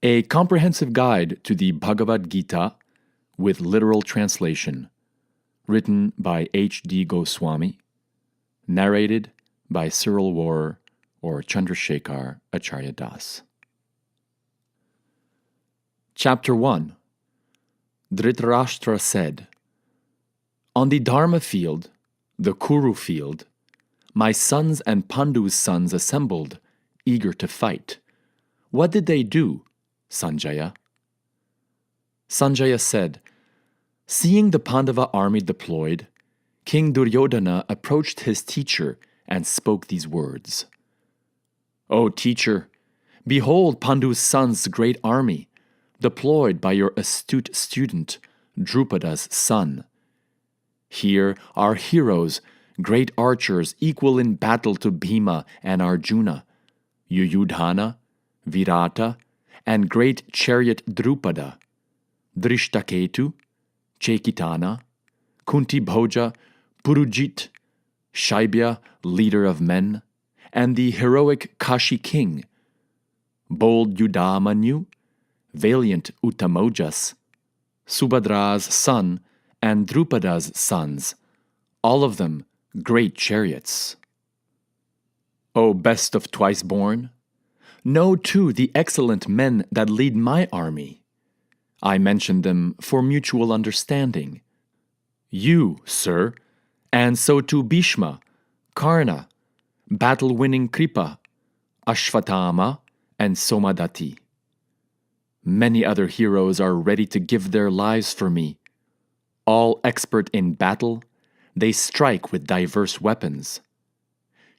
A comprehensive guide to the Bhagavad-gītā with literal translation, written by H.D Goswami, narrated by Cyril Wohrer or Chandrashekhara Acharya Das. Chapter 1. Dhritarashtra said, "On the Dharma field, the Kuru field, my sons and Pandu's sons assembled, eager to fight. What did they do, Sanjaya?" Sanjaya said, "Seeing the Pandava army deployed, King Duryodhana approached his teacher and spoke these words. O teacher, behold Pandu's sons' great army, deployed by your astute student, Drupada's son. Here are heroes, great archers equal in battle to Bhima and Arjuna, Yuyudhana, Virata, and great chariot Drupada, Drishtaketu, Chekitana, Kunti Bhoja, Purujit, Shaibya, leader of men, and the heroic Kashi king, bold Yudamanyu, valiant Uttamojas, Subhadra's son, and Drupada's sons, all of them great chariots. O best of twice-born, know too the excellent men that lead my army. I mention them for mutual understanding. You, sir, and so too Bhishma, Karna, battle-winning Kripa, Ashvatthama, and Somadati. Many other heroes are ready to give their lives for me. All expert in battle, they strike with diverse weapons.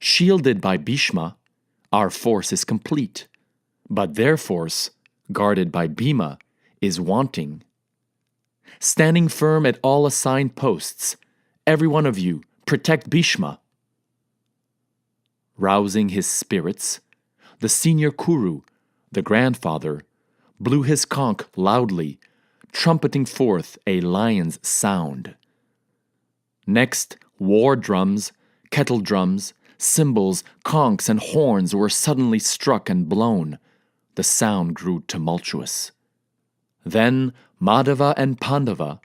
Shielded by Bhishma, our force is complete, but their force, guarded by Bhima, is wanting. Standing firm at all assigned posts, every one of you protect Bhishma." Rousing his spirits, the senior Kuru, the grandfather, blew his conch loudly, trumpeting forth a lion's sound. Next, war drums, kettle drums, cymbals, conchs, and horns were suddenly struck and blown. The sound grew tumultuous. Then Madhava and Pandava,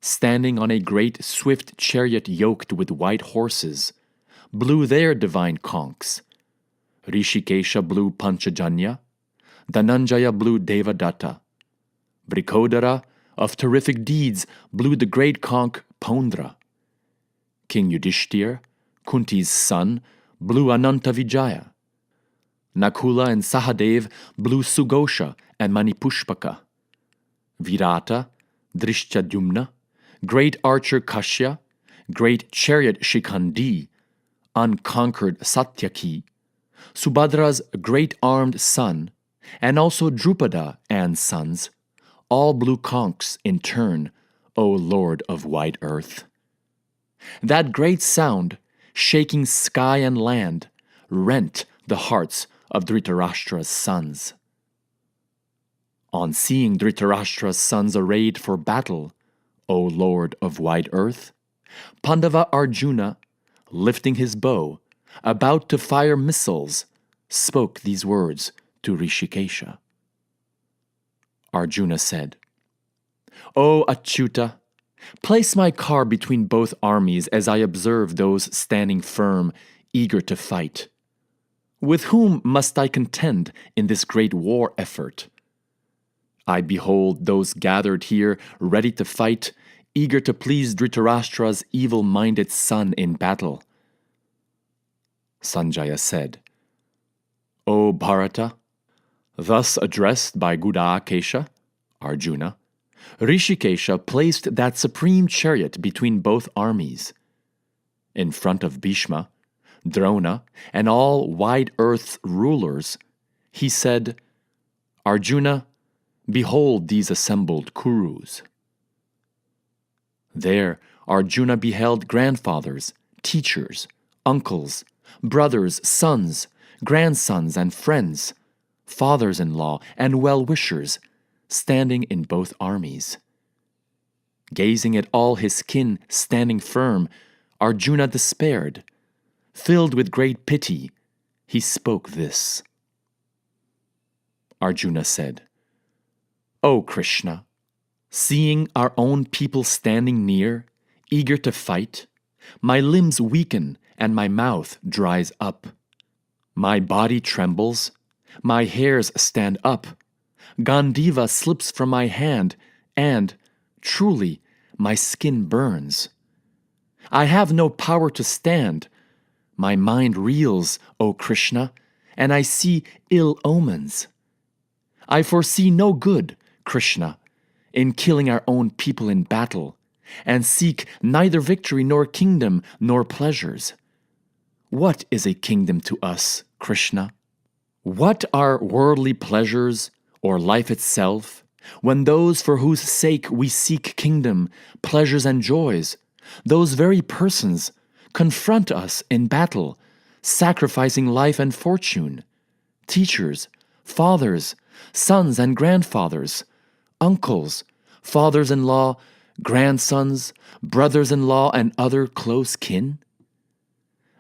standing on a great swift chariot yoked with white horses, blew their divine conchs. Rishikesha blew Panchajanya, Dhananjaya blew Devadatta. Vrikodara, of terrific deeds, blew the great conch Pondra. King Yudhishthir, Kunti's son, blew Ananta Vijaya. Nakula and Sahadev blew Sugosha and Manipushpaka. Virata, Drishtadyumna, great archer Kashya, great chariot Shikhandi, unconquered Satyaki, Subhadra's great armed son, and also Drupada and sons, all blew conchs in turn, O Lord of wide earth. That great sound, shaking sky and land, rent the hearts of Dhritarashtra's sons. On seeing Dhritarashtra's sons arrayed for battle, O Lord of wide earth, Pandava Arjuna, lifting his bow, about to fire missiles, spoke these words to Rishikesha. Arjuna said, "O Achyuta, place my car between both armies as I observe those standing firm, eager to fight. With whom must I contend in this great war effort? I behold those gathered here ready to fight, eager to please Dhritarashtra's evil-minded son in battle." Sanjaya said, "O Bharata, thus addressed by Gudakesha, Arjuna, Rishikesha placed that supreme chariot between both armies. In front of Bhishma, Drona, and all wide earth's rulers, he said, 'Arjuna, behold these assembled Kurus.' There Arjuna beheld grandfathers, teachers, uncles, brothers, sons, grandsons, and friends, fathers-in-law, and well-wishers, standing in both armies. Gazing at all his kin standing firm, Arjuna despaired. Filled with great pity, he spoke this. Arjuna said, O Krishna, seeing our own people standing near, eager to fight, my limbs weaken and my mouth dries up. My body trembles, my hairs stand up, Gandiva slips from my hand, and, truly, my skin burns. I have no power to stand. My mind reels, O Krishna, and I see ill omens. I foresee no good, Krishna, in killing our own people in battle, and seek neither victory nor kingdom nor pleasures. What is a kingdom to us, Krishna? What are worldly pleasures or life itself, when those for whose sake we seek kingdom, pleasures and joys, those very persons, confront us in battle, sacrificing life and fortune? Teachers, fathers, sons and grandfathers, uncles, fathers-in-law, grandsons, brothers-in-law, and other close kin?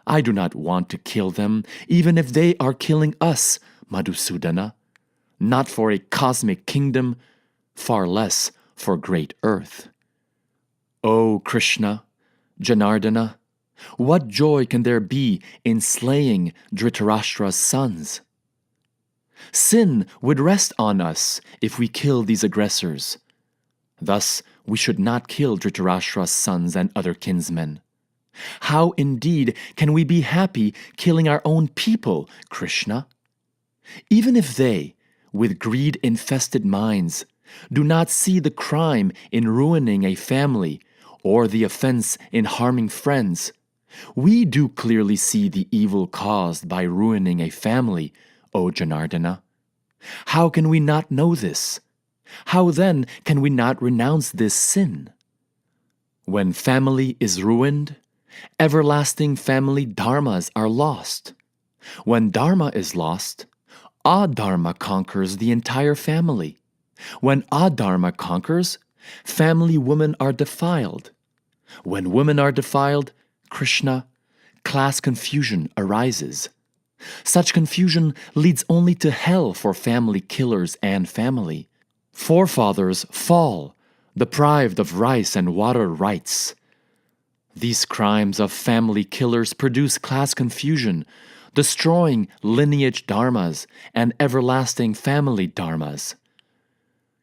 I do not want to kill them, even if they are killing us, Madhusudana, not for a cosmic kingdom, far less for great earth. O Krishna, Janardana, what joy can there be in slaying Dhritarashtra's sons? Sin would rest on us if we kill these aggressors. Thus, we should not kill Dhritarashtra's sons and other kinsmen. How indeed can we be happy killing our own people, Krishna? Even if they, with greed-infested minds, do not see the crime in ruining a family or the offense in harming friends, we do clearly see the evil caused by ruining a family, O Janardana. How can we not know this? How then can we not renounce this sin? When family is ruined, everlasting family dharmas are lost. When dharma is lost, adharma conquers the entire family. When adharma conquers, family women are defiled. When women are defiled, Krishna, class confusion arises. Such confusion leads only to hell for family killers and family. Forefathers fall, deprived of rice and water rights. These crimes of family killers produce class confusion, destroying lineage dharmas and everlasting family dharmas.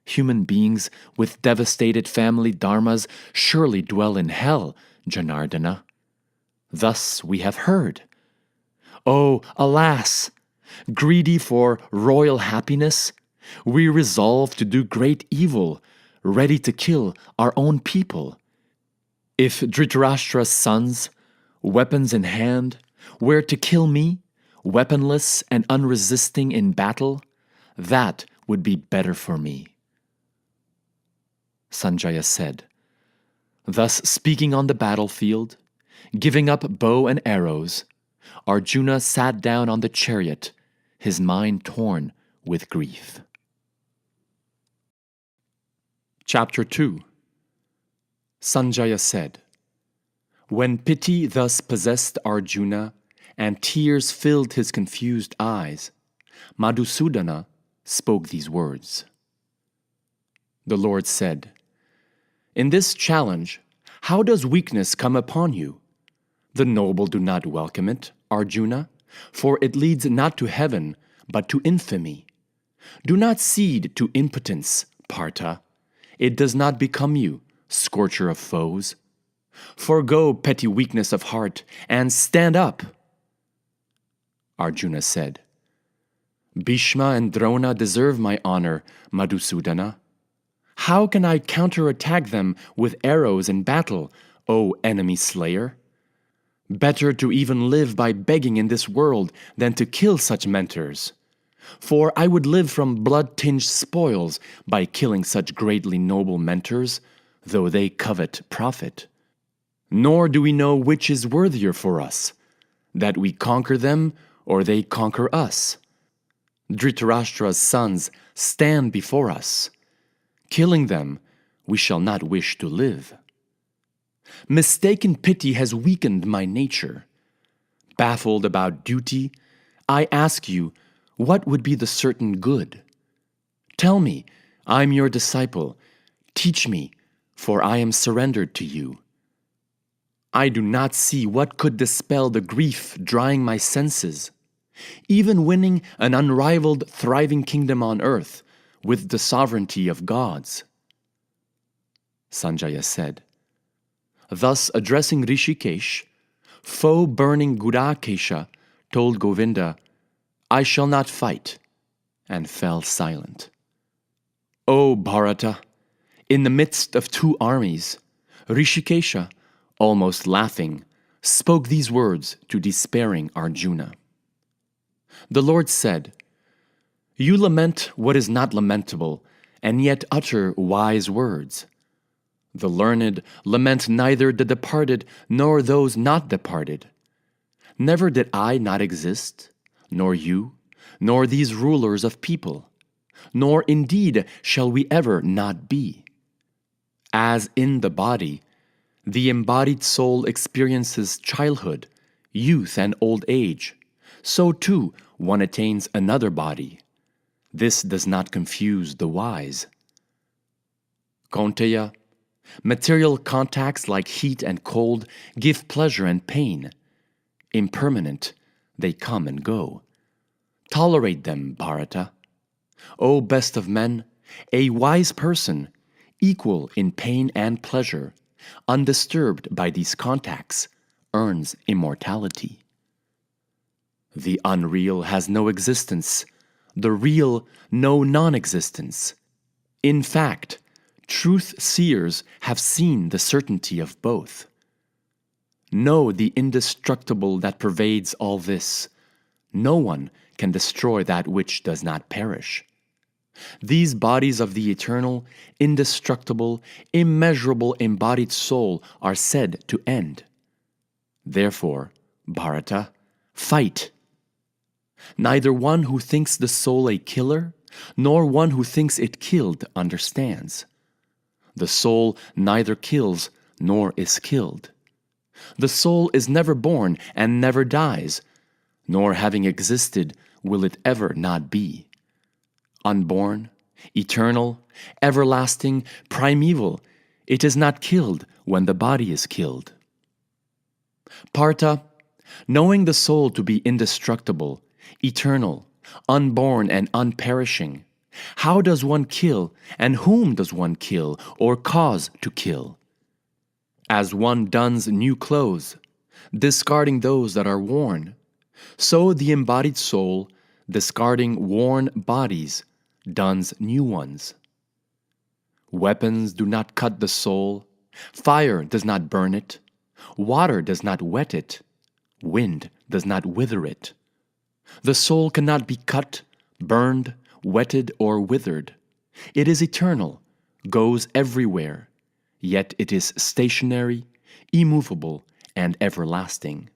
Human beings with devastated family dharmas surely dwell in hell, Janardana. Thus we have heard. Oh, alas! Greedy for royal happiness, we resolve to do great evil, ready to kill our own people. If Dhritarashtra's sons, weapons in hand, were to kill me, weaponless and unresisting in battle, that would be better for me. Sanjaya said, thus speaking on the battlefield, giving up bow and arrows, Arjuna sat down on the chariot, his mind torn with grief. Chapter 2. Sanjaya said, when pity thus possessed Arjuna, and tears filled his confused eyes, Madhusudana spoke these words. The Lord said, in this challenge, how does weakness come upon you? The noble do not welcome it, Arjuna, for it leads not to heaven, but to infamy. Do not cede to impotence, Partha. It does not become you, scorcher of foes. Forgo petty weakness of heart, and stand up. Arjuna said, Bhishma and Drona deserve my honor, Madhusudana. How can I counterattack them with arrows in battle, O enemy slayer? Better to even live by begging in this world than to kill such mentors. For I would live from blood-tinged spoils by killing such greatly noble mentors, though they covet profit. Nor do we know which is worthier for us, that we conquer them or they conquer us. Dhritarashtra's sons stand before us. Killing them, we shall not wish to live. Mistaken pity has weakened my nature. Baffled about duty, I ask you, what would be the certain good? Tell me, I'm your disciple. Teach me, for I am surrendered to you. I do not see what could dispel the grief drying my senses. Even winning an unrivaled, thriving kingdom on earth with the sovereignty of gods. Sanjaya said. Thus, addressing Rishikesh, foe-burning Gudakesha told Govinda, I shall not fight, and fell silent. O Bharata, in the midst of two armies, Rishikesha, almost laughing, spoke these words to despairing Arjuna. The Lord said, You lament what is not lamentable, and yet utter wise words. The learned lament neither the departed nor those not departed. Never did I not exist, nor you, nor these rulers of people, nor indeed shall we ever not be. As in the body, the embodied soul experiences childhood, youth, and old age, so too one attains another body. This does not confuse the wise. Kaunteya, material contacts like heat and cold give pleasure and pain. Impermanent, they come and go. Tolerate them, Bharata. O best of men, a wise person, equal in pain and pleasure, undisturbed by these contacts, earns immortality. The unreal has no existence, the real no non-existence. In fact, truth-seers have seen the certainty of both. Know the indestructible that pervades all this. No one can destroy that which does not perish. These bodies of the eternal, indestructible, immeasurable embodied soul are said to end. Therefore, Bharata, fight. Neither one who thinks the soul a killer, nor one who thinks it killed understands. The soul neither kills nor is killed. The soul is never born and never dies, nor having existed will it ever not be. Unborn, eternal, everlasting, primeval, it is not killed when the body is killed. Partha, knowing the soul to be indestructible, eternal, unborn, and unperishing, how does one kill, and whom does one kill or cause to kill? As one dons new clothes, discarding those that are worn, so the embodied soul, discarding worn bodies, dons new ones. Weapons do not cut the soul, fire does not burn it, water does not wet it, wind does not wither it. The soul cannot be cut, burned, wetted, or withered. It is eternal, goes everywhere, yet it is stationary, immovable, and everlasting.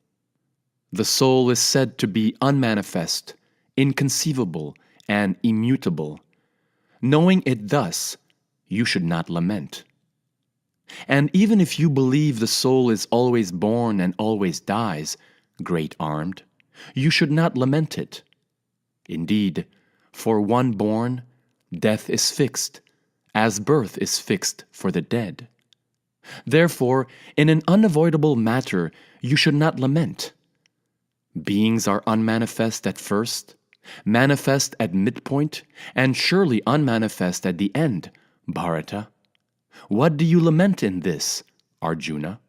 The soul is said to be unmanifest, inconceivable, and immutable. Knowing it thus, you should not lament. And even if you believe the soul is always born and always dies, great-armed, you should not lament it. Indeed, for one born, death is fixed, as birth is fixed for the dead. Therefore, in an unavoidable matter, you should not lament. Beings are unmanifest at first, manifest at midpoint, and surely unmanifest at the end, Bharata. What do you lament in this, Arjuna?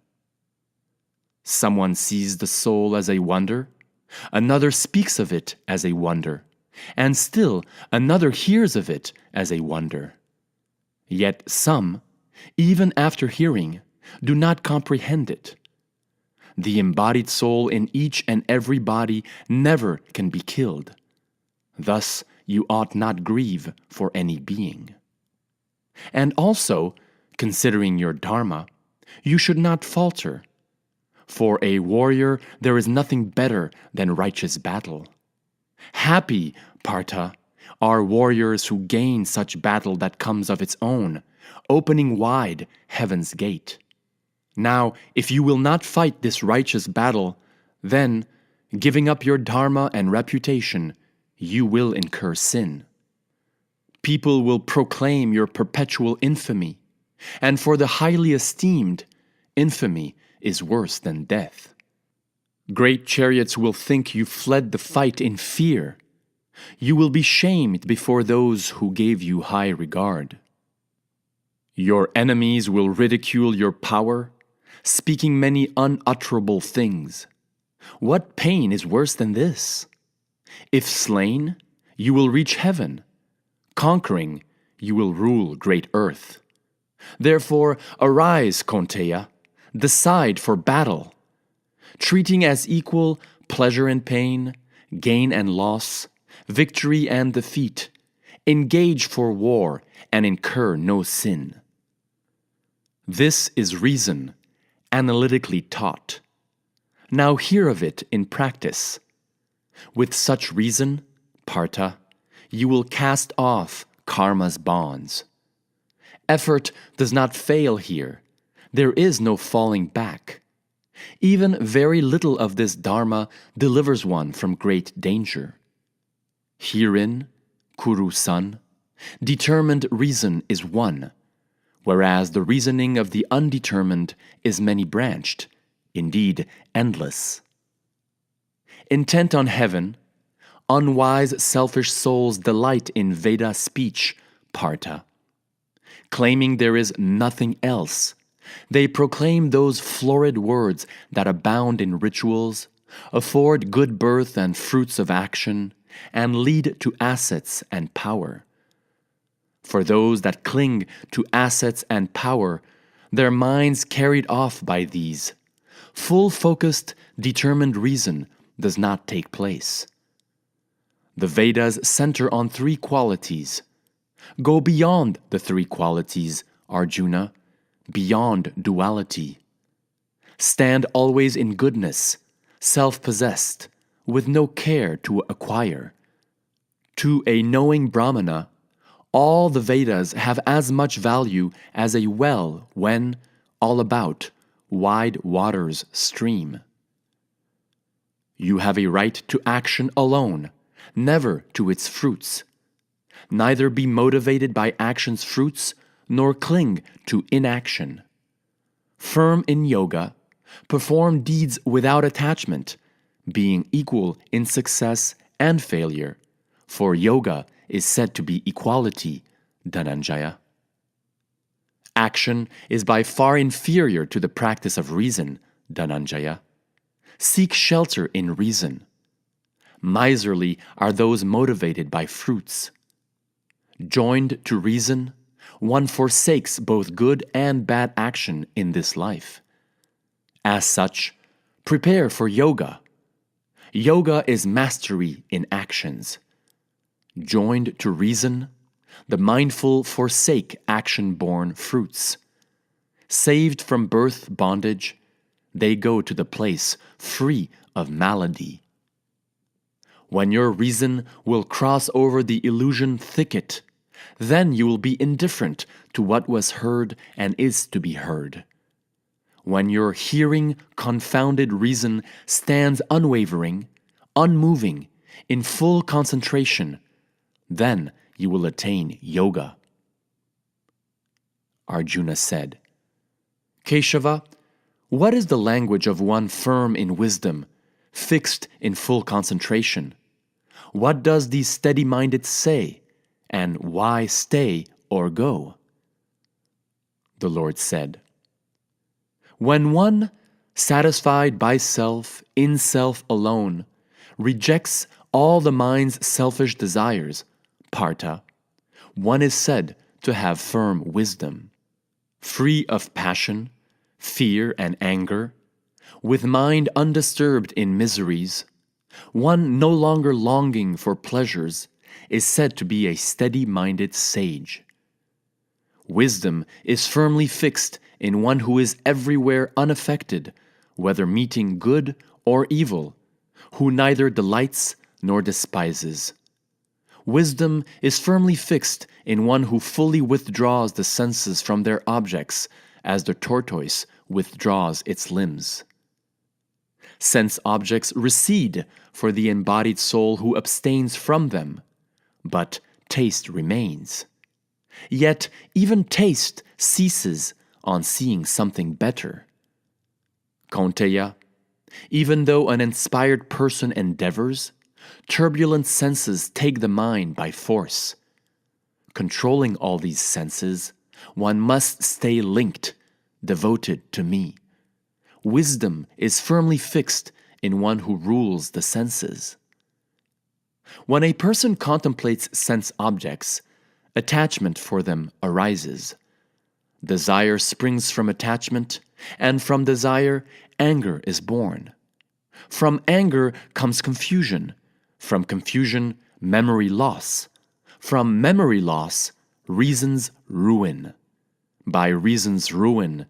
Someone sees the soul as a wonder, another speaks of it as a wonder, and still another hears of it as a wonder. Yet some, even after hearing, do not comprehend it. The embodied soul in each and every body never can be killed. Thus you ought not grieve for any being. And also, considering your dharma, you should not falter. For a warrior there is nothing better than righteous battle. Happy, Partha, are warriors who gain such battle that comes of its own, opening wide heaven's gate. Now, if you will not fight this righteous battle, then, giving up your dharma and reputation, you will incur sin. People will proclaim your perpetual infamy, and for the highly esteemed, infamy is worse than death. Great chariots will think you fled the fight in fear. You will be shamed before those who gave you high regard. Your enemies will ridicule your power, speaking many unutterable things. What pain is worse than this? If slain, you will reach heaven. Conquering, you will rule great earth. Therefore, arise, Kaunteya, decide for battle, treating as equal pleasure and pain, gain and loss, victory and defeat. Engage for war and incur no sin. This is reason, analytically taught. Now hear of it in practice. With such reason, Partha, you will cast off karma's bonds. Effort does not fail here. There is no falling back. Even very little of this dharma delivers one from great danger. Herein, Kuru-san, determined reason is one, whereas the reasoning of the undetermined is many-branched, indeed endless. Intent on heaven, unwise selfish souls delight in Veda speech, Partha. Claiming there is nothing else, they proclaim those florid words that abound in rituals, afford good birth and fruits of action, and lead to assets and power. For those that cling to assets and power, their minds carried off by these, full-focused, determined reason does not take place. The Vedas center on three qualities. Go beyond the three qualities, Arjuna, beyond duality. Stand always in goodness, self-possessed, with no care to acquire. To a knowing Brahmana, all the Vedas have as much value as a well when, all about, wide waters stream. You have a right to action alone, never to its fruits. Neither be motivated by action's fruits, nor cling to inaction. Firm in yoga, perform deeds without attachment, being equal in success and failure, for yoga is said to be equality, Dhananjaya. Action is by far inferior to the practice of reason, Dhananjaya. Seek shelter in reason. Miserly are those motivated by fruits. Joined to reason, one forsakes both good and bad action in this life. As such, prepare for yoga. Yoga is mastery in actions. Joined to reason, the mindful forsake action-born fruits. Saved from birth bondage, they go to the place free of malady. When your reason will cross over the illusion thicket, then you will be indifferent to what was heard and is to be heard. When your hearing confounded reason stands unwavering, unmoving, in full concentration, then you will attain yoga. Arjuna said, Keshava, what is the language of one firm in wisdom, fixed in full concentration? What does the steady-minded say, and why stay or go? The Lord said, when one, satisfied by self, in self alone, rejects all the mind's selfish desires, Partha, one is said to have firm wisdom, free of passion, fear and anger, with mind undisturbed in miseries, one no longer longing for pleasures, is said to be a steady-minded sage. Wisdom is firmly fixed in one who is everywhere unaffected, whether meeting good or evil, who neither delights nor despises. Wisdom is firmly fixed in one who fully withdraws the senses from their objects, as the tortoise withdraws its limbs. Sense objects recede for the embodied soul who abstains from them, but taste remains. Yet even taste ceases on seeing something better. Kaunteya, even though an inspired person endeavors, turbulent senses take the mind by force. Controlling all these senses, one must stay linked, devoted to me. Wisdom is firmly fixed in one who rules the senses. When a person contemplates sense objects, attachment for them arises. Desire springs from attachment, and from desire, anger is born. From anger comes confusion. From confusion, memory loss. From memory loss, reason's ruin. By reason's ruin,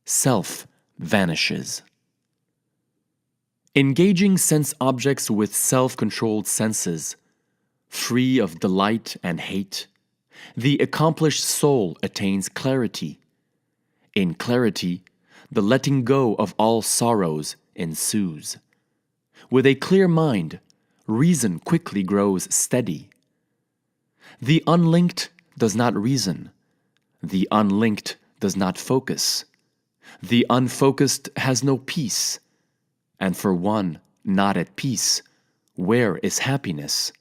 self vanishes. Engaging sense objects with self-controlled senses, free of delight and hate, the accomplished soul attains clarity. In clarity, the letting go of all sorrows ensues. With a clear mind, reason quickly grows steady. The unlinked does not reason. The unlinked does not focus. The unfocused has no peace. And for one not at peace, where is happiness?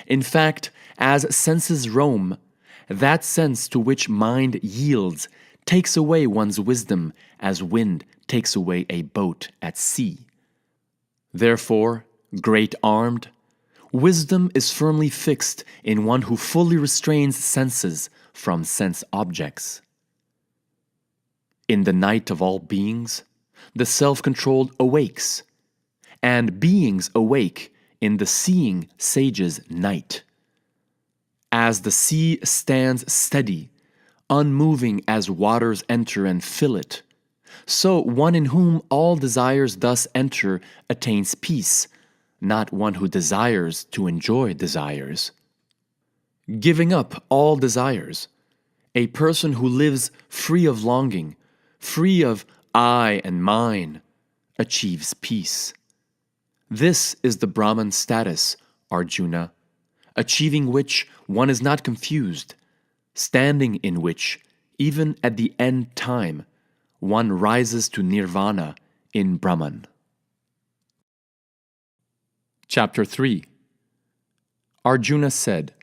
In fact, as senses roam, that sense to which mind yields takes away one's wisdom as wind takes away a boat at sea. Therefore, great-armed, wisdom is firmly fixed in one who fully restrains senses from sense objects. In the night of all beings, the self-controlled awakes, and beings awake in the seeing sage's night. As the sea stands steady, unmoving as waters enter and fill it, so one in whom all desires thus enter attains peace, not one who desires to enjoy desires. Giving up all desires, a person who lives free of longing, free of I and mine, achieves peace. This is the Brahman status, Arjuna, achieving which one is not confused, standing in which, even at the end time, one rises to nirvana in Brahman. Chapter 3. Arjuna said,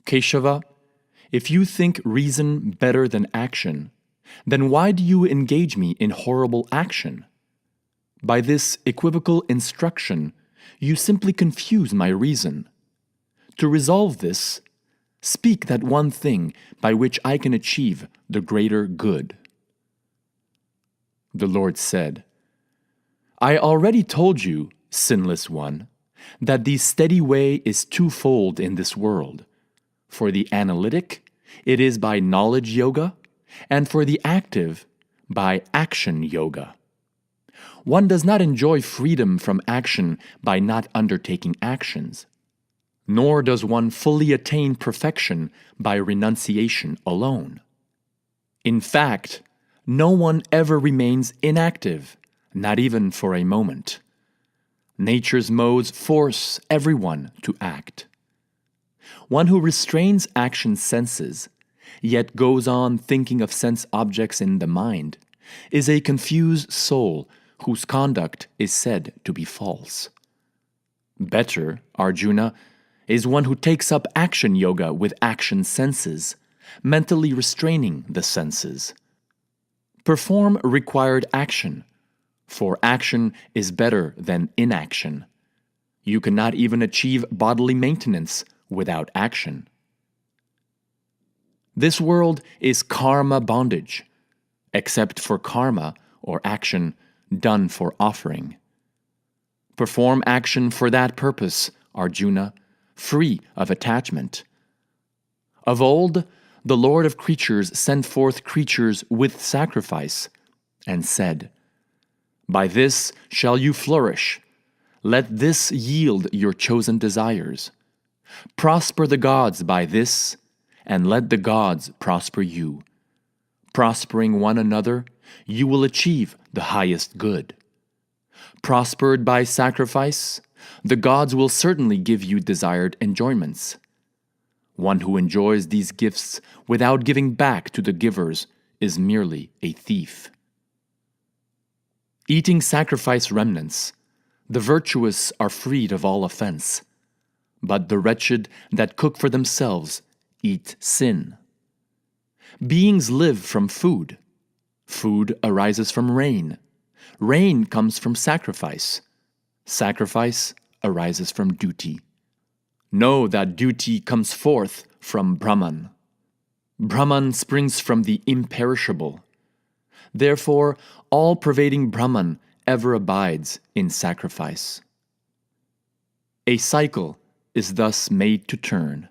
Keshava, if you think reason better than action, then why do you engage me in horrible action? By this equivocal instruction, you simply confuse my reason. To resolve this, speak that one thing by which I can achieve the greater good. The Lord said, I already told you, sinless one, that the steady way is twofold in this world. For the analytic, it is by knowledge yoga, and for the active, by action yoga. One does not enjoy freedom from action by not undertaking actions, nor does one fully attain perfection by renunciation alone. In fact, no one ever remains inactive, not even for a moment. Nature's modes force everyone to act. One who restrains action senses, yet goes on thinking of sense objects in the mind, is a confused soul whose conduct is said to be false. Better, Arjuna, is one who takes up action yoga with action senses, mentally restraining the senses. Perform required action, for action is better than inaction. You cannot even achieve bodily maintenance without action. This world is karma bondage, except for karma or action done for offering. Perform action for that purpose, Arjuna, free of attachment. Of old, the Lord of creatures sent forth creatures with sacrifice, and said, By this shall you flourish. Let this yield your chosen desires. Prosper the gods by this, and let the gods prosper you. Prospering one another, you will achieve the highest good. Prospered by sacrifice, the gods will certainly give you desired enjoyments. One who enjoys these gifts without giving back to the givers is merely a thief. Eating sacrifice remnants, the virtuous are freed of all offense, but the wretched that cook for themselves eat sin. Beings live from food. Food arises from rain. Rain comes from sacrifice. Sacrifice arises from duty. Know that duty comes forth from Brahman. Brahman springs from the imperishable. Therefore, all-pervading Brahman ever abides in sacrifice. A cycle is thus made to turn.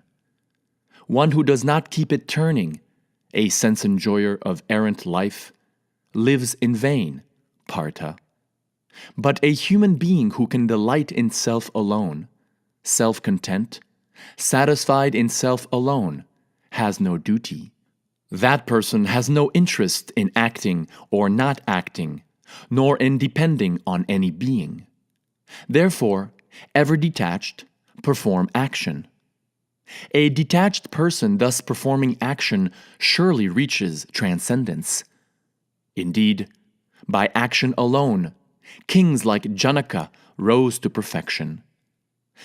One who does not keep it turning, a sense-enjoyer of errant life, lives in vain, Partha. But a human being who can delight in self alone, self-content, satisfied in self alone, has no duty. That person has no interest in acting or not acting, nor in depending on any being. Therefore, ever detached, perform action. A detached person thus performing action surely reaches transcendence. Indeed, by action alone, kings like Janaka rose to perfection.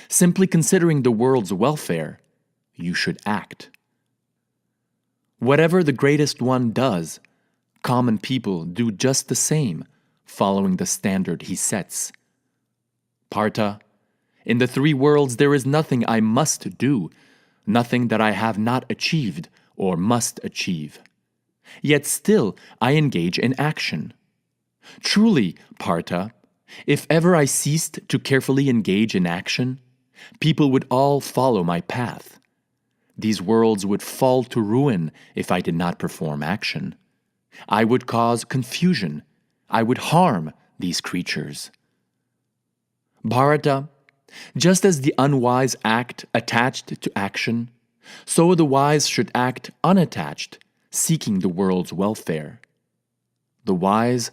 Simply considering the world's welfare, you should act. Whatever the greatest one does, common people do just the same, following the standard he sets. Partha, in the three worlds there is nothing I must do, nothing that I have not achieved or must achieve. Yet still I engage in action. Truly, Partha, if ever I ceased to carefully engage in action, people would all follow my path. These worlds would fall to ruin if I did not perform action. I would cause confusion. I would harm these creatures. Bharata, just as the unwise act attached to action, so the wise should act unattached, seeking the world's welfare. The wise,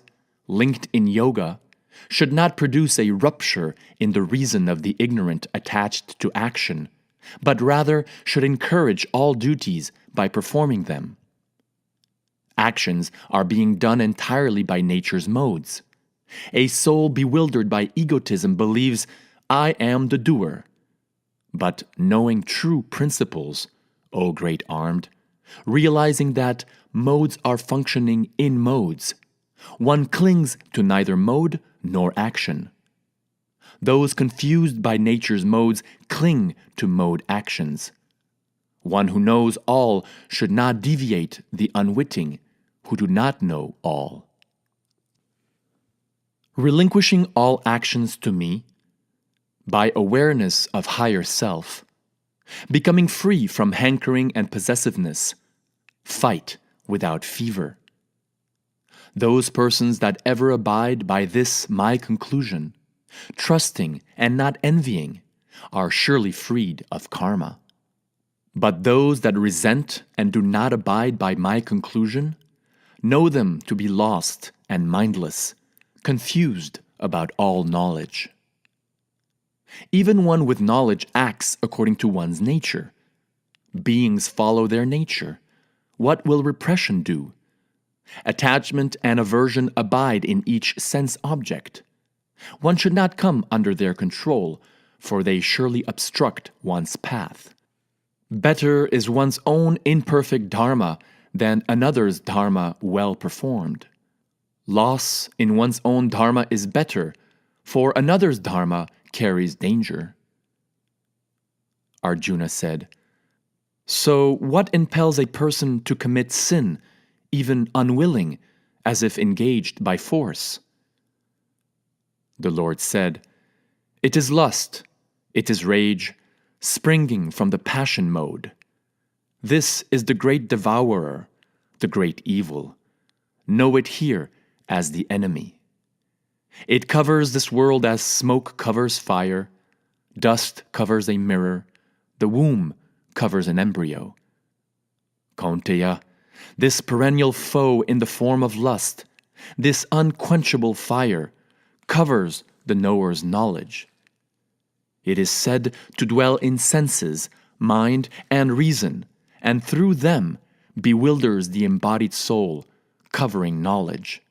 linked in yoga, should not produce a rupture in the reason of the ignorant attached to action, but rather should encourage all duties by performing them. Actions are being done entirely by nature's modes. A soul bewildered by egotism believes, I am the doer. But knowing true principles, O great armed, realizing that modes are functioning in modes, one clings to neither mode nor action. Those confused by nature's modes cling to mode actions. One who knows all should not deviate the unwitting who do not know all. Relinquishing all actions to me, by awareness of higher self, becoming free from hankering and possessiveness, fight without fever. Those persons that ever abide by this my conclusion, trusting and not envying, are surely freed of karma. But those that resent and do not abide by my conclusion, know them to be lost and mindless, confused about all knowledge. Even one with knowledge acts according to one's nature. Beings follow their nature. What will repression do? Attachment and aversion abide in each sense object. One should not come under their control, for they surely obstruct one's path. Better is one's own imperfect dharma than another's dharma well performed. Loss in one's own dharma is better, for another's dharma carries danger. Arjuna said, So what impels a person to commit sin, even unwilling, as if engaged by force? The Lord said, It is lust, it is rage, springing from the passion mode. This is the great devourer, the great evil. Know it here as the enemy. It covers this world as smoke covers fire, dust covers a mirror, the womb covers an embryo. Kaunteya, this perennial foe in the form of lust, this unquenchable fire, covers the knower's knowledge. It is said to dwell in senses, mind, and reason, and through them bewilders the embodied soul, covering knowledge.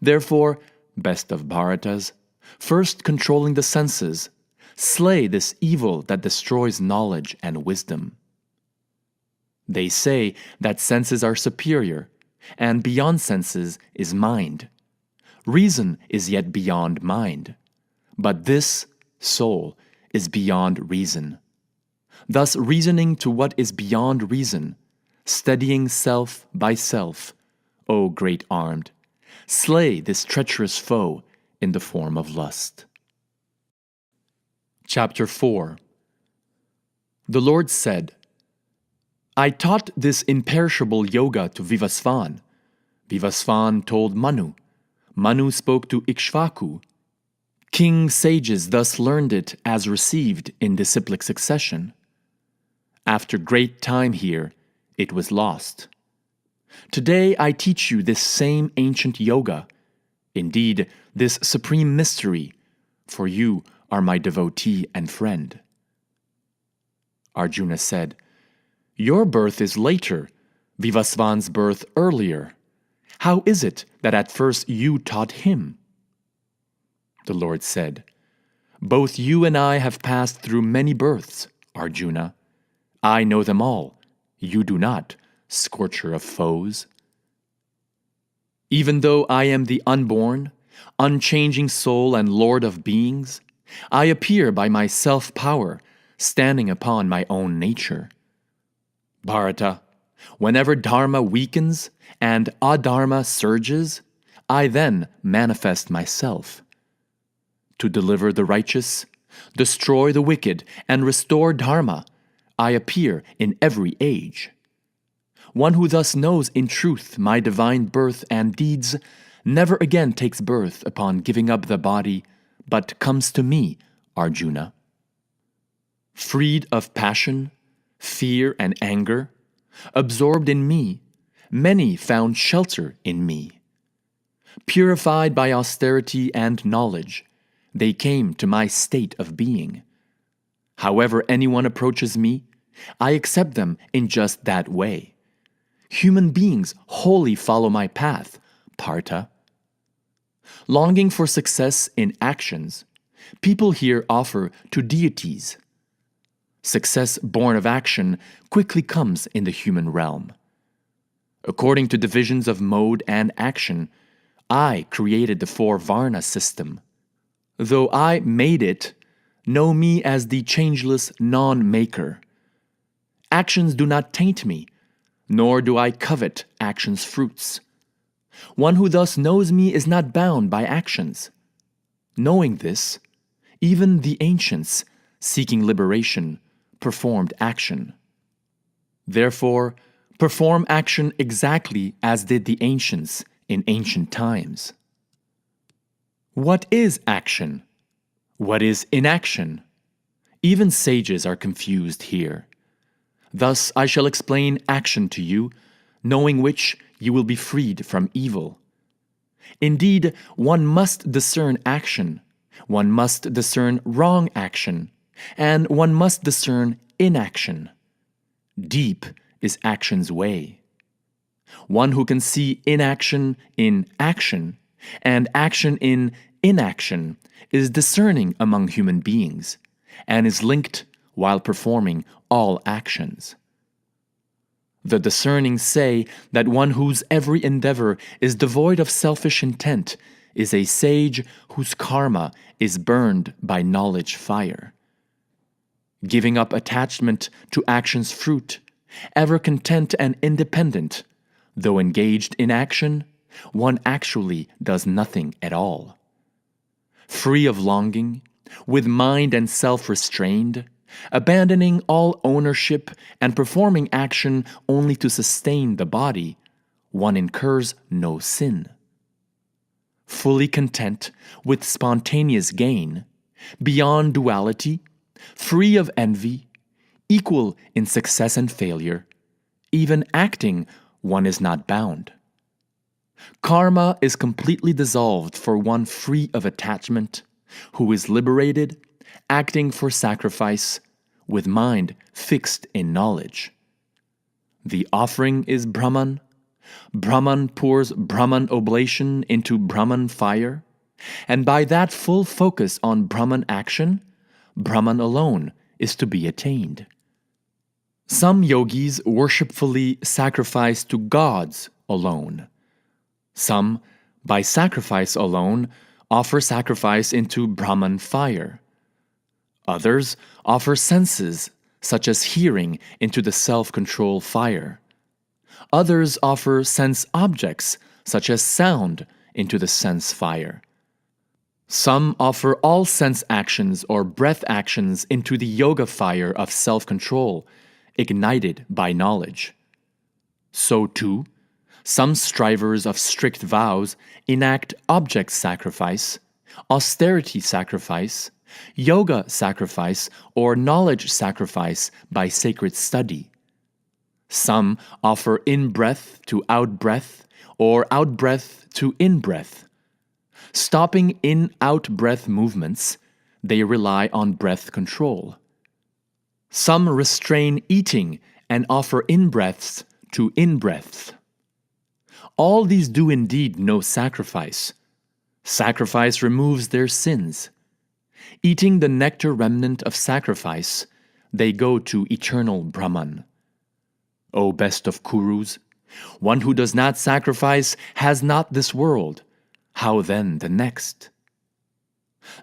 Therefore, best of Bharatas, first controlling the senses, slay this evil that destroys knowledge and wisdom. They say that senses are superior, and beyond senses is mind. Reason is yet beyond mind, but this, soul, is beyond reason. Thus reasoning to what is beyond reason, studying self by self, O great armed, slay this treacherous foe in the form of lust. Chapter 4. The Lord said, I taught this imperishable yoga to Vivasvan. Vivasvan told Manu. Manu spoke to Ikshvaku. King sages thus learned it as received in disciplic succession. After great time here, it was lost. Today I teach you this same ancient yoga, indeed this supreme mystery, for you are my devotee and friend. Arjuna said, Your birth is later, Vivasvan's birth earlier. How is it that at first you taught him? The Lord said, Both you and I have passed through many births, Arjuna. I know them all. You do not, scorcher of foes. Even though I am the unborn, unchanging soul and lord of beings, I appear by my self-power, standing upon my own nature. Bharata, whenever dharma weakens and adharma surges, I then manifest myself. To deliver the righteous, destroy the wicked, and restore dharma, I appear in every age. One who thus knows in truth my divine birth and deeds never again takes birth upon giving up the body, but comes to me, Arjuna. Freed of passion, fear, and anger, absorbed in me, many found shelter in me. Purified by austerity and knowledge, they came to my state of being. However anyone approaches me, I accept them in just that way. Human beings wholly follow my path, Partha. Longing for success in actions, people here offer to deities. Success born of action quickly comes in the human realm. According to divisions of mode and action, I created the 4 Varna system. Though I made it, know me as the changeless non-maker. Actions do not taint me, nor do I covet actions' fruits. One who thus knows me is not bound by actions. Knowing this, even the ancients, seeking liberation, performed action. Therefore, perform action exactly as did the ancients in ancient times. What is action? What is inaction? Even sages are confused here. Thus I shall explain action to you, knowing which you will be freed from evil. Indeed, one must discern action, one must discern wrong action, and one must discern inaction. Deep is action's way. One who can see inaction in action, and action in inaction, is discerning among human beings, and is linked while performing all actions. The discerning say that one whose every endeavor is devoid of selfish intent is a sage whose karma is burned by knowledge fire. Giving up attachment to action's fruit, ever content and independent, though engaged in action, one actually does nothing at all. Free of longing, with mind and self restrained, abandoning all ownership and performing action only to sustain the body, one incurs no sin. Fully content with spontaneous gain, beyond duality, free of envy, equal in success and failure, even acting one is not bound. Karma is completely dissolved for one free of attachment, who is liberated, acting for sacrifice, with mind fixed in knowledge. The offering is Brahman. Brahman pours Brahman oblation into Brahman fire, and by that full focus on Brahman action, Brahman alone is to be attained. Some yogis worshipfully sacrifice to gods alone. Some, by sacrifice alone, offer sacrifice into Brahman fire. Others offer senses, such as hearing, into the self-control fire. Others offer sense objects, such as sound, into the sense fire. Some offer all sense actions or breath actions into the yoga fire of self-control, ignited by knowledge. So too, some strivers of strict vows enact object sacrifice, austerity sacrifice, yoga sacrifice, or knowledge sacrifice by sacred study. Some offer in-breath to out-breath, or out-breath to in-breath. Stopping in-out-breath movements, they rely on breath control. Some restrain eating and offer in-breaths to in-breaths. All these do indeed no sacrifice. Sacrifice removes their sins. Eating the nectar remnant of sacrifice, they go to eternal Brahman. O best of Kurus, one who does not sacrifice has not this world. How then the next?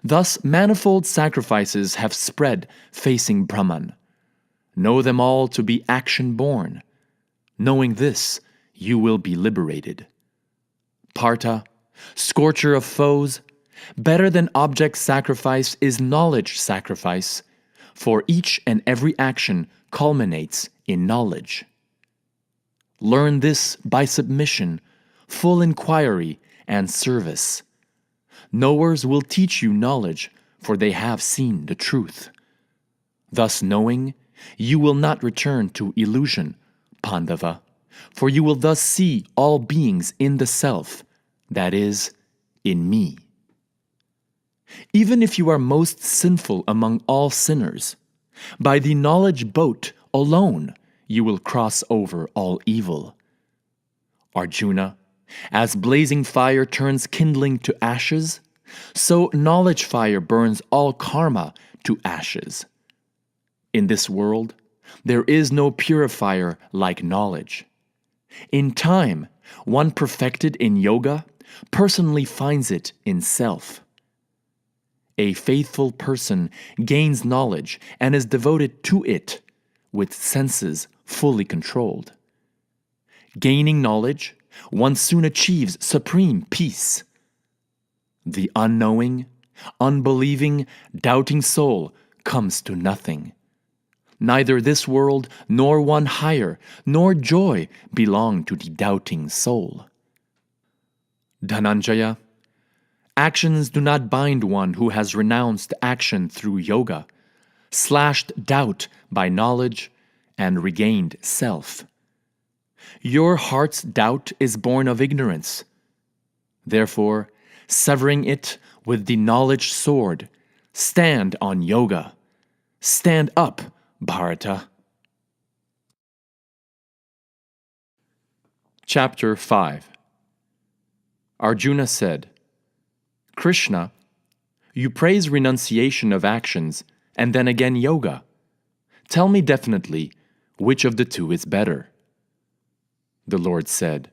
Thus manifold sacrifices have spread facing Brahman. Know them all to be action-born. Knowing this, you will be liberated. Partha, scorcher of foes, better than object sacrifice is knowledge sacrifice, for each and every action culminates in knowledge. Learn this by submission, full inquiry, and service. Knowers will teach you knowledge, for they have seen the truth. Thus knowing, you will not return to illusion, Pandava, for you will thus see all beings in the self, that is, in me. Even if you are most sinful among all sinners, by the knowledge boat alone you will cross over all evil. Arjuna, as blazing fire turns kindling to ashes, so knowledge fire burns all karma to ashes. In this world, there is no purifier like knowledge. In time, one perfected in yoga personally finds it in self. A faithful person gains knowledge and is devoted to it, with senses fully controlled. Gaining knowledge, one soon achieves supreme peace. The unknowing, unbelieving, doubting soul comes to nothing. Neither this world, nor one higher, nor joy belong to the doubting soul. Dhananjaya, actions do not bind one who has renounced action through yoga, slashed doubt by knowledge, and regained self. Your heart's doubt is born of ignorance. Therefore, severing it with the knowledge sword, stand on yoga. Stand up, Bharata. Chapter 5. Arjuna said, Krishna, you praise renunciation of actions and then again yoga. Tell me definitely which of the two is better. The Lord said,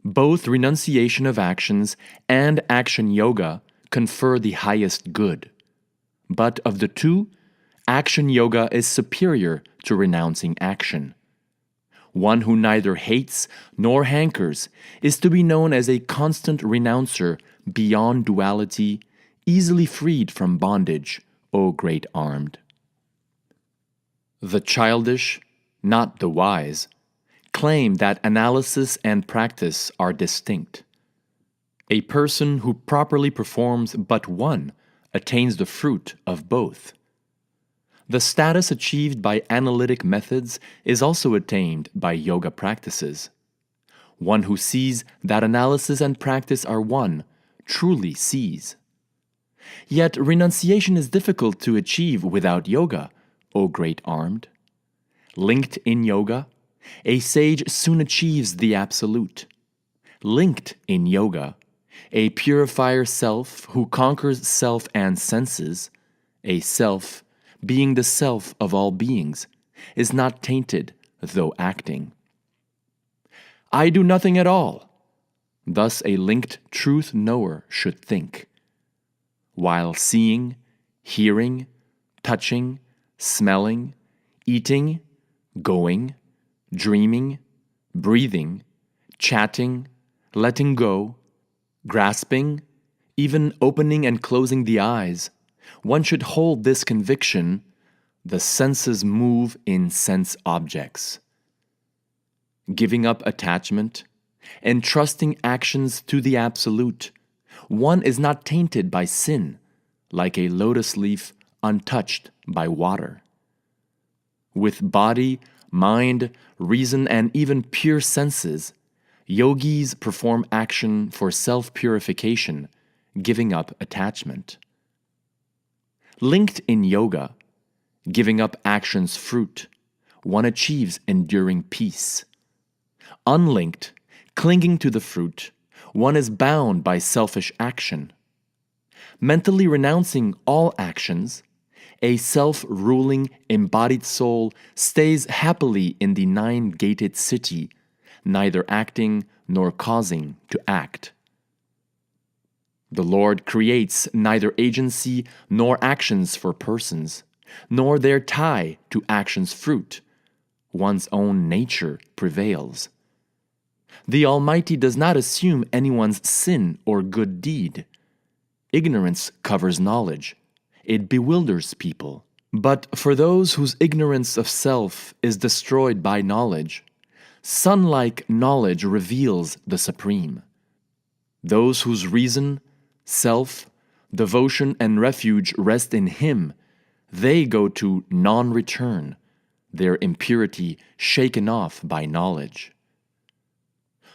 both renunciation of actions and action yoga confer the highest good. But of the two, action yoga is superior to renouncing action. One who neither hates nor hankers is to be known as a constant renouncer beyond duality, easily freed from bondage, O great armed. The childish, not the wise, claim that analysis and practice are distinct. A person who properly performs but one attains the fruit of both. The status achieved by analytic methods is also attained by yoga practices. One who sees that analysis and practice are one truly sees. Yet renunciation is difficult to achieve without yoga, O great armed. Linked in yoga, a sage soon achieves the absolute. Linked in yoga, a purifier self who conquers self and senses, a self, being the self of all beings, is not tainted, though acting. I do nothing at all. Thus a linked truth knower should think. While seeing, hearing, touching, smelling, eating, going, dreaming, breathing, chatting, letting go, grasping, even opening and closing the eyes, one should hold this conviction: the senses move in sense objects. Giving up attachment, entrusting actions to the absolute, one is not tainted by sin, like a lotus leaf untouched by water. With body, mind, reason, and even pure senses, yogis perform action for self-purification, giving up attachment. Linked in yoga, giving up action's fruit, one achieves enduring peace. Unlinked, clinging to the fruit, one is bound by selfish action. Mentally renouncing all actions, a self-ruling, embodied soul stays happily in the nine-gated city, neither acting nor causing to act. The Lord creates neither agency nor actions for persons, nor their tie to action's fruit. One's own nature prevails. The Almighty does not assume anyone's sin or good deed. Ignorance covers knowledge. It bewilders people. But for those whose ignorance of self is destroyed by knowledge, sun-like knowledge reveals the Supreme. Those whose reason, self, devotion, and refuge rest in Him, they go to non-return, their impurity shaken off by knowledge.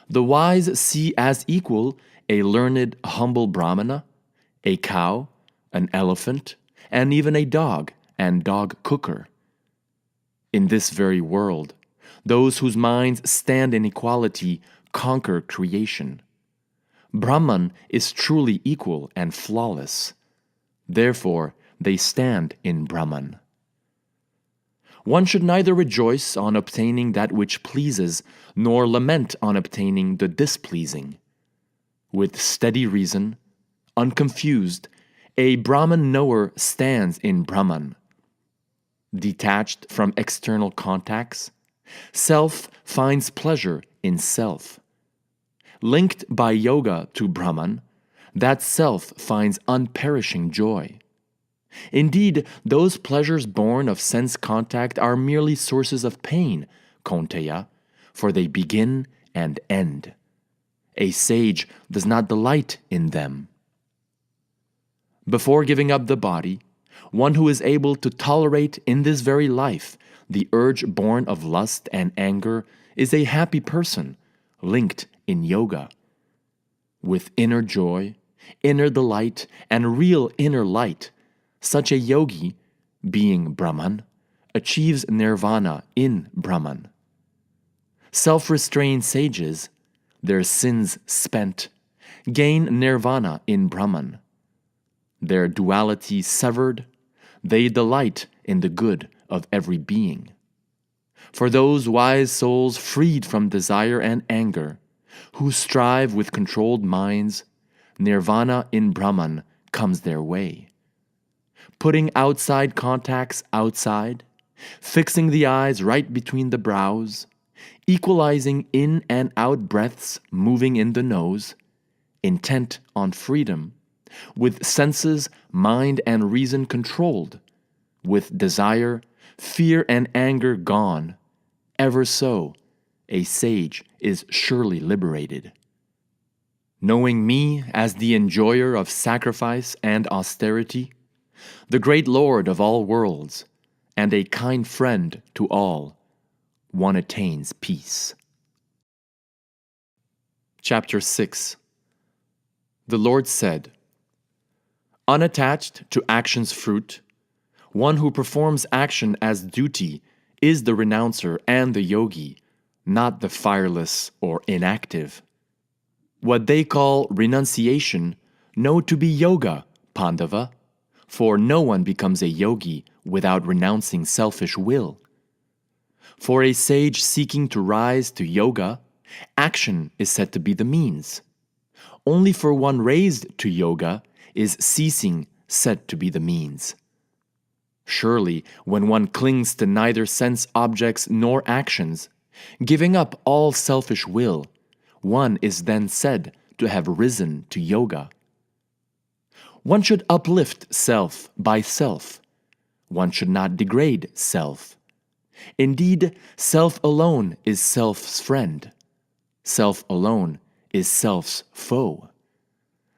The wise see as equal a learned, humble brahmana, a cow, an elephant, and even a dog and dog cooker. In this very world, those whose minds stand in equality conquer creation. Brahman is truly equal and flawless. Therefore, they stand in Brahman. One should neither rejoice on obtaining that which pleases, nor lament on obtaining the displeasing. With steady reason, unconfused, a Brahman knower stands in Brahman. Detached from external contacts, self finds pleasure in self. Linked by yoga to Brahman, that self finds unperishing joy. Indeed, those pleasures born of sense contact are merely sources of pain, Kaunteya, for they begin and end. A sage does not delight in them. Before giving up the body, one who is able to tolerate in this very life the urge born of lust and anger is a happy person, linked in yoga. With inner joy, inner delight, and real inner light, such a yogi, being Brahman, achieves nirvana in Brahman. Self-restrained sages, their sins spent, gain nirvana in Brahman. Their duality severed, they delight in the good of every being. For those wise souls freed from desire and anger, who strive with controlled minds, nirvana in Brahman comes their way. Putting outside contacts outside, fixing the eyes right between the brows, equalizing in and out breaths moving in the nose, intent on freedom, with senses, mind, and reason controlled, with desire, fear, and anger gone, ever so, a sage is surely liberated. Knowing me as the enjoyer of sacrifice and austerity, the great Lord of all worlds, and a kind friend to all, one attains peace. Chapter 6. The Lord said, unattached to action's fruit, One who performs action as duty is the renouncer and the yogi, not the fireless or inactive. What they call renunciation know to be yoga, Pandava, for no one becomes a yogi without renouncing selfish will. For a sage seeking to rise to yoga, action is said to be the means. Only for one raised to yoga is ceasing said to be the means. Surely, when one clings to neither sense objects nor actions, giving up all selfish will, one is then said to have risen to yoga. One should uplift self by self. One should not degrade self. Indeed, self alone is self's friend. Self alone is self's foe.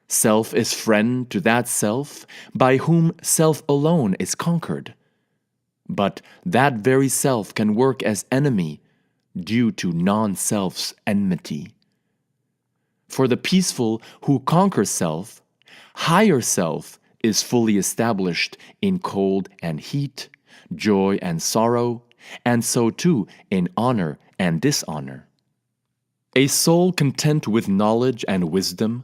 Self is friend to that self by whom self alone is conquered. But that very self can work as enemy due to non-self's enmity. For the peaceful who conquer self, higher self is fully established in cold and heat, joy and sorrow, and so too in honor and dishonor. A soul content with knowledge and wisdom,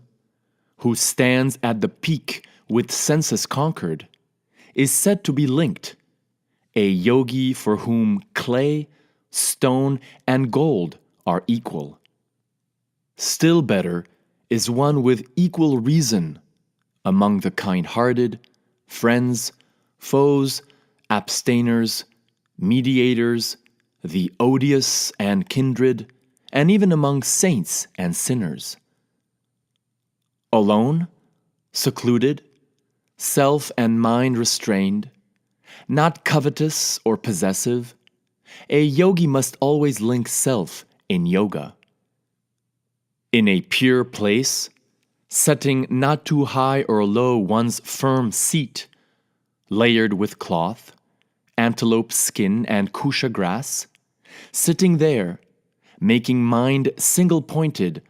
who stands at the peak with senses conquered, is said to be linked, a yogi for whom clay, stone, and gold are equal. Still better is one with equal reason among the kind-hearted, friends, foes, abstainers, mediators, the odious and kindred, and even among saints and sinners. Alone, secluded, self and mind restrained, not covetous or possessive, a yogi must always link self in yoga. In a pure place, setting not too high or low one's firm seat, layered with cloth, antelope skin and kusha grass, sitting there, making mind single-pointed,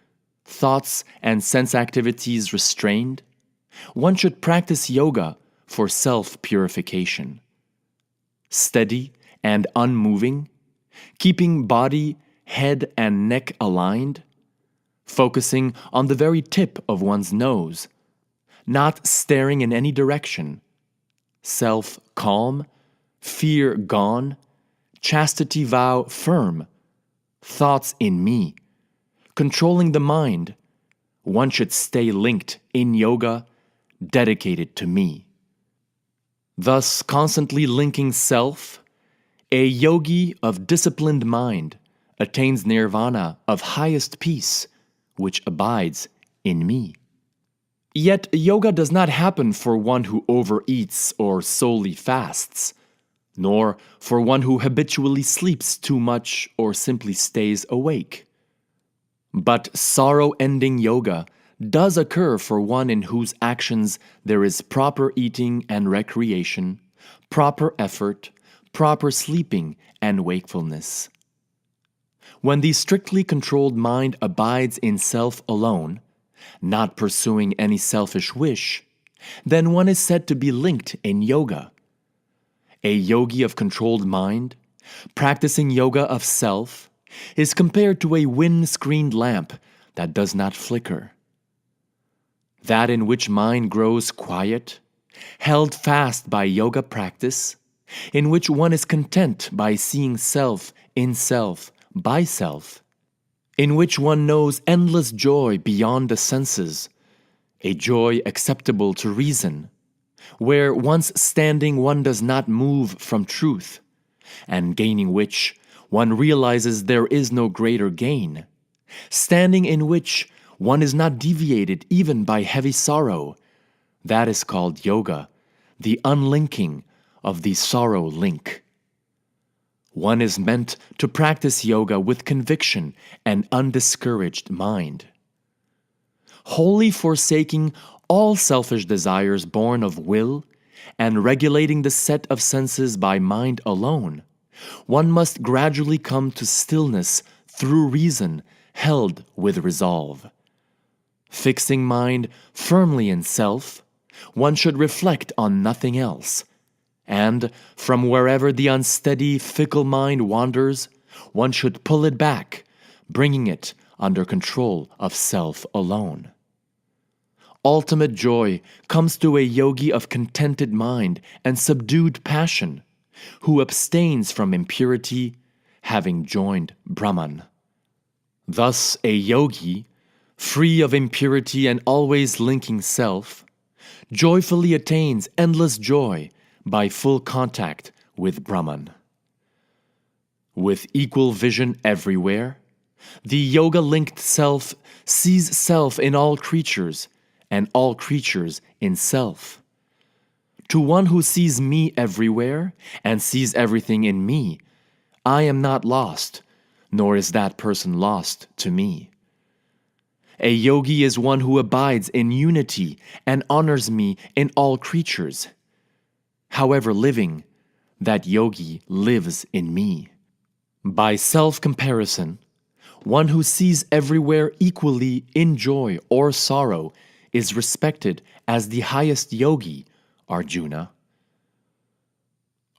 thoughts and sense activities restrained, one should practice yoga for self-purification. Steady and unmoving, keeping body, head, and neck aligned, focusing on the very tip of one's nose, not staring in any direction, self-calm, fear gone, chastity vow firm, thoughts in me, controlling the mind, one should stay linked in yoga, dedicated to me. Thus, constantly linking self, a yogi of disciplined mind attains nirvana of highest peace, which abides in me. Yet, yoga does not happen for one who overeats or solely fasts, nor for one who habitually sleeps too much or simply stays awake. But sorrow-ending yoga does occur for one in whose actions there is proper eating and recreation, proper effort, proper sleeping and wakefulness. When the strictly controlled mind abides in self alone, not pursuing any selfish wish, then one is said to be linked in yoga. A yogi of controlled mind, practicing yoga of self, is compared to a wind-screened lamp that does not flicker. That in which mind grows quiet, held fast by yoga practice, in which one is content by seeing self in self by self, in which one knows endless joy beyond the senses, a joy acceptable to reason, where once standing one does not move from truth, and gaining which one realizes there is no greater gain, standing in which one is not deviated even by heavy sorrow. That is called yoga, the unlinking of the sorrow link. One is meant to practice yoga with conviction and undiscouraged mind. Wholly forsaking all selfish desires born of will and regulating the set of senses by mind alone, one must gradually come to stillness through reason held with resolve. Fixing mind firmly in self, one should reflect on nothing else, and from wherever the unsteady, fickle mind wanders, one should pull it back, bringing it under control of self alone. Ultimate joy comes to a yogi of contented mind and subdued passion, who abstains from impurity, having joined Brahman. Thus a yogi, free of impurity and always linking self, joyfully attains endless joy by full contact with Brahman. With equal vision everywhere, the yoga-linked self sees self in all creatures and all creatures in self. To one who sees me everywhere and sees everything in me, I am not lost, nor is that person lost to me. A yogi is one who abides in unity and honors me in all creatures. However living, that yogi lives in me. By self-comparison, one who sees everywhere equally in joy or sorrow is respected as the highest yogi, Arjuna.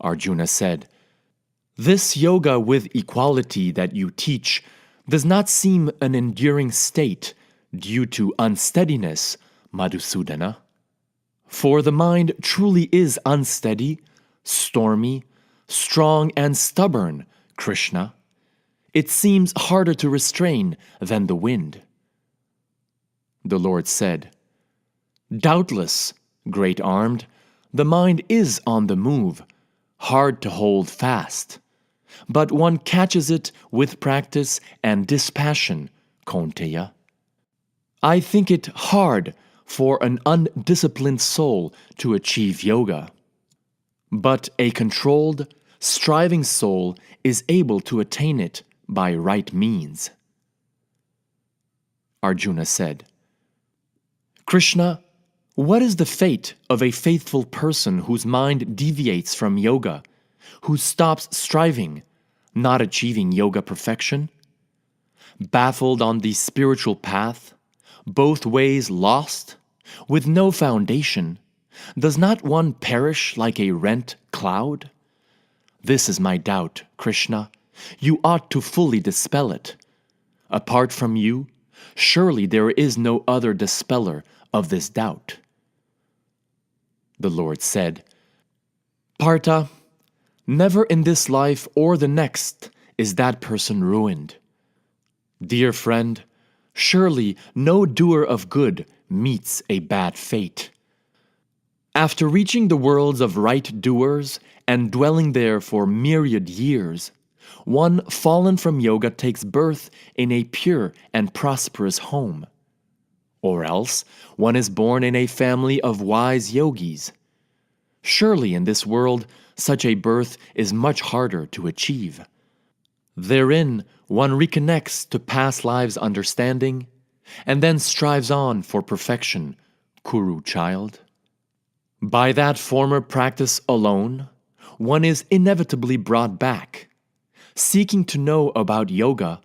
Arjuna said, "This yoga with equality that you teach does not seem an enduring state due to unsteadiness, Madhusudana. For the mind truly is unsteady, stormy, strong and stubborn, Krishna. It seems harder to restrain than the wind." The Lord said, "Doubtless, great-armed, the mind is on the move, hard to hold fast. But one catches it with practice and dispassion, Kaunteya. I think it hard for an undisciplined soul to achieve yoga. But a controlled, striving soul is able to attain it by right means." Arjuna said, "Krishna, what is the fate of a faithful person whose mind deviates from yoga, who stops striving, not achieving yoga perfection? Baffled on the spiritual path, both ways lost, with no foundation, does not one perish like a rent cloud? This is my doubt, Krishna. You ought to fully dispel it. Apart from you, surely there is no other dispeller of this doubt." The Lord said, "Partha, never in this life or the next is that person ruined. Dear friend, surely no doer of good meets a bad fate. After reaching the worlds of right doers and dwelling there for myriad years, one fallen from yoga takes birth in a pure and prosperous home. Or else one is born in a family of wise yogis. Surely in this world such a birth is much harder to achieve. Therein one reconnects to past lives' understanding, and then strives on for perfection, Kuru child. By that former practice alone, one is inevitably brought back. Seeking to know about yoga,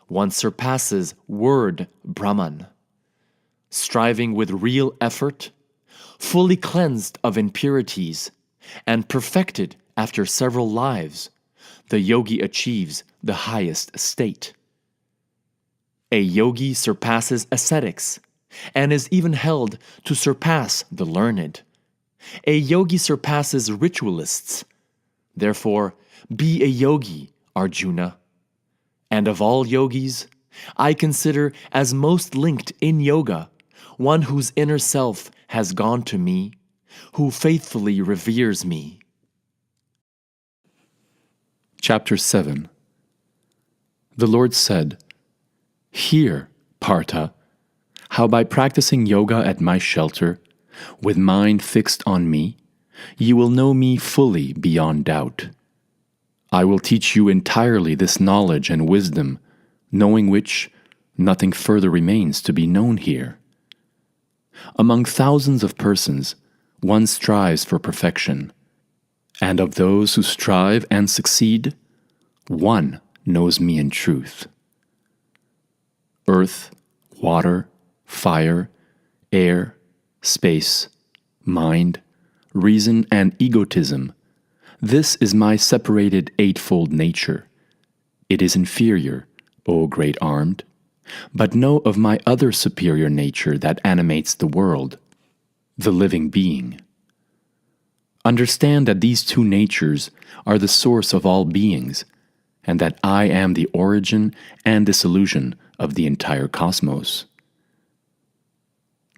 one surpasses word Brahman. Striving with real effort, fully cleansed of impurities, and perfected after several lives, the yogi achieves the highest state. A yogi surpasses ascetics, and is even held to surpass the learned. A yogi surpasses ritualists. Therefore, be a yogi, Arjuna. And of all yogis, I consider as most linked in yoga one whose inner self has gone to me, who faithfully reveres me." Chapter 7. The Lord said, "Hear, Partha, how by practicing yoga at my shelter, with mind fixed on me, you will know me fully beyond doubt. I will teach you entirely this knowledge and wisdom, knowing which nothing further remains to be known here. Among thousands of persons, one strives for perfection, and of those who strive and succeed, one knows me in truth. Earth, water, fire, air, space, mind, reason, and egotism This is my separated eightfold nature. It is inferior, O great armed, but know of my other superior nature that animates the world, the living being. Understand that these two natures are the source of all beings, and that I am the origin and dissolution of the entire cosmos.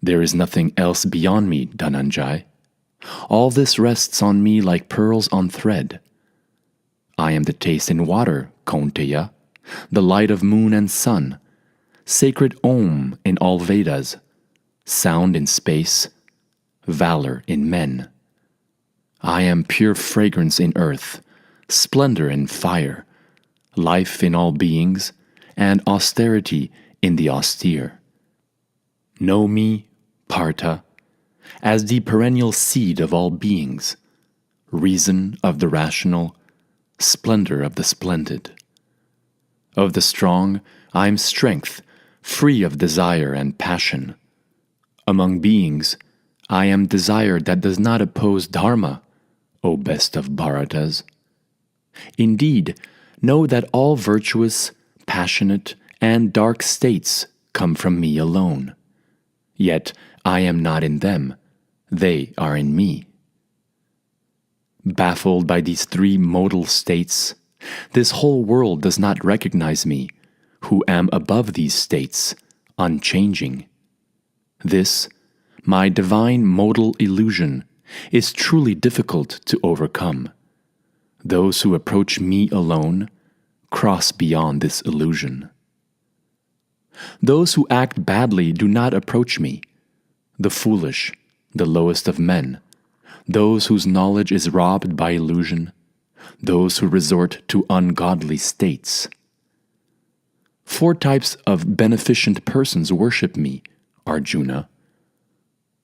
There is nothing else beyond me, Dhananjay. All this rests on me like pearls on thread. I am the taste in water, Kaunteya, the light of moon and sun, sacred Om in all Vedas, sound in space, valor in men. I am pure fragrance in earth, splendor in fire, life in all beings, and austerity in the austere. Know me, Partha, as the perennial seed of all beings, reason of the rational, splendor of the splendid. Of the strong, I am strength, free of desire and passion. Among beings, I am desire that does not oppose dharma, O best of Bharatas. Indeed, know that all virtuous, passionate, and dark states come from me alone. Yet I am not in them, they are in me. Baffled by these three modal states, this whole world does not recognize me, who am above these states, unchanging. This, my divine modal illusion, is truly difficult to overcome. Those who approach me alone cross beyond this illusion. Those who act badly do not approach me, the foolish, the lowest of men, those whose knowledge is robbed by illusion, those who resort to ungodly states. 4 types of beneficent persons worship me, Arjuna.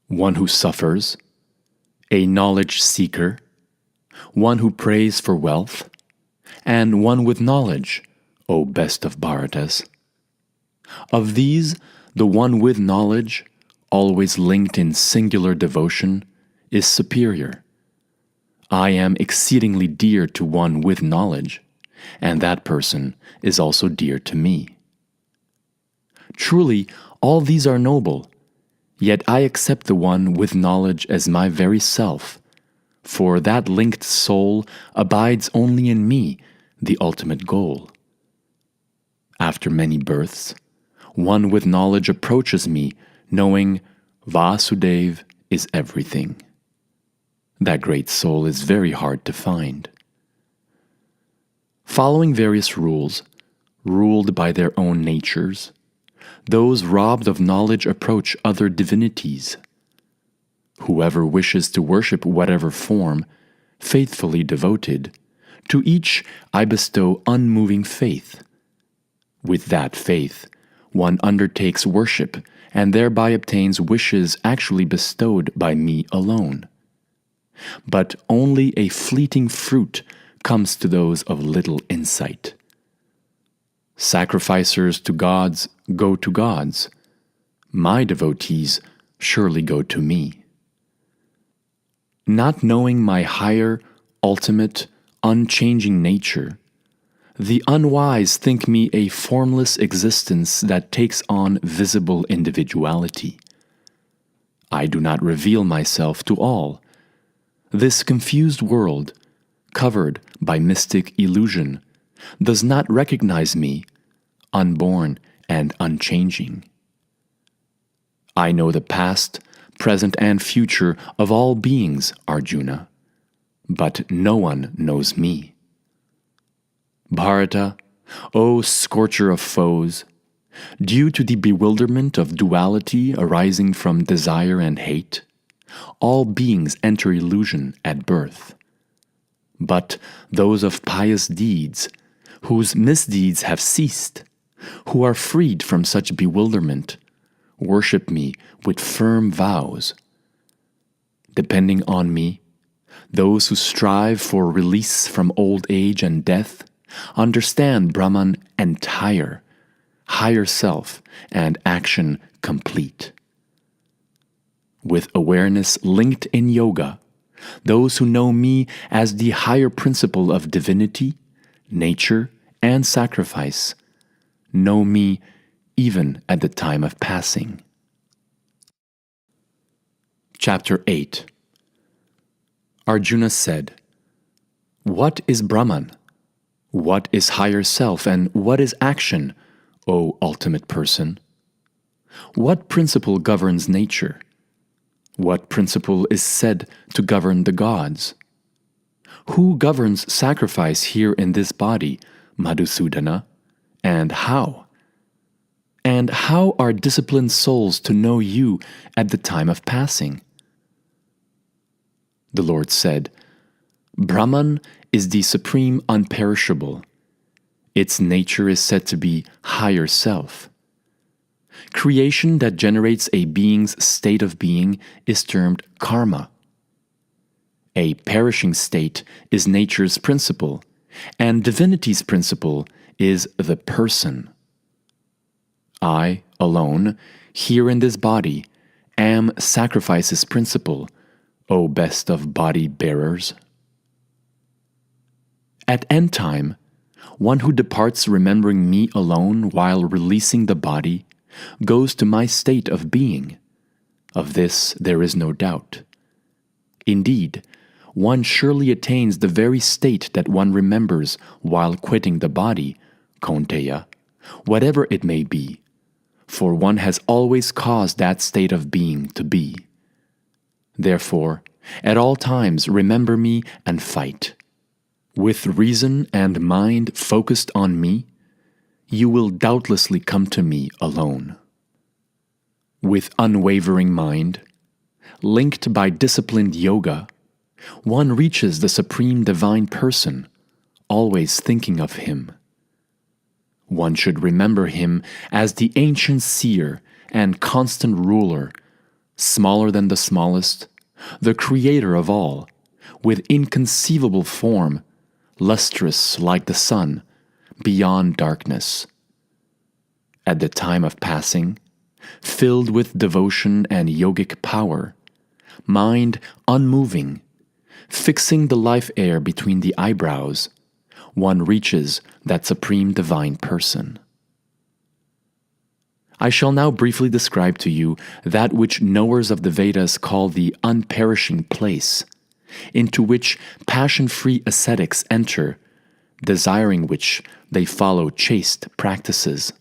One who suffers, a knowledge seeker, one who prays for wealth, and one with knowledge, O best of Bharatas. Of these, the one with knowledge, always linked in singular devotion, is superior. I am exceedingly dear to one with knowledge, and that person is also dear to me. Truly, all these are noble, yet I accept the one with knowledge as my very self, for that linked soul abides only in me, the ultimate goal. After many births, one with knowledge approaches me, knowing Vasudev is everything. That great soul is very hard to find. Following various rules, ruled by their own natures, those robbed of knowledge approach other divinities. Whoever wishes to worship whatever form, faithfully devoted, to each I bestow unmoving faith. With that faith, one undertakes worship and thereby obtains wishes actually bestowed by me alone. But only a fleeting fruit comes to those of little insight. Sacrificers to gods go to gods. My devotees surely go to me. Not knowing my higher, ultimate, unchanging nature, the unwise think me a formless existence that takes on visible individuality. I do not reveal myself to all. This confused world, covered by mystic illusion, does not recognize me, unborn and unchanging. I know the past, present, and future of all beings, Arjuna, but no one knows me. Bharata, O scorcher of foes, due to the bewilderment of duality arising from desire and hate, all beings enter illusion at birth. But those of pious deeds, whose misdeeds have ceased, who are freed from such bewilderment, worship me with firm vows. Depending on me, those who strive for release from old age and death understand Brahman entire, higher self, and action complete. With awareness linked in yoga, those who know me as the higher principle of divinity, nature, and sacrifice, know me even at the time of passing. Chapter 8. Arjuna said, "What is Brahman? What is higher self, and what is action, O ultimate person? What principle governs nature? What principle is said to govern the gods? Who governs sacrifice here in this body, Madhusudana, and how? And how are disciplined souls to know you at the time of passing?" The Lord said, "Brahman is the supreme unperishable. Its nature is said to be higher self. Creation that generates a being's state of being is termed karma. A perishing state is nature's principle, and divinity's principle is the person. I, alone, here in this body, am sacrifice's principle, O best of body bearers. At end time, one who departs remembering me alone while releasing the body goes to my state of being. Of this there is no doubt. Indeed, one surely attains the very state that one remembers while quitting the body, Kaunteya, whatever it may be, for one has always caused that state of being to be. Therefore, at all times remember me and fight. With reason and mind focused on me, you will doubtlessly come to me alone. With unwavering mind, linked by disciplined yoga, one reaches the Supreme Divine Person, always thinking of Him. One should remember Him as the ancient seer and constant ruler, smaller than the smallest, the creator of all, with inconceivable form, lustrous like the sun, beyond darkness. At the time of passing, filled with devotion and yogic power, mind unmoving, fixing the life air between the eyebrows, one reaches that Supreme Divine Person. I shall now briefly describe to you that which knowers of the Vedas call the unperishing place, into which passion-free ascetics enter, desiring which they follow chaste practices.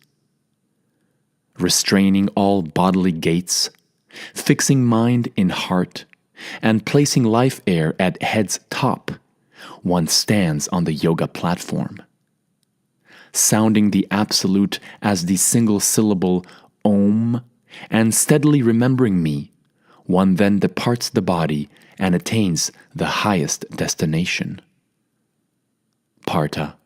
Restraining all bodily gates, fixing mind in heart, and placing life air at head's top, one stands on the yoga platform. Sounding the Absolute as the single syllable Om, and steadily remembering me, one then departs the body and attains the highest destination. Partha,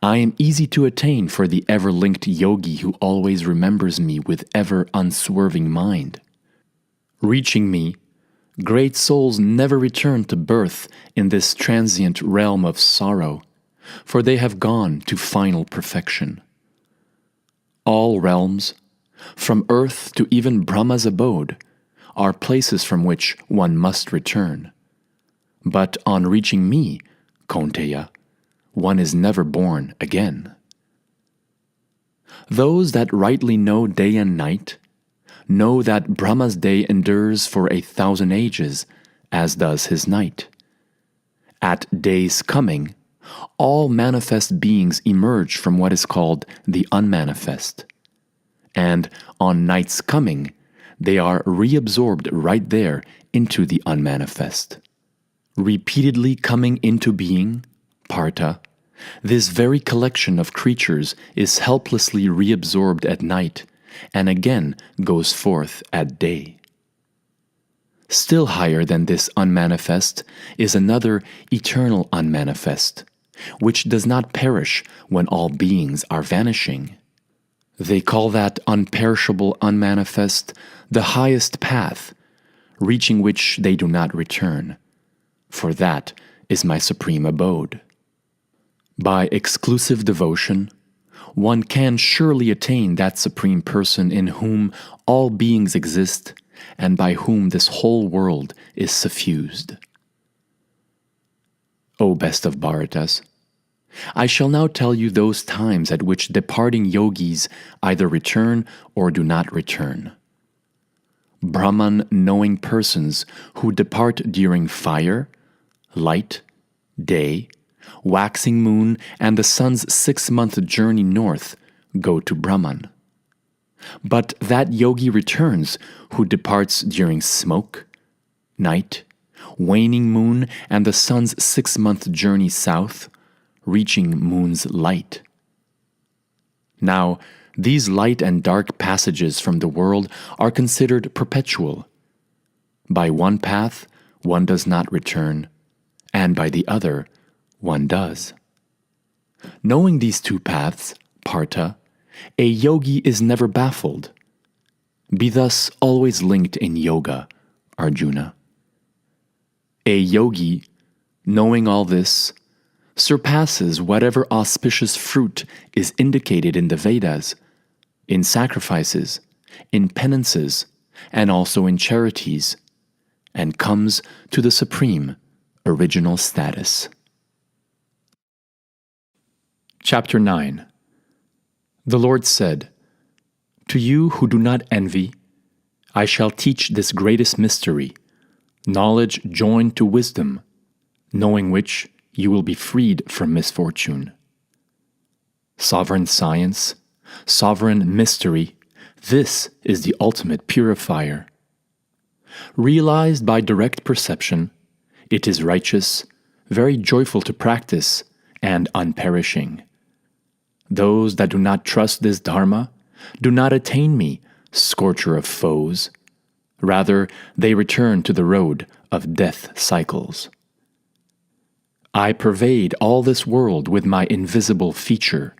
I am easy to attain for the ever-linked yogi who always remembers me with ever unswerving mind. Reaching me, great souls never return to birth in this transient realm of sorrow, for they have gone to final perfection. All realms, from earth to even Brahma's abode, are places from which one must return. But on reaching me, Kaunteya, one is never born again. Those that rightly know day and night know that Brahma's day endures for 1,000 ages, as does his night. At day's coming, all manifest beings emerge from what is called the unmanifest. And on night's coming, they are reabsorbed right there into the unmanifest. Repeatedly coming into being, Partha, this very collection of creatures is helplessly reabsorbed at night and again goes forth at day. Still higher than this unmanifest is another eternal unmanifest, which does not perish when all beings are vanishing. They call that unperishable unmanifest the highest path, reaching which they do not return, for that is my supreme abode. By exclusive devotion, one can surely attain that Supreme Person in whom all beings exist and by whom this whole world is suffused. O best of Bharatas. I shall now tell you those times at which departing yogis either return or do not return. Brahman-knowing persons who depart during fire, light, day, waxing moon, and the sun's 6-month journey north go to Brahman. But that yogi returns who departs during smoke, night, waning moon, and the sun's 6-month journey south, reaching moon's light. Now, these light and dark passages from the world are considered perpetual. By one path, one does not return, and by the other, one does. Knowing these two paths, Partha, a yogi is never baffled. Be thus always linked in yoga, Arjuna. A yogi, knowing all this, surpasses whatever auspicious fruit is indicated in the Vedas, in sacrifices, in penances, and also in charities, and comes to the supreme, original status. Chapter 9. The Lord said, "To you who do not envy, I shall teach this greatest mystery, knowledge joined to wisdom, knowing which you will be freed from misfortune. Sovereign science, sovereign mystery, this is the ultimate purifier. Realized by direct perception, it is righteous, very joyful to practice, and unperishing. Those that do not trust this Dharma do not attain me, scorcher of foes. Rather, they return to the road of death cycles. I pervade all this world with my invisible feature.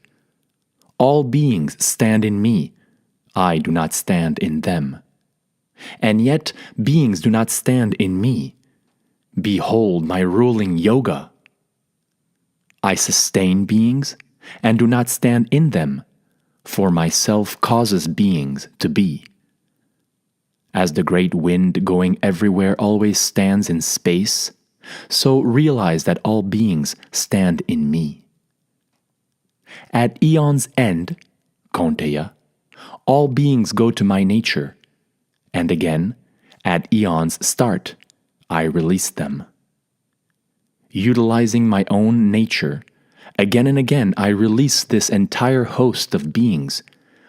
All beings stand in me, I do not stand in them. And yet beings do not stand in me. Behold my ruling yoga. I sustain beings and do not stand in them, for myself causes beings to be. As the great wind going everywhere always stands in space, so realize that all beings stand in me. At eon's end, Kaunteya, all beings go to my nature, and again, at eon's start, I release them. Utilizing my own nature, again and again I release this entire host of beings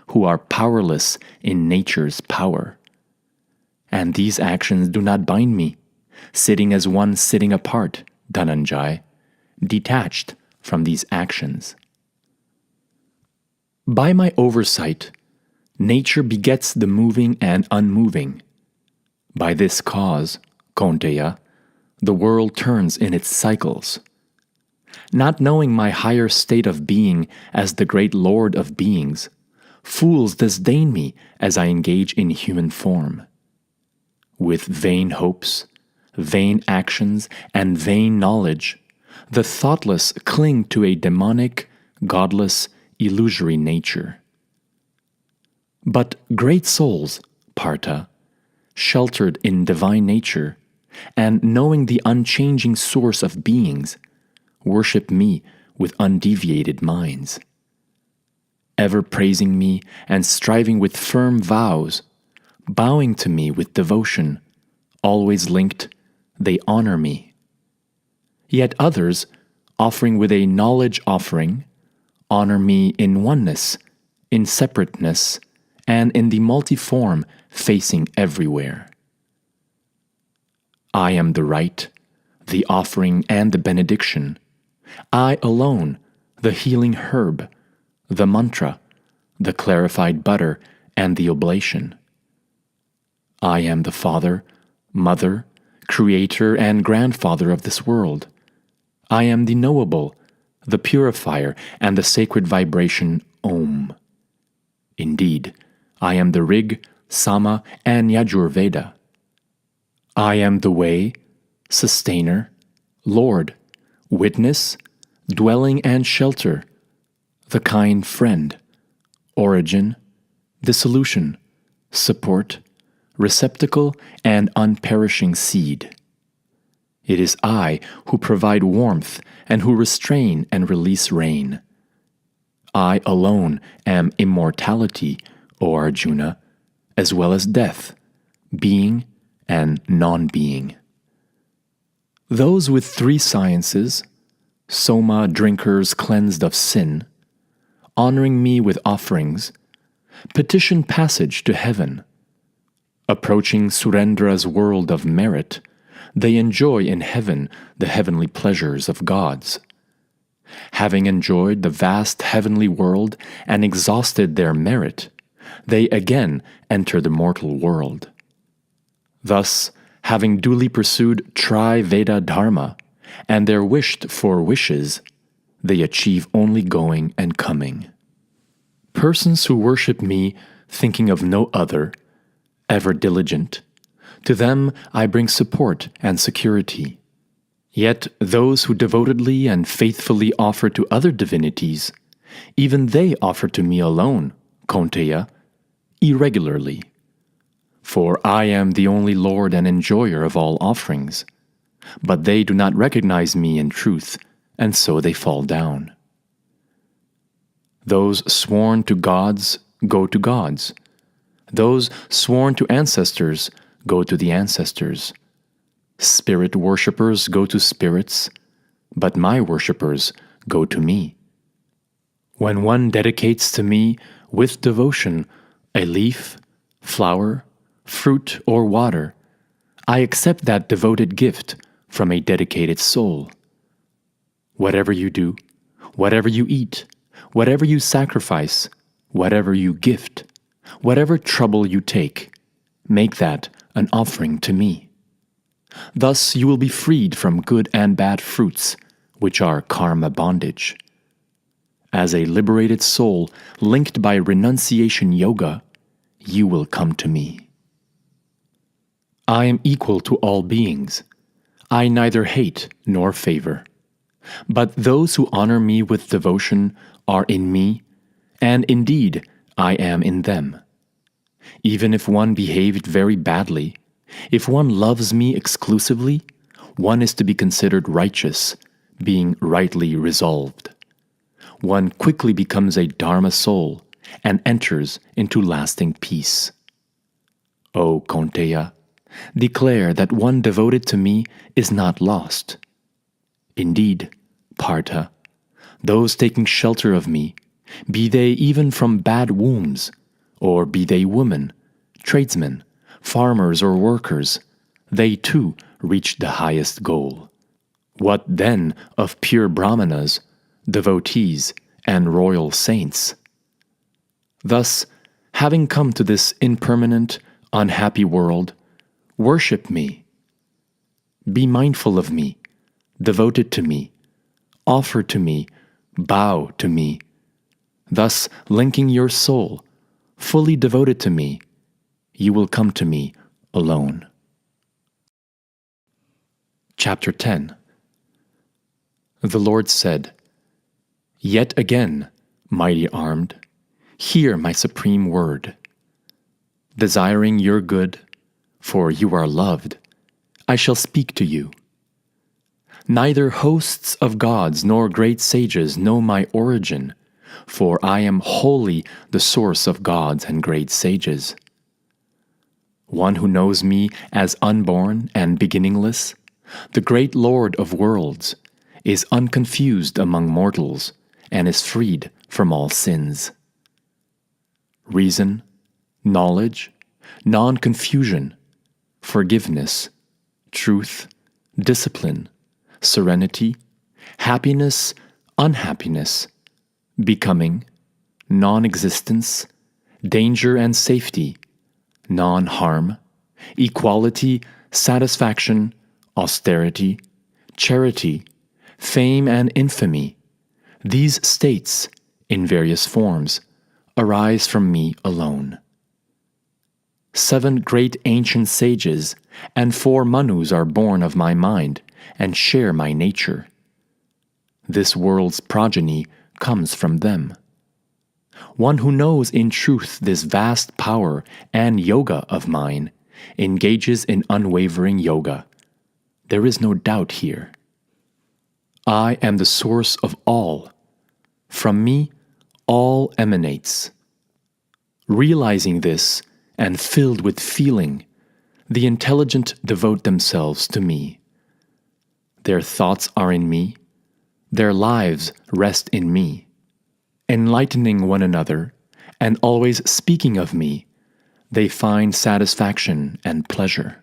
who are powerless in nature's power. And these actions do not bind me, sitting as one sitting apart, Dhananjay, detached from these actions. By my oversight, nature begets the moving and unmoving. By this cause, Kaunteya, the world turns in its cycles. Not knowing my higher state of being as the great Lord of beings, fools disdain me as I engage in human form. With vain hopes, vain actions, and vain knowledge, the thoughtless cling to a demonic, godless, illusory nature. But great souls, Partha, sheltered in divine nature, and knowing the unchanging source of beings, worship me with undeviated minds. Ever praising me and striving with firm vows, bowing to me with devotion, always linked, they honor me. Yet others, offering with a knowledge offering, honor me in oneness, in separateness, and in the multiform facing everywhere. I am the right, the offering and the benediction. I alone, the healing herb, the mantra, the clarified butter, and the oblation. I am the father, mother, creator, and grandfather of this world. I am the knowable, the purifier, and the sacred vibration Om. Indeed, I am the Rig, Sama, and Yajurveda. I am the way, sustainer, Lord, witness, dwelling and shelter, the kind friend, origin, dissolution, support, receptacle, and unperishing seed. It is I who provide warmth and who restrain and release rain. I alone am immortality, O Arjuna, as well as death, being and non-being. Those with 3 sciences, soma drinkers cleansed of sin, honoring me with offerings, petition passage to heaven. Approaching Surendra's world of merit, they enjoy in heaven the heavenly pleasures of gods. Having enjoyed the vast heavenly world and exhausted their merit, they again enter the mortal world. Thus, having duly pursued tri-Veda dharma and their wished for wishes, they achieve only going and coming. Persons who worship me, thinking of no other, ever diligent, to them I bring support and security. Yet those who devotedly and faithfully offer to other divinities, even they offer to me alone, Kaunteya, irregularly. For I am the only Lord and enjoyer of all offerings, but they do not recognize me in truth, and so they fall down. Those sworn to gods go to gods. Those sworn to ancestors go to the ancestors. Spirit worshippers go to spirits, but my worshippers go to me. When one dedicates to me with devotion a leaf, flower, fruit, or water, I accept that devoted gift from a dedicated soul. Whatever you do, whatever you eat, whatever you sacrifice, whatever you gift, whatever trouble you take, make that an offering to me. Thus you will be freed from good and bad fruits, which are karma bondage. As a liberated soul linked by renunciation yoga, you will come to me. I am equal to all beings. I neither hate nor favor. But those who honor me with devotion are in me, and indeed I am in them. Even if one behaved very badly, if one loves me exclusively, one is to be considered righteous, being rightly resolved. One quickly becomes a Dharma soul and enters into lasting peace. O Kaunteya, declare that one devoted to me is not lost. Indeed, Partha, those taking shelter of me, be they even from bad wombs, or be they women, tradesmen, farmers or workers, they too reach the highest goal. What then of pure brahmanas, devotees, and royal saints? Thus, having come to this impermanent, unhappy world, worship me. Be mindful of me, devoted to me, offer to me, bow to me, thus linking your soul, fully devoted to me, you will come to me alone. Chapter 10. The Lord said, Yet again, mighty armed, hear my supreme word. Desiring your good, for you are loved, I shall speak to you. Neither hosts of gods nor great sages know my origin, for I am wholly the source of gods and great sages. One who knows me as unborn and beginningless, the great Lord of worlds, is unconfused among mortals and is freed from all sins. Reason, knowledge, non-confusion, forgiveness, truth, discipline, serenity, happiness, unhappiness, becoming, non-existence, danger and safety, non-harm, equality, satisfaction, austerity, charity, fame and infamy, these states, in various forms, arise from me alone. 7 great ancient sages and 4 Manus are born of my mind and share my nature. This world's progeny comes from them. One who knows in truth this vast power and yoga of mine engages in unwavering yoga, there is no doubt here. I am the source of all. From me, all emanates. Realizing this, and filled with feeling, the intelligent devote themselves to me. Their thoughts are in me, their lives rest in me, enlightening one another, and always speaking of me, they find satisfaction and pleasure.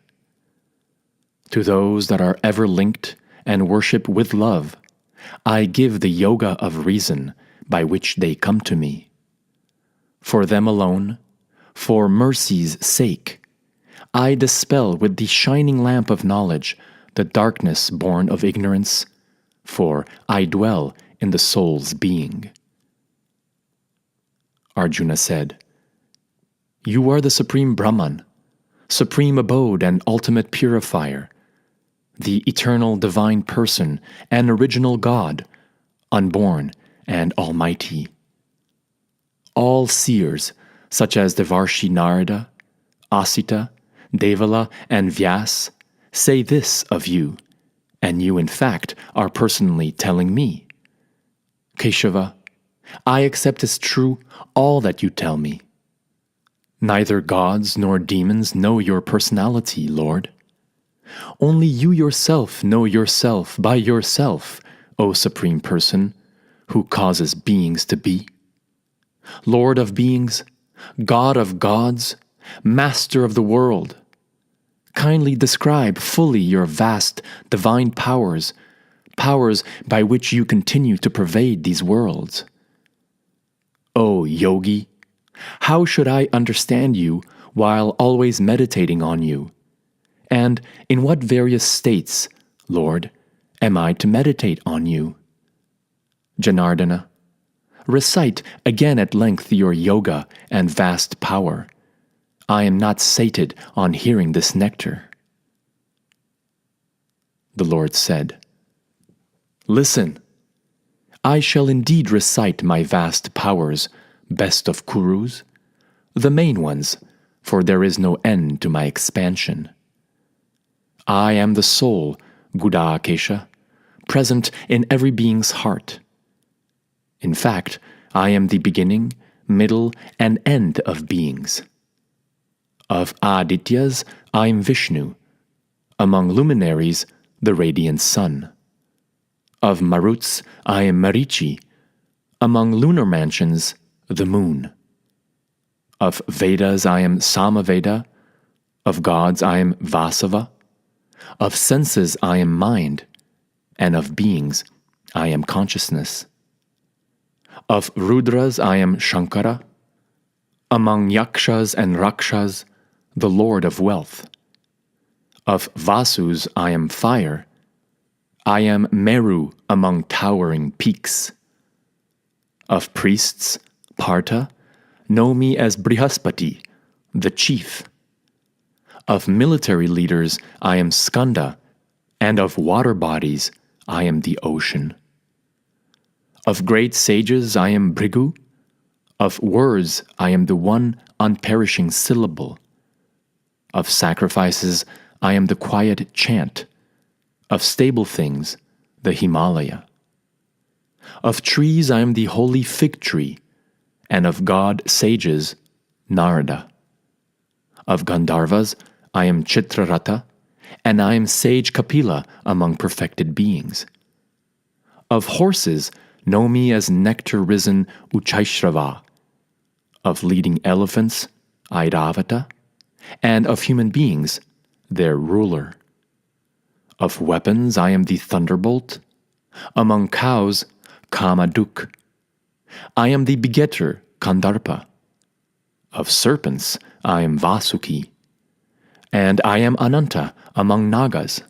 To those that are ever linked and worship with love, I give the yoga of reason by which they come to me. For them alone, for mercy's sake, I dispel with the shining lamp of knowledge the darkness born of ignorance, for I dwell in the soul's being. Arjuna said, You are the supreme Brahman, supreme abode and ultimate purifier, the eternal divine person and original God, unborn and almighty. All seers, such as Devarshi Narada, Asita, Devala, and Vyas, say this of you, and you in fact are personally telling me. Keshava, I accept as true all that you tell me. Neither gods nor demons know your personality, Lord. Only you yourself know yourself by yourself, O Supreme Person, who causes beings to be. Lord of beings, God of gods, Master of the world, kindly describe fully your vast divine powers, powers by which you continue to pervade these worlds. O yogi, how should I understand you while always meditating on you? And in what various states, Lord, am I to meditate on you? Janardana, recite again at length your yoga and vast power. I am not sated on hearing this nectar. The Lord said, Listen, I shall indeed recite my vast powers, best of Kurus, the main ones, for there is no end to my expansion. I am the soul, Gudakesha, present in every being's heart. In fact, I am the beginning, middle, and end of beings. Of Adityas, I am Vishnu. Among luminaries, the radiant sun. Of Maruts, I am Marichi. Among lunar mansions, the moon. Of Vedas, I am Samaveda. Of gods, I am Vasava. Of senses, I am mind. And of beings, I am consciousness. Of Rudras, I am Shankara. Among Yakshas and Rakshas, the Lord of wealth. Of Vasus, I am fire. I am Meru among towering peaks. Of priests, Partha, know me as Brihaspati, the chief. Of military leaders, I am Skanda, and of water bodies, I am the ocean. Of great sages, I am Bhrigu. Of words, I am the one unperishing syllable. Of sacrifices, I am the quiet chant. Of stable things, the Himalaya. Of trees, I am the holy fig tree, and of god sages, Narada. Of Gandharvas, I am Chitrarata, and I am sage Kapila among perfected beings. Of horses, know me as nectar-risen Uchaishrava. Of leading elephants, Airavata, and of human beings, their ruler. Of weapons, I am the thunderbolt. Among cows, Kamaduk. I am the begetter, Kandarpa. Of serpents, I am Vasuki. And I am Ananta among Nagas.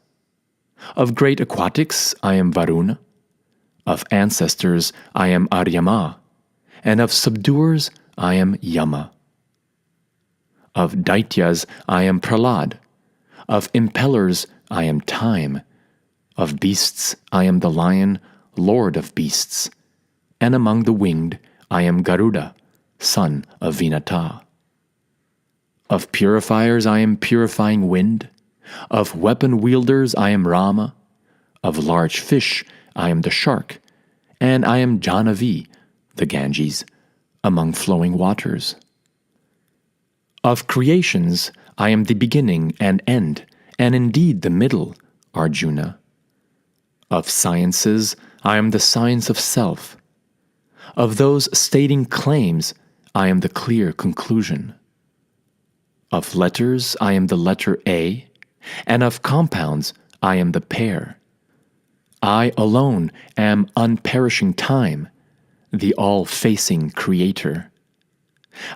Of great aquatics, I am Varuna. Of ancestors, I am Aryama. And of subduers, I am Yama. Of Daityas, I am Pralad. Of impellers, I am Time. Of beasts, I am the lion, lord of beasts. And among the winged, I am Garuda, son of Vinata. Of purifiers, I am purifying wind. Of weapon wielders I am Rama, of large fish I am the shark, and I am Jahnavi, the Ganges, among flowing waters. Of creations I am the beginning and end, and indeed the middle, Arjuna. Of sciences I am the science of self. Of those stating claims I am the clear conclusion. Of letters I am the letter A, and of compounds I am the pair. I alone am unperishing time, the all-facing creator.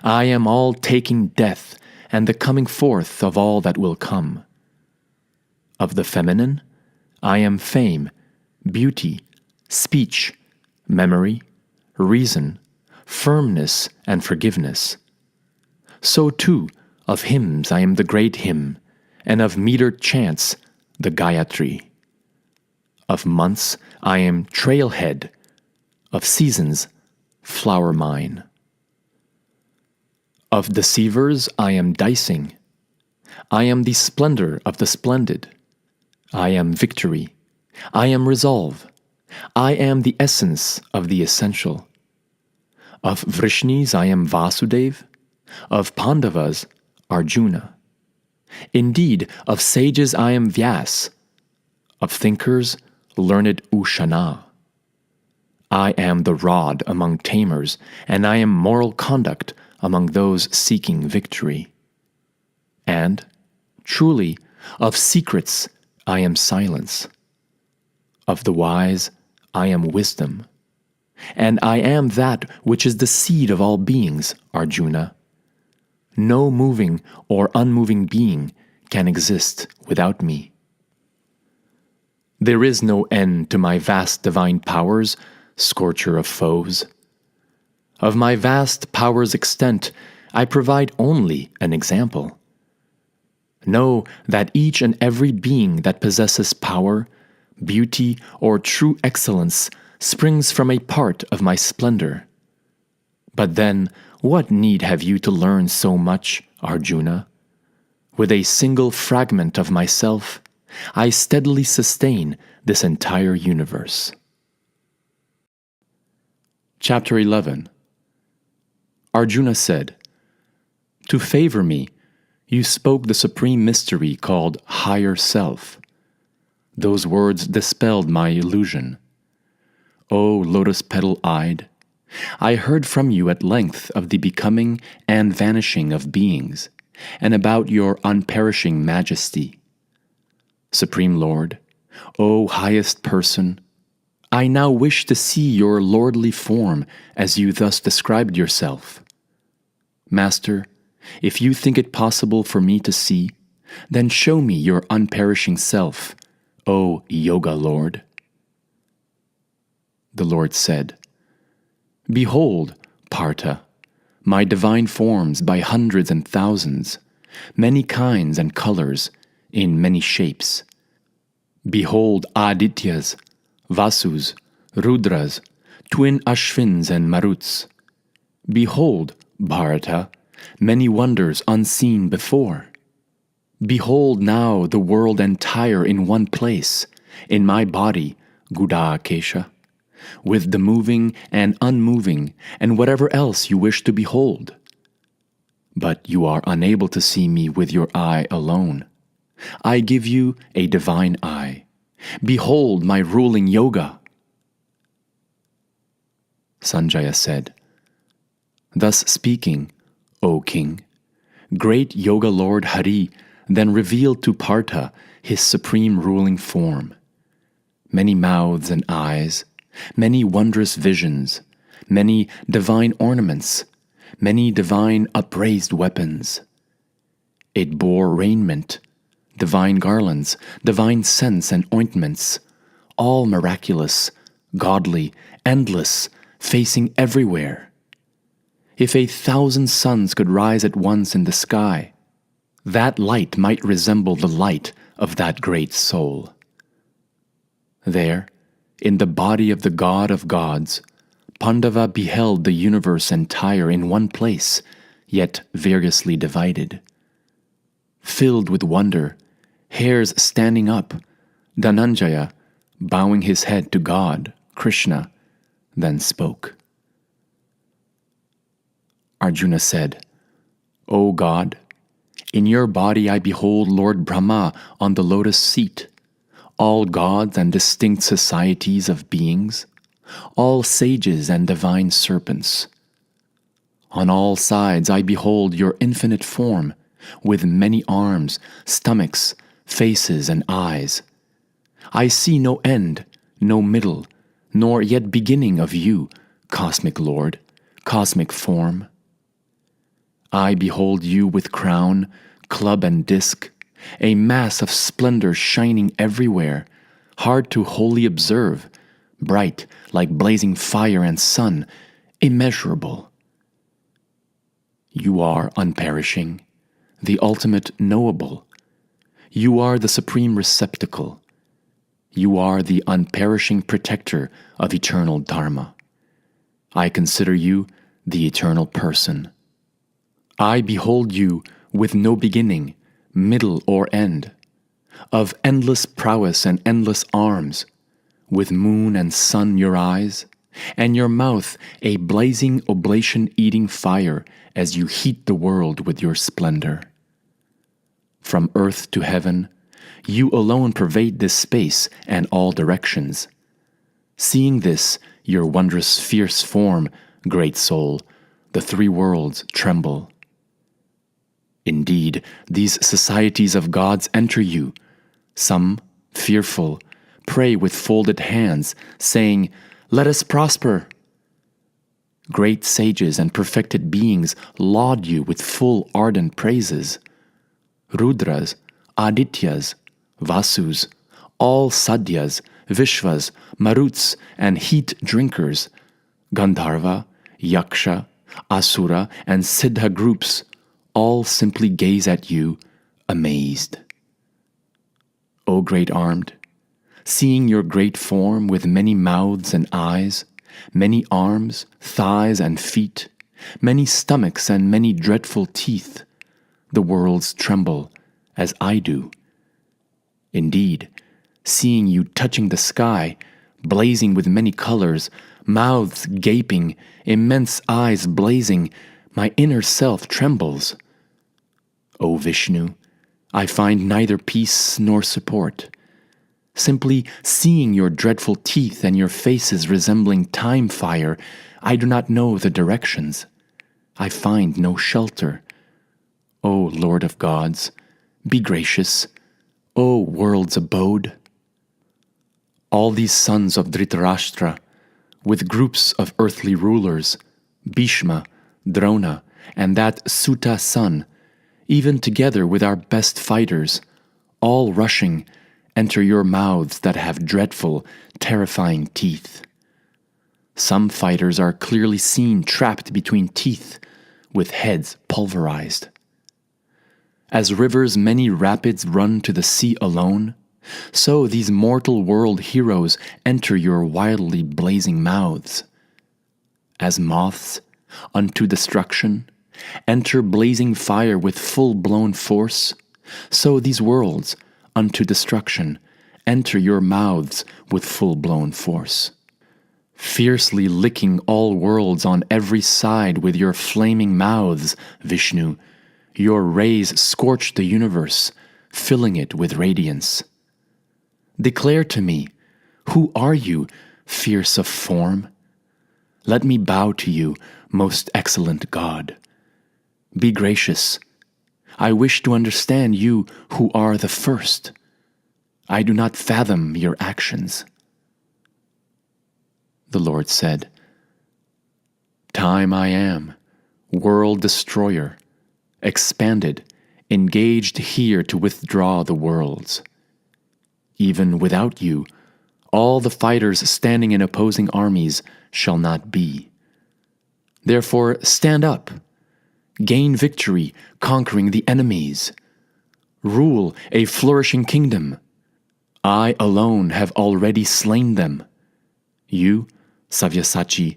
I am all taking death and the coming forth of all that will come. Of the feminine, I am fame, beauty, speech, memory, reason, firmness, and forgiveness. So too, of hymns I am the great hymn, and of metered chants, the Gayatri. Of months I am trailhead, of seasons, flower mine. Of deceivers I am dicing. I am the splendor of the splendid. I am victory. I am resolve. I am the essence of the essential. Of Vrishnis I am Vasudev. Of Pandavas, Arjuna. Indeed, of sages I am Vyas. Of thinkers, learned Ushana. I am the rod among tamers, and I am moral conduct among those seeking victory. And, truly, of secrets I am silence. Of the wise I am wisdom. And I am that which is the seed of all beings, Arjuna. No moving or unmoving being can exist without me. There is no end to my vast divine powers, scorcher of foes. Of my vast power's extent, I provide only an example. Know that each and every being that possesses power, beauty, or true excellence springs from a part of my splendor. But then, what need have you to learn so much, Arjuna? With a single fragment of myself, I steadily sustain this entire universe. Chapter 11. Arjuna said, "To favor me, you spoke the supreme mystery called Higher Self. Those words dispelled my illusion. O lotus petal-eyed, I heard from you at length of the becoming and vanishing of beings, and about your unperishing majesty. Supreme Lord, O highest person, I now wish to see your lordly form as you thus described yourself. Master, if you think it possible for me to see, then show me your unperishing self, O Yoga Lord." The Lord said, "Behold, Partha, my divine forms by hundreds and thousands, many kinds and colors, in many shapes. Behold Adityas, Vasus, Rudras, twin Ashvins and Maruts. Behold, Bharata, many wonders unseen before. Behold now the world entire in one place, in my body, Gudakesha, with the moving and unmoving and whatever else you wish to behold. But you are unable to see me with your eye alone. I give you a divine eye. Behold my ruling yoga." Sanjaya said, "Thus speaking, O king, great Yoga Lord Hari then revealed to Partha his supreme ruling form. Many mouths and eyes, many wondrous visions, many divine ornaments, many divine upraised weapons. It bore raiment, divine garlands, divine scents and ointments, all miraculous, godly, endless, facing everywhere. If 1,000 suns could rise at once in the sky, that light might resemble the light of that great soul. There, in the body of the God of gods, Pandava beheld the universe entire in one place, yet variously divided. Filled with wonder, hairs standing up, Dhananjaya, bowing his head to God, Krishna, then spoke. Arjuna said, O God, in your body I behold Lord Brahma on the lotus seat, all gods and distinct societies of beings, all sages and divine serpents. On all sides I behold your infinite form, with many arms, stomachs, faces, and eyes. I see no end, no middle, nor yet beginning of you, cosmic Lord, cosmic form. I behold you with crown, club, and disc, a mass of splendor shining everywhere, hard to wholly observe, bright like blazing fire and sun, immeasurable. You are unperishing, the ultimate knowable. You are the supreme receptacle. You are the unperishing protector of eternal Dharma. I consider you the eternal person. I behold you with no beginning, middle, or end, of endless prowess and endless arms, with moon and sun your eyes, and your mouth a blazing oblation-eating fire as you heat the world with your splendor. From earth to heaven, you alone pervade this space and all directions. Seeing this, your wondrous fierce form, great soul, the three worlds tremble. Indeed, these societies of gods enter you. Some, fearful, pray with folded hands, saying, Let us prosper. Great sages and perfected beings laud you with full ardent praises. Rudras, Adityas, Vasus, all Sadyas, Vishvas, Maruts, and heat drinkers, Gandharva, Yaksha, Asura, and Siddha groups, all simply gaze at you, amazed. O great armed, seeing your great form with many mouths and eyes, many arms, thighs, and feet, many stomachs and many dreadful teeth, the worlds tremble, as I do. Indeed, seeing you touching the sky, blazing with many colors, mouths gaping, immense eyes blazing, my inner self trembles. O Vishnu, I find neither peace nor support. Simply seeing your dreadful teeth and your faces resembling time fire, I do not know the directions. I find no shelter. O Lord of gods, be gracious. O world's abode. All these sons of Dhritarashtra, with groups of earthly rulers, Bhishma, Drona, and that Sutta son, even together with our best fighters, all rushing, enter your mouths that have dreadful, terrifying teeth. Some fighters are clearly seen trapped between teeth, with heads pulverized. As rivers many rapids run to the sea alone, so these mortal world heroes enter your wildly blazing mouths. As moths, unto destruction, enter blazing fire with full-blown force, so these worlds, unto destruction, enter your mouths with full-blown force. Fiercely licking all worlds on every side with your flaming mouths, Vishnu, your rays scorch the universe, filling it with radiance. Declare to me, who are you, fierce of form? Let me bow to you, most excellent God. Be gracious. I wish to understand you who are the first. I do not fathom your actions. The Lord said, Time I am, world destroyer, expanded, engaged here to withdraw the worlds. Even without you, all the fighters standing in opposing armies shall not be. Therefore, stand up. Gain victory, conquering the enemies. Rule a flourishing kingdom. I alone have already slain them. You, Savyasachi,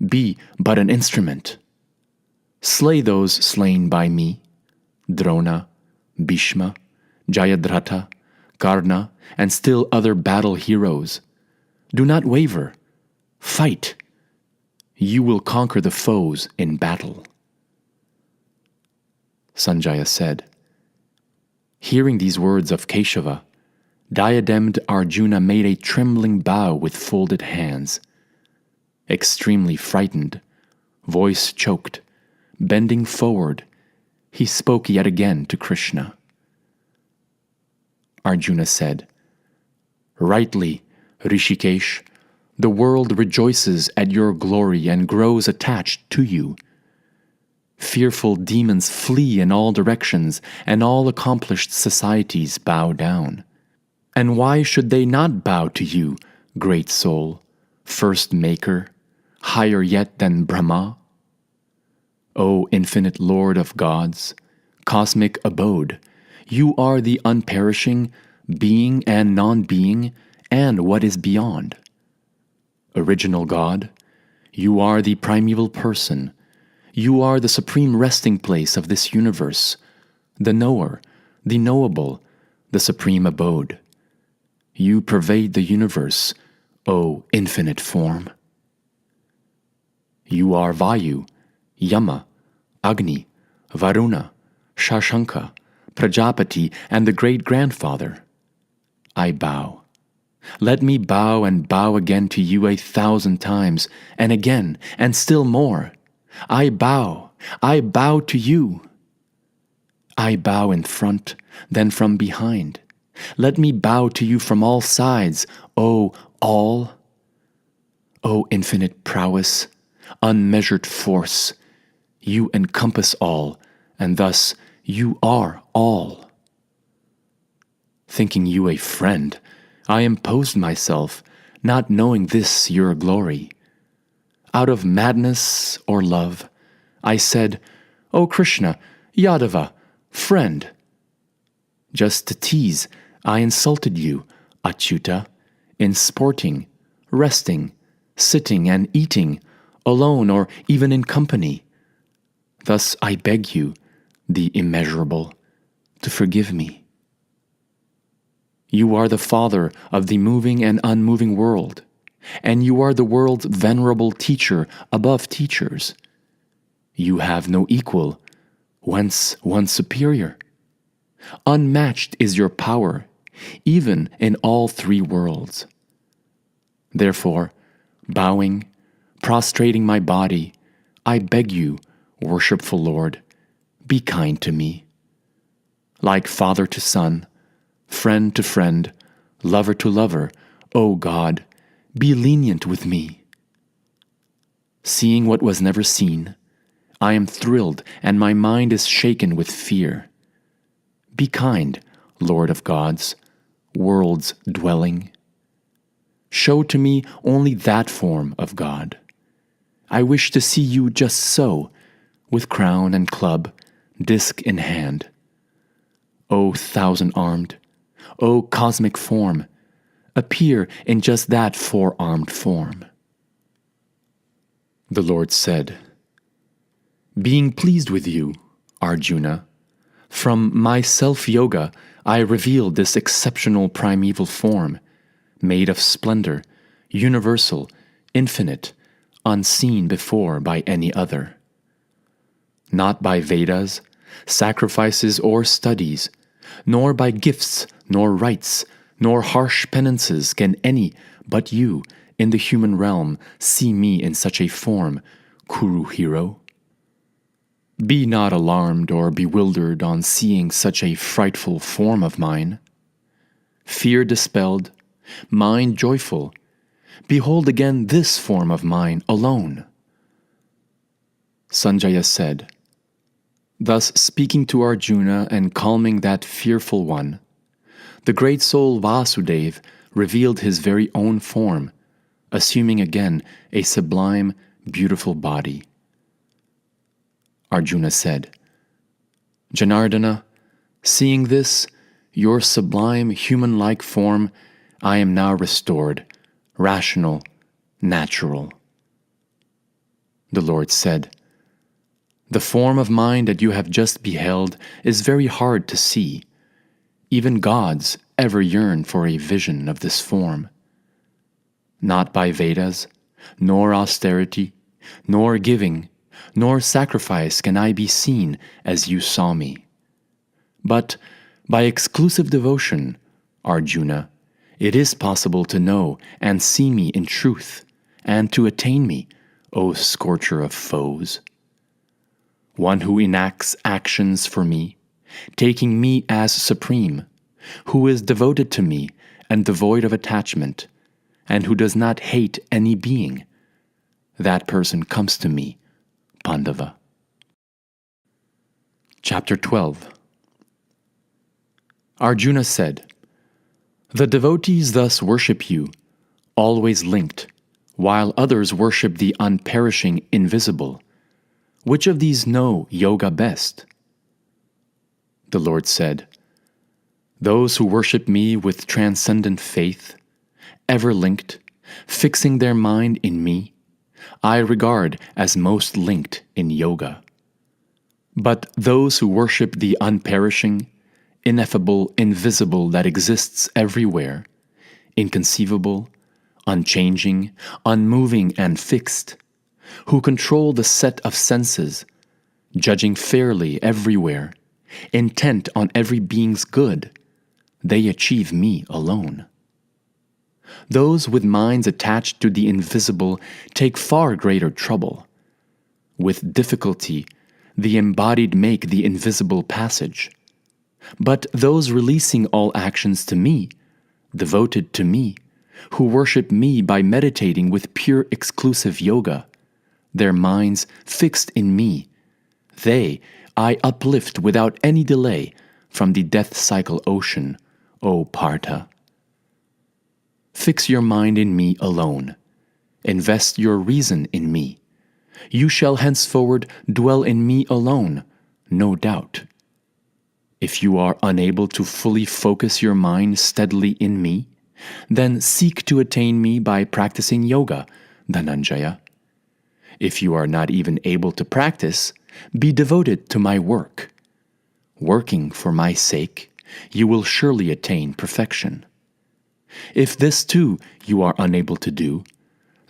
be but an instrument. Slay those slain by me, Drona, Bhishma, Jayadratha, Karna, and still other battle heroes. Do not waver. Fight. You will conquer the foes in battle. Sanjaya said. Hearing these words of Keshava, diademed Arjuna made a trembling bow with folded hands. Extremely frightened, voice choked, bending forward, he spoke yet again to Krishna. Arjuna said, Rightly, Rishikesh, the world rejoices at your glory and grows attached to you. Fearful demons flee in all directions, and all accomplished societies bow down. And why should they not bow to you, great soul, first maker, higher yet than Brahma? O infinite Lord of gods, cosmic abode, you are the unperishing, being and non-being, and what is beyond. Original God, you are the primeval person. You are the supreme resting place of this universe, the knower, the knowable, the supreme abode. You pervade the universe, O infinite form. You are Vayu, Yama, Agni, Varuna, Shashanka, Prajapati, and the great-grandfather. I bow. Let me bow and bow again to you 1,000 times, and again, and still more. I bow to you. I bow in front, then from behind. Let me bow to you from all sides, O all. O infinite prowess, unmeasured force, you encompass all, and thus you are all. Thinking you a friend, I imposed myself, not knowing this your glory. Out of madness or love, I said, O Krishna, Yadava, friend. Just to tease, I insulted you, Achyuta, in sporting, resting, sitting and eating, alone or even in company. Thus I beg you, the immeasurable, to forgive me. You are the Father of the moving and unmoving world, and you are the world's venerable teacher above teachers. You have no equal, whence one superior. Unmatched is your power, even in all three worlds. Therefore, bowing, prostrating my body, I beg you, worshipful Lord, be kind to me. Like father to son, friend to friend, lover to lover, O God, be lenient with me. Seeing what was never seen, I am thrilled and my mind is shaken with fear. Be kind, Lord of gods, world's dwelling. Show to me only that form of God. I wish to see you just so, with crown and club, disc in hand. O thousand-armed, O cosmic form, appear in just that four-armed form. The Lord said, Being pleased with you, Arjuna, from my self-yoga I revealed this exceptional primeval form, made of splendor, universal, infinite, unseen before by any other. Not by Vedas, sacrifices or studies, nor by gifts, nor rites, nor harsh penances can any but you in the human realm see me in such a form, Kuru hero. Be not alarmed or bewildered on seeing such a frightful form of mine. Fear dispelled, mind joyful, behold again this form of mine alone. Sanjaya said, thus speaking to Arjuna and calming that fearful one, the great soul Vasudeva revealed his very own form, assuming again a sublime, beautiful body. Arjuna said, Janardana, seeing this, your sublime human-like form, I am now restored, rational, natural. The Lord said, the form of mine that you have just beheld is very hard to see. even gods ever yearn for a vision of this form. Not by Vedas, nor austerity, nor giving, nor sacrifice can I be seen as you saw me. But by exclusive devotion, Arjuna, it is possible to know and see me in truth, and to attain me, O scorcher of foes. One who enacts actions for me, taking me as supreme, who is devoted to me and devoid of attachment, and who does not hate any being, that person comes to me, Pandava. Chapter 12. Arjuna said, "The devotees thus worship you, always linked, while others worship the unperishing invisible. Which of these know yoga best?" The Lord said, "Those who worship me with transcendent faith, ever linked, fixing their mind in me, I regard as most linked in yoga. But those who worship the unperishing, ineffable, invisible that exists everywhere, inconceivable, unchanging, unmoving, and fixed, who control the set of senses, judging fairly everywhere, intent on every being's good, they achieve me alone. Those with minds attached to the invisible take far greater trouble. With difficulty, the embodied make the invisible passage. But those releasing all actions to me, devoted to me, who worship me by meditating with pure exclusive yoga, their minds fixed in me, they I uplift without any delay from the death cycle ocean, O Partha. Fix your mind in me alone. Invest your reason in me. You shall henceforward dwell in me alone, no doubt. If you are unable to fully focus your mind steadily in me, then seek to attain me by practicing yoga, Dhananjaya. If you are not even able to practice, be devoted to my work. Working for my sake, you will surely attain perfection. If this too you are unable to do,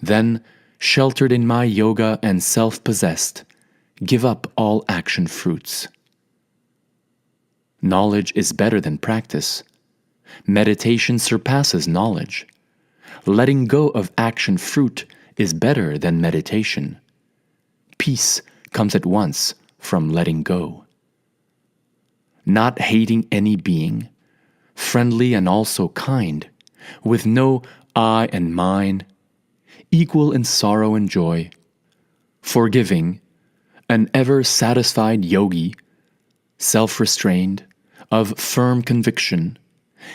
then, sheltered in my yoga and self-possessed, give up all action fruits. Knowledge is better than practice. Meditation surpasses knowledge. Letting go of action fruit is better than meditation. Peace comes at once from letting go. Not hating any being, friendly and also kind, with no I and mine, equal in sorrow and joy, forgiving, an ever-satisfied yogi, self-restrained, of firm conviction,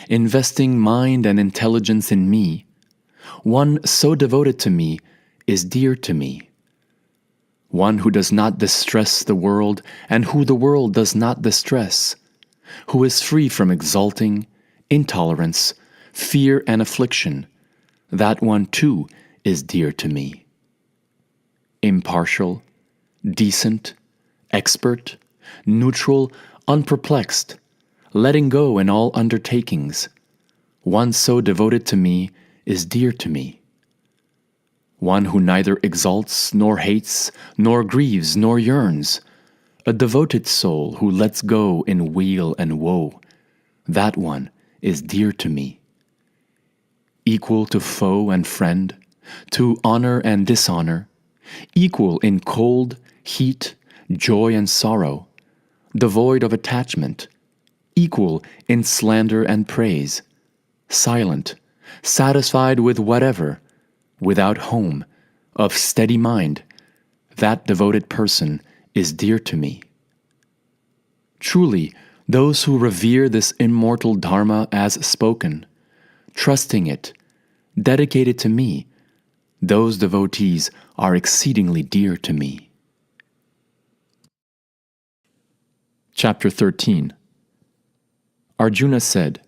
investing mind and intelligence in me, one so devoted to me is dear to me. One who does not distress the world and who the world does not distress, who is free from exulting, intolerance, fear and affliction, that one too is dear to me. Impartial, decent, expert, neutral, unperplexed, letting go in all undertakings, one so devoted to me is dear to me. One who neither exalts, nor hates, nor grieves, nor yearns, a devoted soul who lets go in weal and woe, that one is dear to me. Equal to foe and friend, to honor and dishonor, equal in cold, heat, joy and sorrow, devoid of attachment, equal in slander and praise, silent, satisfied with whatever, without home, of steady mind, that devoted person is dear to me. Truly, those who revere this immortal Dharma as spoken, trusting it, dedicated to me, those devotees are exceedingly dear to me. Chapter 13. Arjuna said,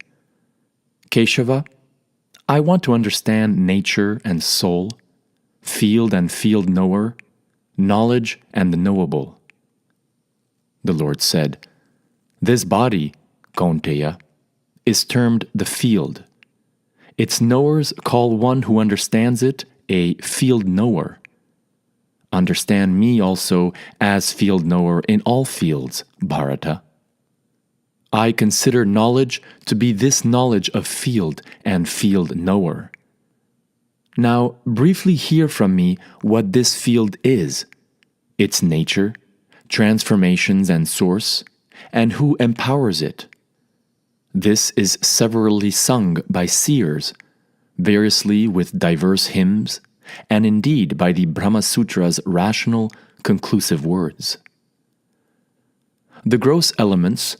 Keshava, I want to understand nature and soul, field and field knower, knowledge and the knowable. The Lord said, This body, Kaunteya, is termed the field. Its knowers call one who understands it a field knower. Understand me also as field knower in all fields, Bharata. I consider knowledge to be this knowledge of field and field knower. Now, briefly hear from me what this field is, its nature, transformations and source, and who empowers it. This is severally sung by seers, variously with diverse hymns, and indeed by the Brahma Sutra's rational, conclusive words. The gross elements,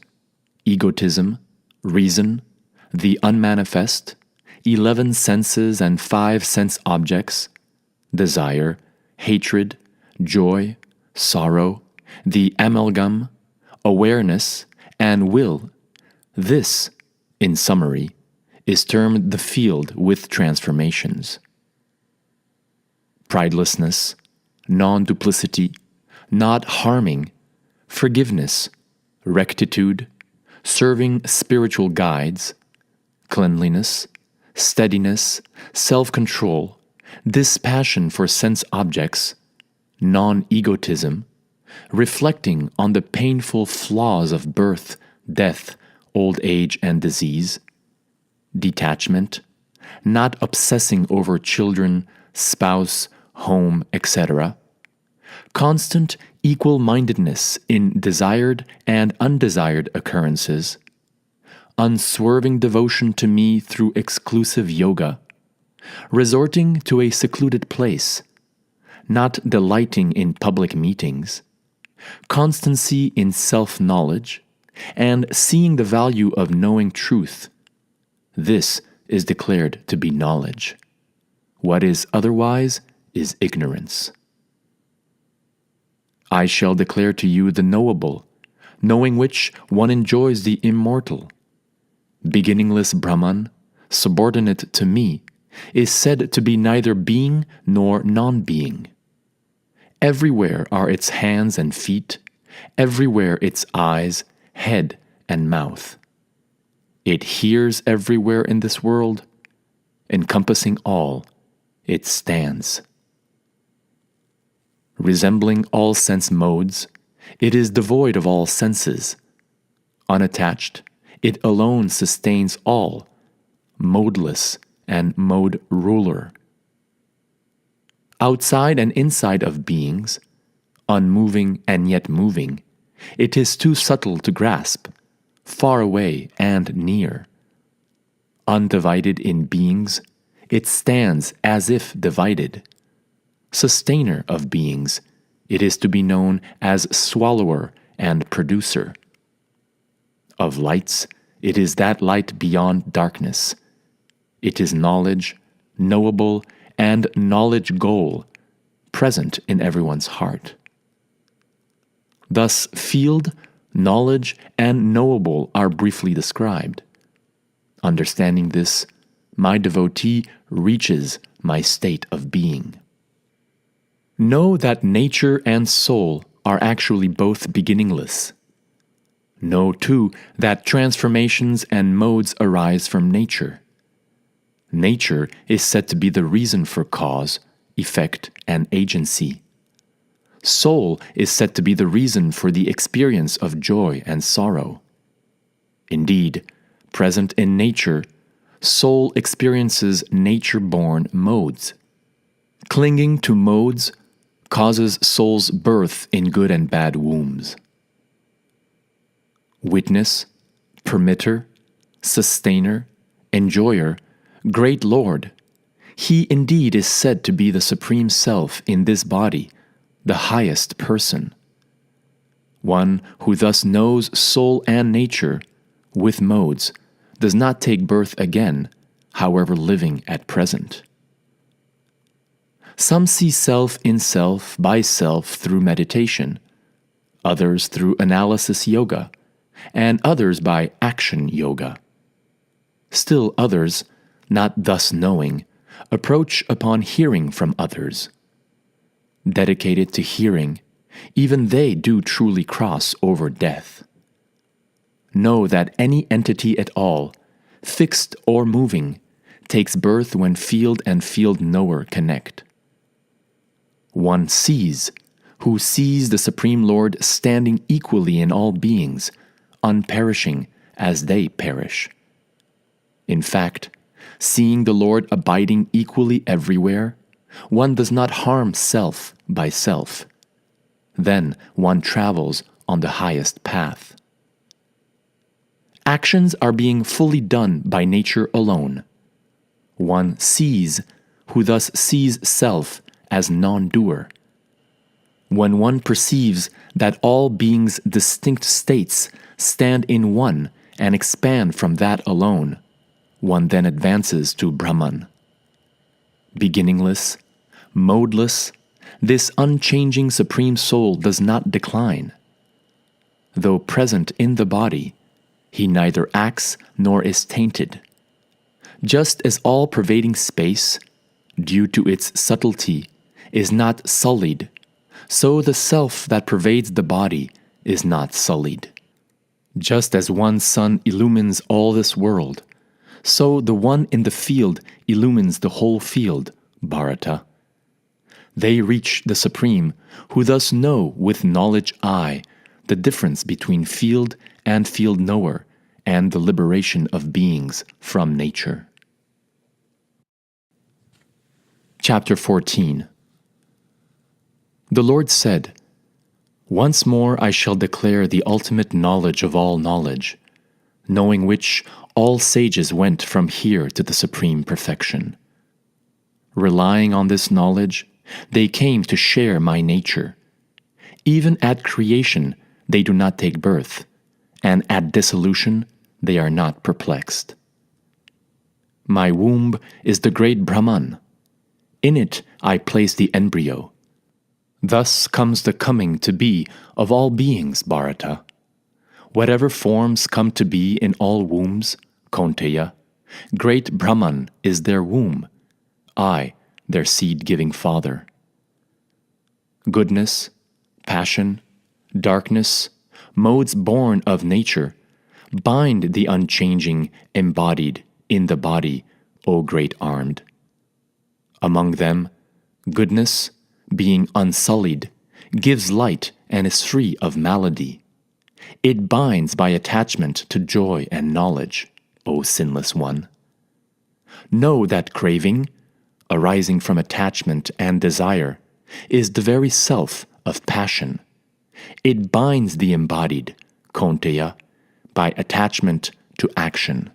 egotism, reason, the unmanifest, 11 senses and 5 sense objects, desire, hatred, joy, sorrow, the amalgam, awareness, and will, this, in summary, is termed the field with transformations. Pridelessness, non-duplicity, not harming, forgiveness, rectitude, serving spiritual guides, cleanliness, steadiness, self-control, dispassion for sense objects, non-egotism, reflecting on the painful flaws of birth, death, old age and disease, detachment, not obsessing over children, spouse, home, etc., constant equal-mindedness in desired and undesired occurrences, unswerving devotion to me through exclusive yoga, resorting to a secluded place, not delighting in public meetings, constancy in self-knowledge, and seeing the value of knowing truth. This is declared to be knowledge. What is otherwise is ignorance. I shall declare to you the knowable, knowing which one enjoys the immortal. Beginningless Brahman, subordinate to me, is said to be neither being nor non-being. Everywhere are its hands and feet, everywhere its eyes, head, and mouth. It hears everywhere in this world, encompassing all, it stands. Resembling all sense modes, it is devoid of all senses. Unattached, it alone sustains all, modeless and mode ruler. Outside and inside of beings, unmoving and yet moving, it is too subtle to grasp, far away and near. Undivided in beings, it stands as if divided. Sustainer of beings, it is to be known as swallower and producer. Of lights, it is that light beyond darkness. It is knowledge, knowable, and knowledge goal, present in everyone's heart. Thus, field, knowledge, and knowable are briefly described. Understanding this, my devotee reaches my state of being. Know that nature and soul are actually both beginningless. Know, too, that transformations and modes arise from nature. Nature is said to be the reason for cause, effect, and agency. Soul is said to be the reason for the experience of joy and sorrow. Indeed, present in nature, soul experiences nature-born modes. Clinging to modes causes soul's birth in good and bad wombs. Witness, permitter, sustainer, enjoyer, great Lord, he indeed is said to be the Supreme Self in this body, the highest person. One who thus knows soul and nature, with modes, does not take birth again, however living at present. Some see self in self by self through meditation, others through analysis yoga, and others by action yoga. Still others, not thus knowing, approach upon hearing from others. Dedicated to hearing, even they do truly cross over death. Know that any entity at all, fixed or moving, takes birth when field and field knower connect. One sees, who sees the Supreme Lord standing equally in all beings, unperishing as they perish. In fact, seeing the Lord abiding equally everywhere, one does not harm self by self. Then one travels on the highest path. Actions are being fully done by nature alone. One sees, who thus sees self as non-doer. When one perceives that all beings' distinct states stand in one and expand from that alone, one then advances to Brahman. Beginningless, modeless, this unchanging Supreme Soul does not decline. Though present in the body, he neither acts nor is tainted. Just as all-pervading space, due to its subtlety, is not sullied, so the self that pervades the body is not sullied. Just as one sun illumines all this world, so the one in the field illumines the whole field, Bharata. They reach the Supreme, who thus know with knowledge eye the difference between field and field knower and the liberation of beings from nature. Chapter 14. The Lord said, "Once more I shall declare the ultimate knowledge of all knowledge, knowing which all sages went from here to the supreme perfection. Relying on this knowledge, they came to share my nature. Even at creation, they do not take birth, and at dissolution, they are not perplexed. My womb is the great Brahman. In it I place the embryo. Thus comes the coming to be of all beings, Bharata. Whatever forms come to be in all wombs, Kaunteya, great Brahman is their womb, I, their seed-giving father. Goodness, passion, darkness, modes born of nature, bind the unchanging embodied in the body, O great armed. Among them, goodness, being unsullied, gives light and is free of malady. It binds by attachment to joy and knowledge, O sinless one. Know that craving, arising from attachment and desire, is the very self of passion. It binds the embodied, Kaunteya, by attachment to action.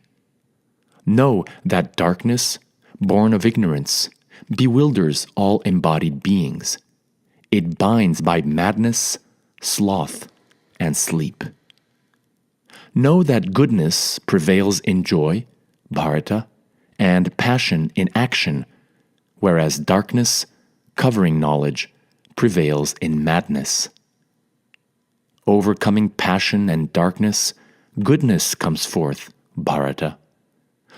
Know that darkness, born of ignorance, bewilders all embodied beings. It binds by madness, sloth, and sleep. Know that goodness prevails in joy, Bharata, and passion in action, whereas darkness, covering knowledge, prevails in madness. Overcoming passion and darkness, goodness comes forth, Bharata.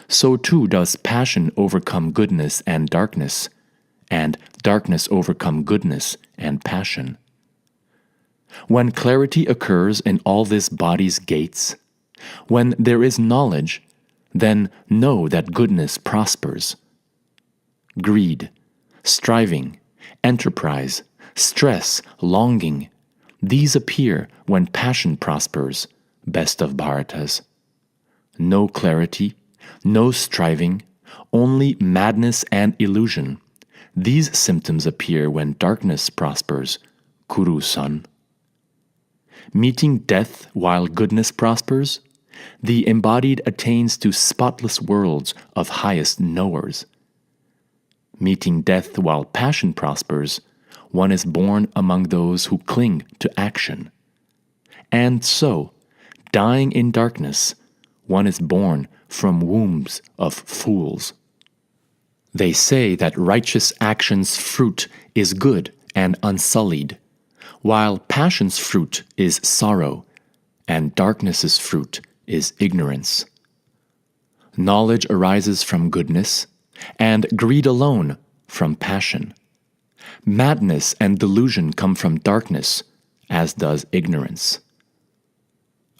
So too does passion overcome goodness and darkness overcome goodness and passion. When clarity occurs in all this body's gates, when there is knowledge, then know that goodness prospers. Greed, striving, enterprise, stress, longing, these appear when passion prospers, best of Bharatas. No clarity, no striving, only madness and illusion. These symptoms appear when darkness prospers, Kuru-san. Meeting death while goodness prospers, the embodied attains to spotless worlds of highest knowers. Meeting death while passion prospers, one is born among those who cling to action. And so, dying in darkness, one is born from wombs of fools. They say that righteous action's fruit is good and unsullied, while passion's fruit is sorrow, and darkness's fruit is ignorance. Knowledge arises from goodness, and greed alone from passion. Madness and delusion come from darkness, as does ignorance.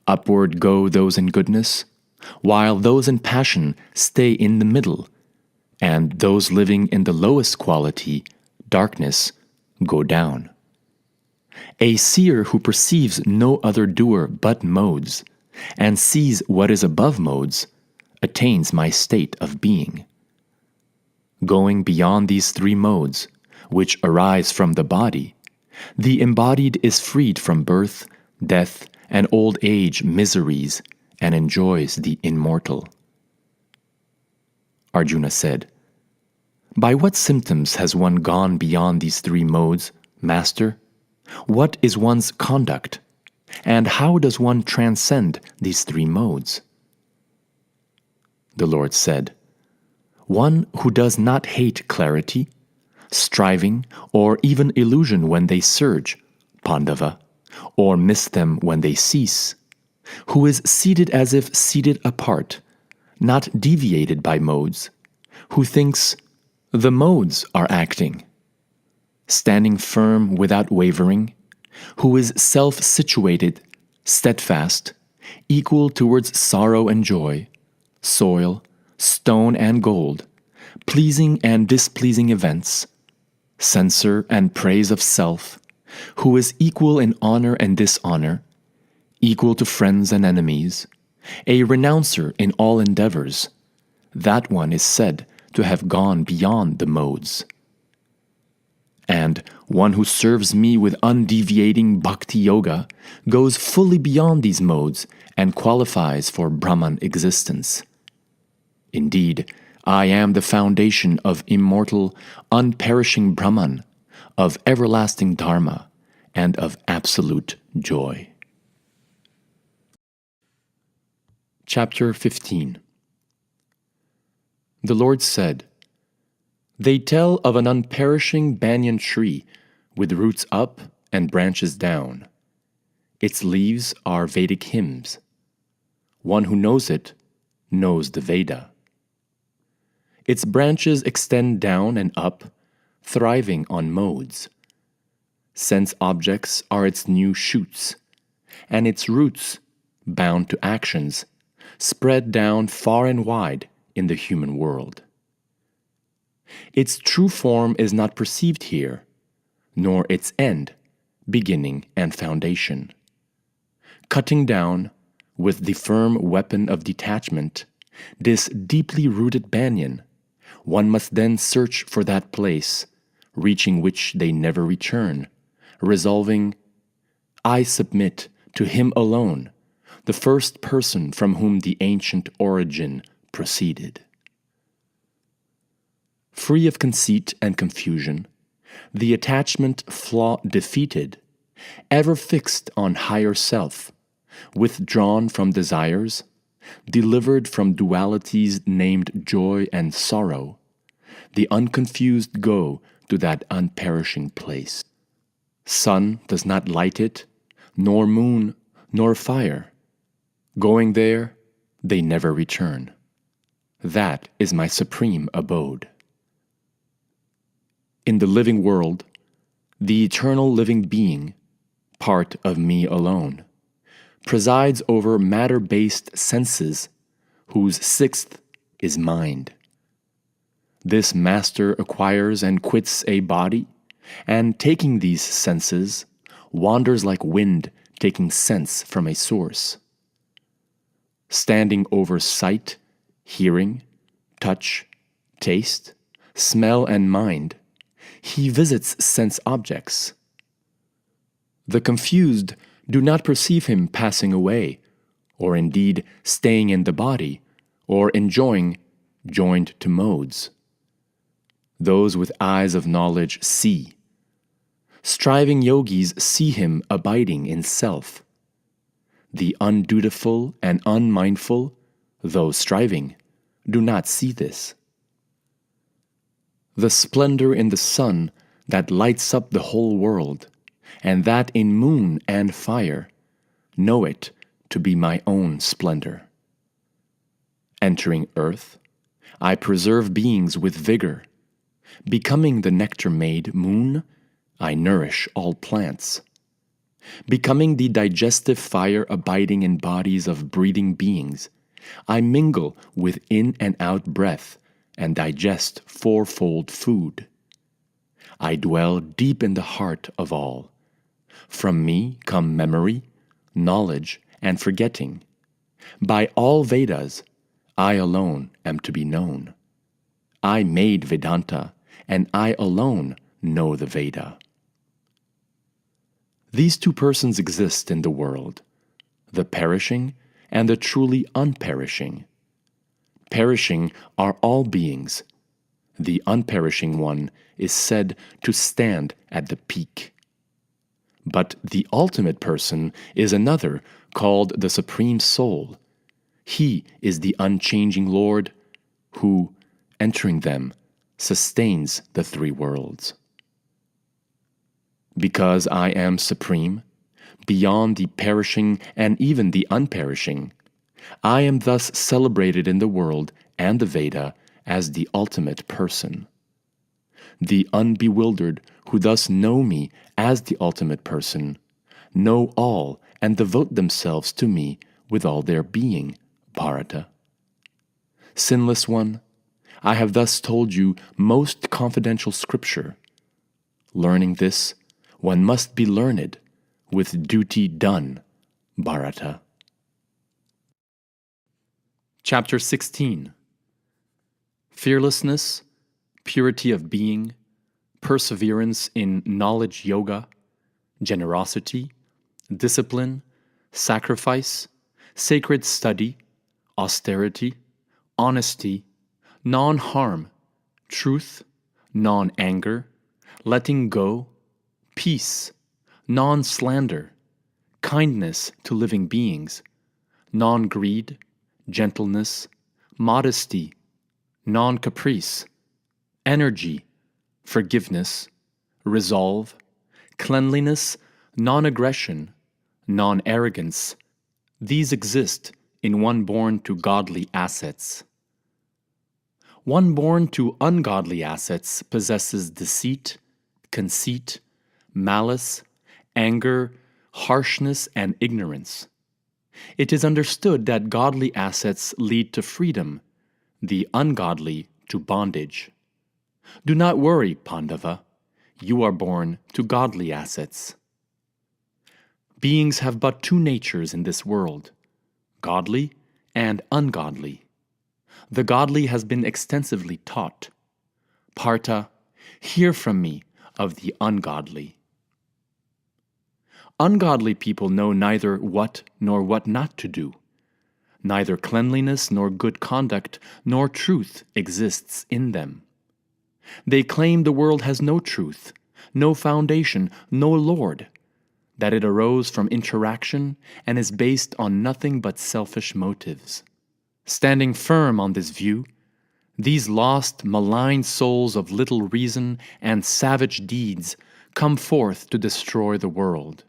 Upward go those in goodness, while those in passion stay in the middle, and those living in the lowest quality, darkness, go down. A seer who perceives no other doer but modes, and sees what is above modes, attains my state of being. Going beyond these three modes, which arise from the body, the embodied is freed from birth, death, and old age miseries, and enjoys the immortal. Arjuna said, "By what symptoms has one gone beyond these three modes, Master? What is one's conduct? And how does one transcend these three modes?" The Lord said, "One who does not hate clarity, striving, or even illusion when they surge, Pandava, or miss them when they cease, who is seated as if seated apart, not deviated by modes, who thinks the modes are acting, standing firm without wavering, who is self-situated, steadfast, equal towards sorrow and joy, soil, stone and gold, pleasing and displeasing events, censor and praise of self, who is equal in honor and dishonor, equal to friends and enemies, a renouncer in all endeavors, that one is said to have gone beyond the modes. And one who serves me with undeviating bhakti yoga goes fully beyond these modes and qualifies for Brahman existence. Indeed, I am the foundation of immortal, unperishing Brahman, of everlasting Dharma, and of absolute joy. Chapter 15. The Lord said, "They tell of an unperishing banyan tree with roots up and branches down. Its leaves are Vedic hymns. One who knows it knows the Veda. Its branches extend down and up, thriving on modes. Sense objects are its new shoots, and its roots, bound to actions, spread down far and wide in the human world. Its true form is not perceived here, nor its end, beginning and foundation. Cutting down, with the firm weapon of detachment, this deeply rooted banyan, one must then search for that place, reaching which they never return, resolving, I submit to him alone, the first person from whom the ancient origin proceeded. Free of conceit and confusion, the attachment flaw defeated, ever fixed on higher self, withdrawn from desires, delivered from dualities named joy and sorrow, the unconfused go to that unperishing place. Sun does not light it, nor moon, nor fire. Going there, they never return. That is my supreme abode. In the living world, the eternal living being, part of me alone, presides over matter-based senses, whose sixth is mind. This master acquires and quits a body, and taking these senses, wanders like wind taking sense from a source. Standing over sight, hearing, touch, taste, smell, and mind, he visits sense objects. The confused do not perceive him passing away, or indeed staying in the body, or enjoying, joined to modes. Those with eyes of knowledge see. Striving yogis see him abiding in self. The undutiful and unmindful, though striving, do not see this. The splendor in the sun that lights up the whole world, and that in moon and fire, know it to be my own splendor. Entering earth, I preserve beings with vigor. Becoming the nectar-made moon, I nourish all plants. Becoming the digestive fire abiding in bodies of breathing beings, I mingle with in and out breath and digest fourfold food. I dwell deep in the heart of all. From me come memory, knowledge, and forgetting. By all Vedas, I alone am to be known. I made Vedanta, and I alone know the Veda. These two persons exist in the world, the perishing and the truly unperishing. Perishing are all beings. The unperishing one is said to stand at the peak. But the ultimate person is another, called the Supreme Soul. He is the unchanging Lord who, entering them, sustains the three worlds. Because I am supreme, beyond the perishing and even the unperishing, I am thus celebrated in the world and the Veda as the ultimate person. The unbewildered who thus know me as the ultimate person know all and devote themselves to me with all their being, Bharata. Sinless one, I have thus told you most confidential scripture. Learning this, one must be learned, with duty done, Bharata. Chapter 16. Fearlessness, purity of being, perseverance in knowledge yoga, generosity, discipline, sacrifice, sacred study, austerity, honesty, non-harm, truth, non-anger, letting go, peace, non-slander, kindness to living beings, non-greed, gentleness, modesty, non-caprice, energy, forgiveness, resolve, cleanliness, non-aggression, non-arrogance. These exist in one born to godly assets. One born to ungodly assets possesses deceit, conceit, malice, anger, harshness, and ignorance. It is understood that godly assets lead to freedom, the ungodly to bondage. Do not worry, Pandava. You are born to godly assets. Beings have but two natures in this world, godly and ungodly. The godly has been extensively taught. Partha, hear from me of the ungodly. Ungodly people know neither what nor what not to do. Neither cleanliness nor good conduct nor truth exists in them. They claim the world has no truth, no foundation, no Lord, that it arose from interaction and is based on nothing but selfish motives. Standing firm on this view, these lost, maligned souls of little reason and savage deeds come forth to destroy the world.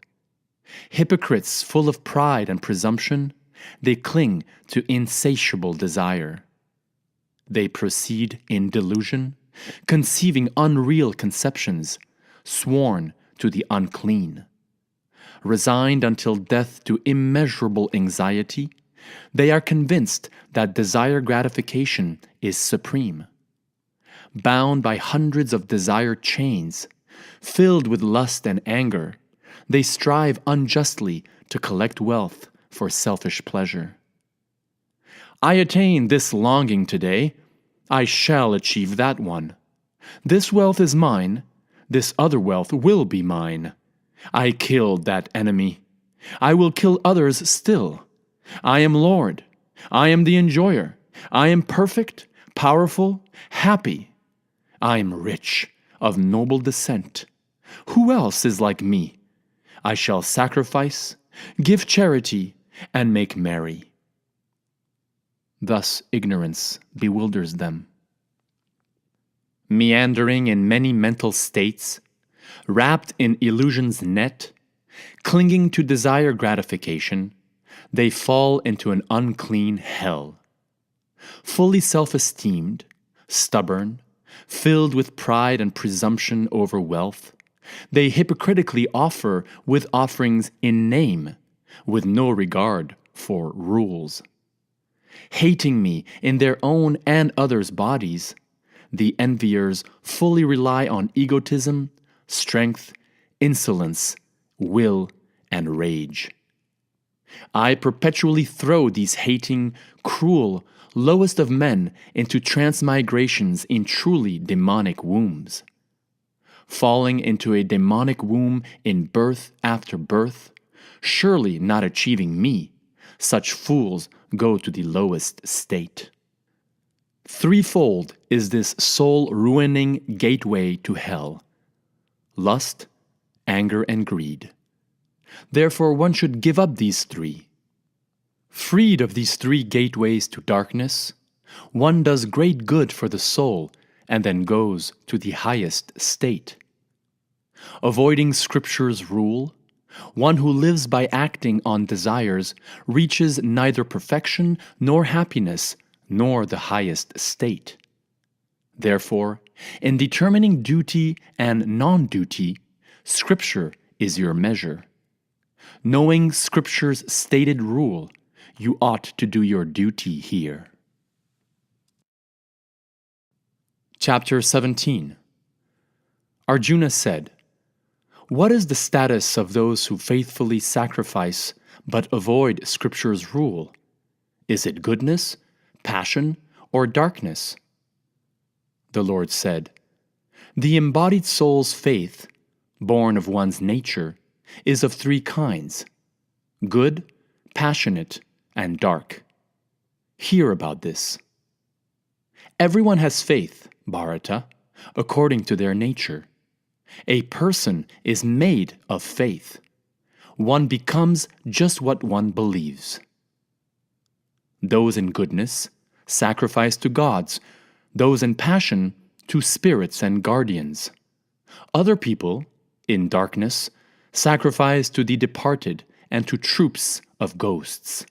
Hypocrites full of pride and presumption, they cling to insatiable desire. They proceed in delusion, conceiving unreal conceptions, sworn to the unclean. Resigned until death to immeasurable anxiety, they are convinced that desire gratification is supreme. Bound by hundreds of desire chains, filled with lust and anger, they strive unjustly to collect wealth for selfish pleasure. I attain this longing today, I shall achieve that one. This wealth is mine, this other wealth will be mine. I killed that enemy. I will kill others still. I am Lord. I am the enjoyer. I am perfect, powerful, happy. I am rich, of noble descent. Who else is like me? I shall sacrifice, give charity, and make merry. Thus ignorance bewilders them. Meandering in many mental states, wrapped in illusion's net, clinging to desire gratification, they fall into an unclean hell. Fully self-esteemed, stubborn, filled with pride and presumption over wealth, they hypocritically offer with offerings in name, with no regard for rules. hating me in their own and others' bodies, the enviers fully rely on egotism, strength, insolence, will, and rage. I perpetually throw these hating, cruel, lowest of men into transmigrations in truly demonic wombs. Falling into a demonic womb in birth after birth, surely not achieving me, such fools go to the lowest state. Threefold is this soul-ruining gateway to hell: lust, anger, and greed. Therefore one should give up these three. Freed of these three gateways to darkness, one does great good for the soul and then goes to the highest state. Avoiding Scripture's rule, one who lives by acting on desires reaches neither perfection nor happiness nor the highest state. Therefore, in determining duty and non-duty, Scripture is your measure. Knowing Scripture's stated rule, you ought to do your duty here. Chapter 17. Arjuna said, "What is the status of those who faithfully sacrifice but avoid Scripture's rule? Is it goodness, passion, or darkness?" The Lord said, "The embodied soul's faith, born of one's nature, is of three kinds: good, passionate, and dark. Hear about this. Everyone has faith, Bharata, according to their nature. A person is made of faith. One becomes just what one believes. Those in goodness sacrifice to gods, those in passion to spirits and guardians. Other people, in darkness, sacrifice to the departed and to troops of ghosts.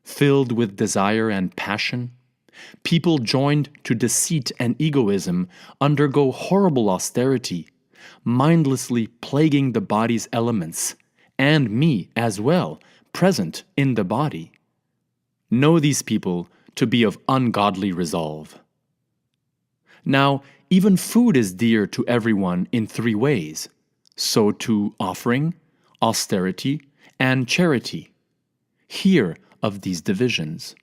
Filled with desire and passion, people joined to deceit and egoism undergo horrible austerity, mindlessly plaguing the body's elements, and me as well, present in the body. Know these people to be of ungodly resolve. Now, even food is dear to everyone in three ways, so too offering, austerity, and charity. Hear of these divisions.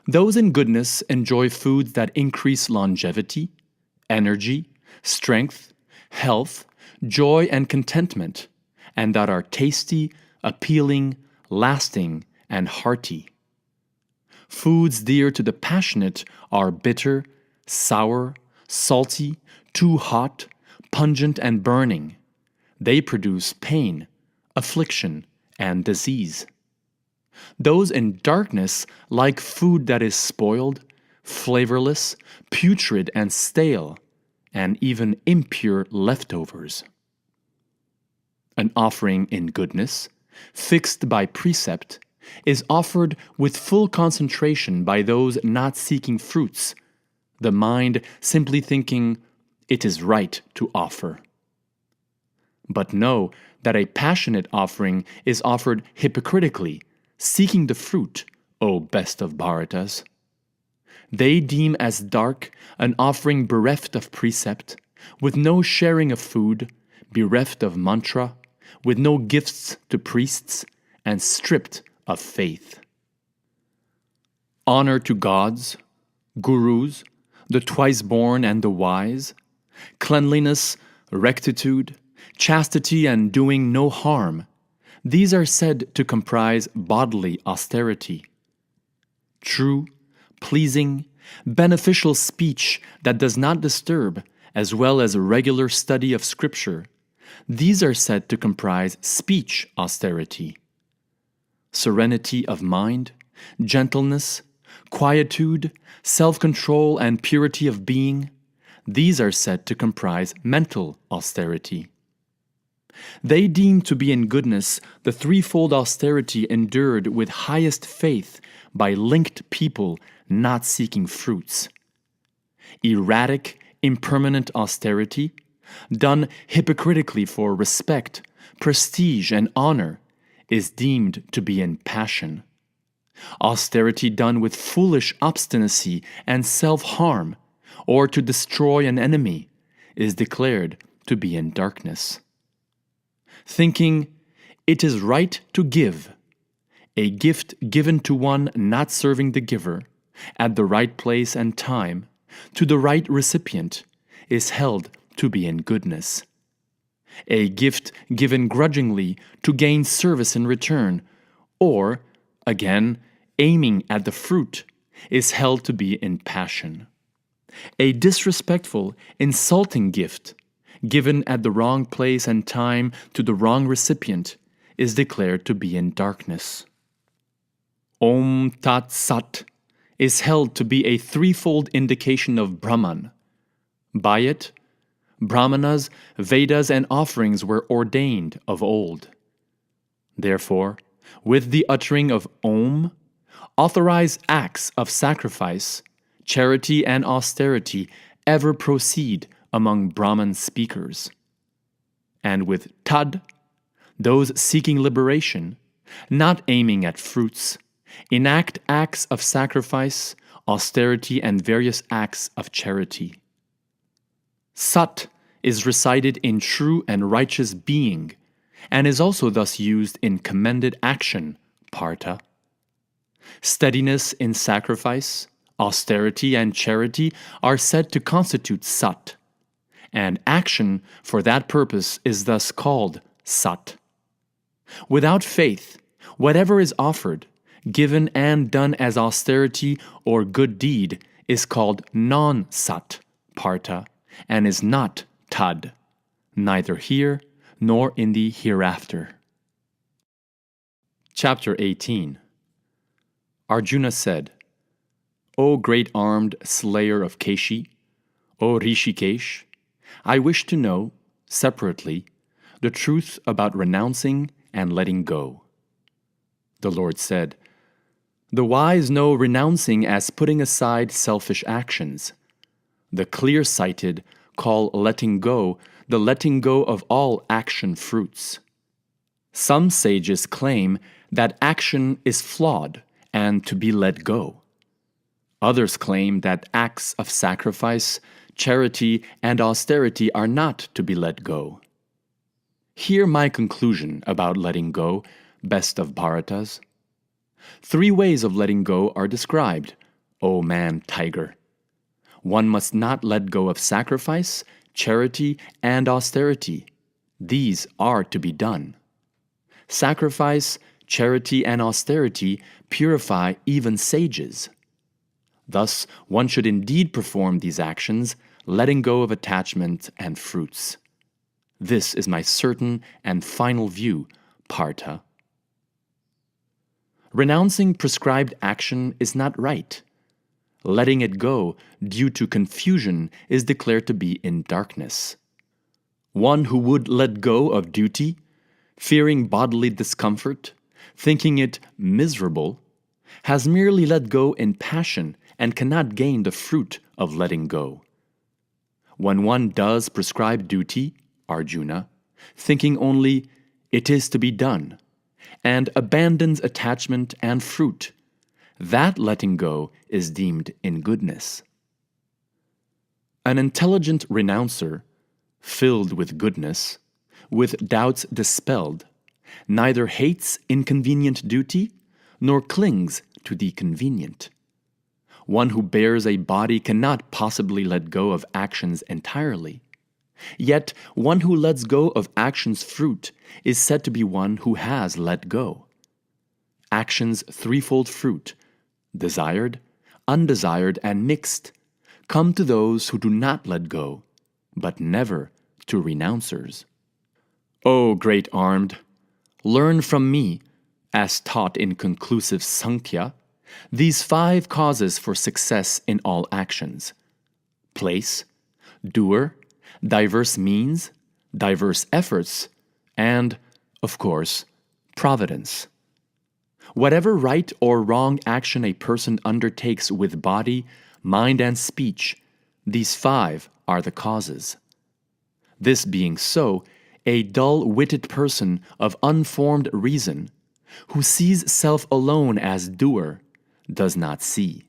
Those in goodness enjoy foods that increase longevity, energy, strength, health, joy, and contentment, and that are tasty, appealing, lasting, and hearty. Foods dear to the passionate are bitter, sour, salty, too hot, pungent, and burning. They produce pain, affliction, and disease. Those in darkness like food that is spoiled, flavorless, putrid, and stale, and even impure leftovers. An offering in goodness, fixed by precept, is offered with full concentration by those not seeking fruits, the mind simply thinking, "It is right to offer." But know that a passionate offering is offered hypocritically, seeking the fruit, O best of Bharatas. They deem as dark an offering bereft of precept, with no sharing of food, bereft of mantra, with no gifts to priests, and stripped of faith. Honor to gods, gurus, the twice-born and the wise, cleanliness, rectitude, chastity, and doing no harm, these are said to comprise bodily austerity. True, pleasing, beneficial speech that does not disturb, as well as a regular study of Scripture, these are said to comprise speech austerity. Serenity of mind, gentleness, quietude, self-control, and purity of being, these are said to comprise mental austerity. They deem to be in goodness the threefold austerity endured with highest faith by linked people not seeking fruits. Erratic, impermanent austerity, done hypocritically for respect, prestige, and honor, is deemed to be in passion. austerity done with foolish obstinacy and self-harm, or to destroy an enemy, is declared to be in darkness. Thinking, it is right to give, a gift given to one not serving the giver, at the right place and time, to the right recipient, is held to be in goodness. A gift given grudgingly to gain service in return, or, again, aiming at the fruit, is held to be in passion. A disrespectful, insulting gift, given at the wrong place and time to the wrong recipient, is declared to be in darkness. Om Tat Sat is held to be a threefold indication of Brahman. By it, Brahmanas, Vedas, and offerings were ordained of old. Therefore, with the uttering of Om, authorized acts of sacrifice, charity, and austerity ever proceed among Brahman speakers. And with Tad, those seeking liberation, not aiming at fruits, enact acts of sacrifice, austerity, and various acts of charity. Sat is recited in true and righteous being, and is also thus used in commended action, Partha. Steadiness in sacrifice, austerity, and charity are said to constitute Sat, and action for that purpose is thus called Sat. Without faith, whatever is offered, given and done as austerity or good deed is called non-Sat, Partha, and is not Tad, neither here nor in the hereafter. Chapter 18. Arjuna said, O great armed slayer of Keshi, O Rishikesh, I wish to know, separately, the truth about renouncing and letting go. The Lord said, The wise know renouncing as putting aside selfish actions. The clear-sighted call letting go the letting go of all action fruits. Some sages claim that action is flawed and to be let go. Others claim that acts of sacrifice, charity, and austerity are not to be let go. Hear my conclusion about letting go, best of Bharatas. 3 ways of letting go are described, O man-tiger. One must not let go of sacrifice, charity, and austerity. These are to be done. Sacrifice, charity, and austerity purify even sages. Thus, one should indeed perform these actions, letting go of attachment and fruits. This is my certain and final view, Partha. Renouncing prescribed action is not right. Letting it go due to confusion is declared to be in darkness. One who would let go of duty, fearing bodily discomfort, thinking it miserable, has merely let go in passion and cannot gain the fruit of letting go. When one does prescribe duty, Arjuna, thinking only, it is to be done, and abandons attachment and fruit, that letting go is deemed in goodness. An intelligent renouncer, filled with goodness, with doubts dispelled, neither hates inconvenient duty nor clings to the convenient. One who bears a body cannot possibly let go of actions entirely. Yet one who lets go of action's fruit is said to be one who has let go. Action's threefold fruit, desired, undesired, and mixed, come to those who do not let go, but never to renouncers. O great armed, learn from me, as taught in conclusive Sankhya, these 5 causes for success in all actions: place, doer, diverse means, diverse efforts, and, of course, providence. Whatever right or wrong action a person undertakes with body, mind, and speech, these 5 are the causes. This being so, a dull-witted person of unformed reason, who sees self alone as doer, does not see.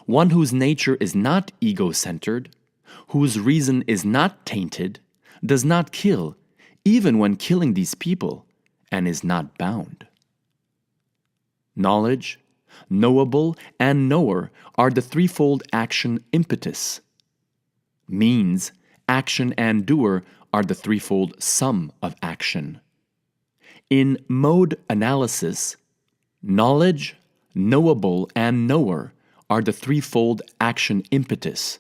One whose nature is not ego-centered, whose reason is not tainted, does not kill, even when killing these people, and is not bound. Knowledge, knowable, and knower are the threefold action impetus. Means, action, and doer are the threefold sum of action. In mode analysis, knowledge, knowable, and knower are the threefold action impetus.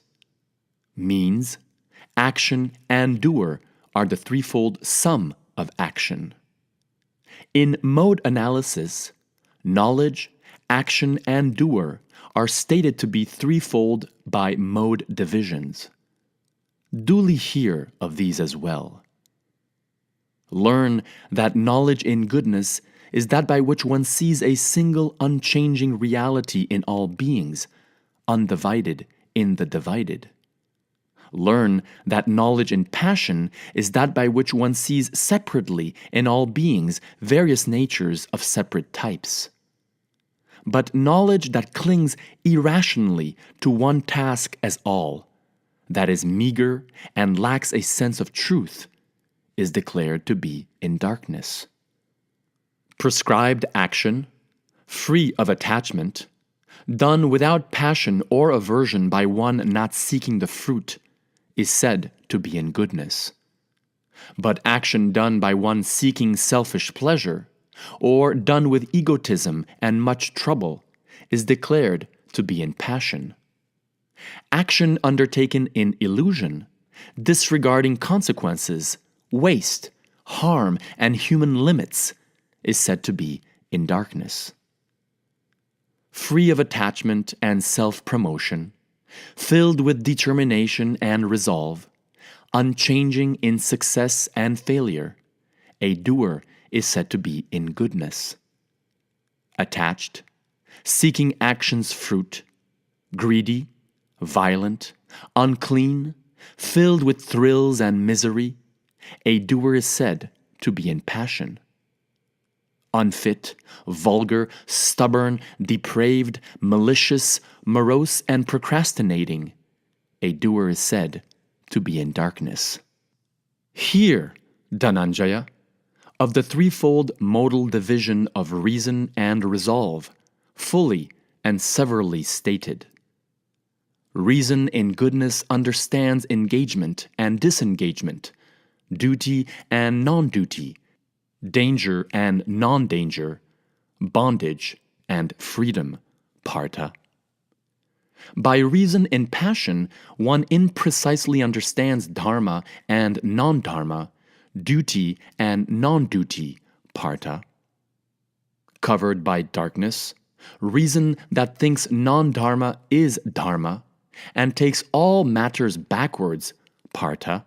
Means, action, and doer are the threefold sum of action. In mode analysis, knowledge, action, and doer are stated to be threefold by mode divisions. Duly hear of these as well. Learn that knowledge in goodness is that by which one sees a single unchanging reality in all beings, undivided in the divided. Learn that knowledge in passion is that by which one sees separately in all beings various natures of separate types. But knowledge that clings irrationally to one task as all, that is meager and lacks a sense of truth, is declared to be in darkness. Prescribed action, free of attachment, done without passion or aversion by one not seeking the fruit, is said to be in goodness. But action done by one seeking selfish pleasure, or done with egotism and much trouble, is declared to be in passion. Action undertaken in illusion, disregarding consequences, waste, harm, and human limits, is said to be in darkness. Free of attachment and self-promotion, filled with determination and resolve, unchanging in success and failure, a doer is said to be in goodness. Attached, seeking action's fruit, greedy, violent, unclean, filled with thrills and misery, a doer is said to be in passion. Unfit, vulgar, stubborn, depraved, malicious, morose, and procrastinating, a doer is said to be in darkness. Hear, Dhananjaya, of the threefold modal division of reason and resolve, fully and severally stated. Reason in goodness understands engagement and disengagement, duty and non-duty, danger and non-danger, bondage and freedom, Partha. By reason in passion, one imprecisely understands dharma and non-dharma, duty and non-duty, Partha. Covered by darkness, reason that thinks non-dharma is dharma, and takes all matters backwards, Partha,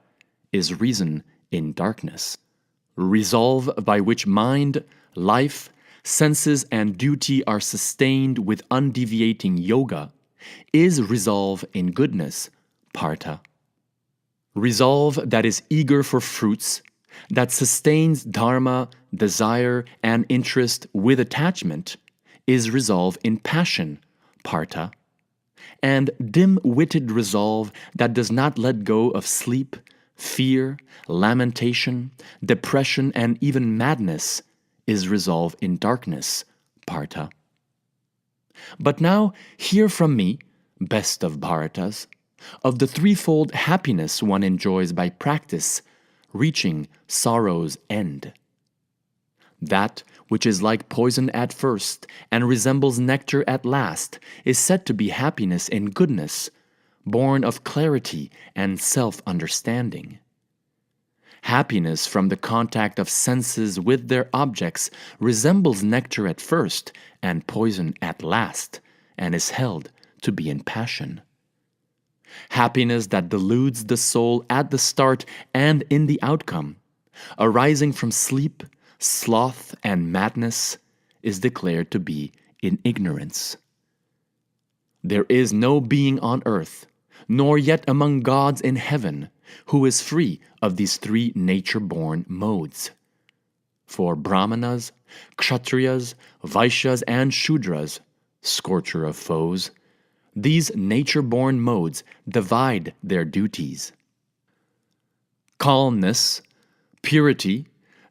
is reason in darkness. Resolve by which mind, life, senses, and duty are sustained with undeviating yoga is resolve in goodness, Partha. Resolve that is eager for fruits, that sustains dharma, desire, and interest with attachment, is resolve in passion, Partha. And dim-witted resolve that does not let go of sleep, fear, lamentation, depression, and even madness is resolve in darkness, Partha. But now hear from me, best of Bharatas, of the threefold happiness one enjoys by practice, reaching sorrow's end. That which is like poison at first and resembles nectar at last is said to be happiness in goodness, born of clarity and self-understanding. Happiness from the contact of senses with their objects resembles nectar at first and poison at last, and is held to be in passion. Happiness that deludes the soul at the start and in the outcome, arising from sleep, sloth, and madness, is declared to be in ignorance. There is no being on earth, nor yet among gods in heaven, who is free of these three nature-born modes. for Brahmanas, Kshatriyas, Vaishyas, and Shudras, scorcher of foes, these nature-born modes divide their duties. Calmness, purity,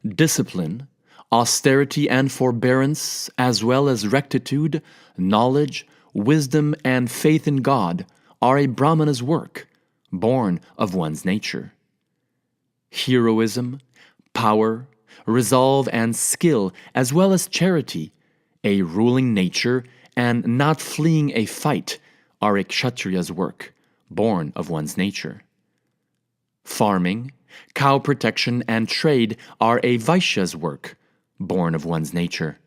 discipline, austerity and forbearance, as well as rectitude, knowledge, wisdom, and faith in God are a Brahmana's work, born of one's nature. Heroism, power, resolve, and skill, as well as charity, a ruling nature, and not fleeing a fight are a Kshatriya's work, born of one's nature. Farming, cow protection, and trade are a Vaishya's work, born of one's nature.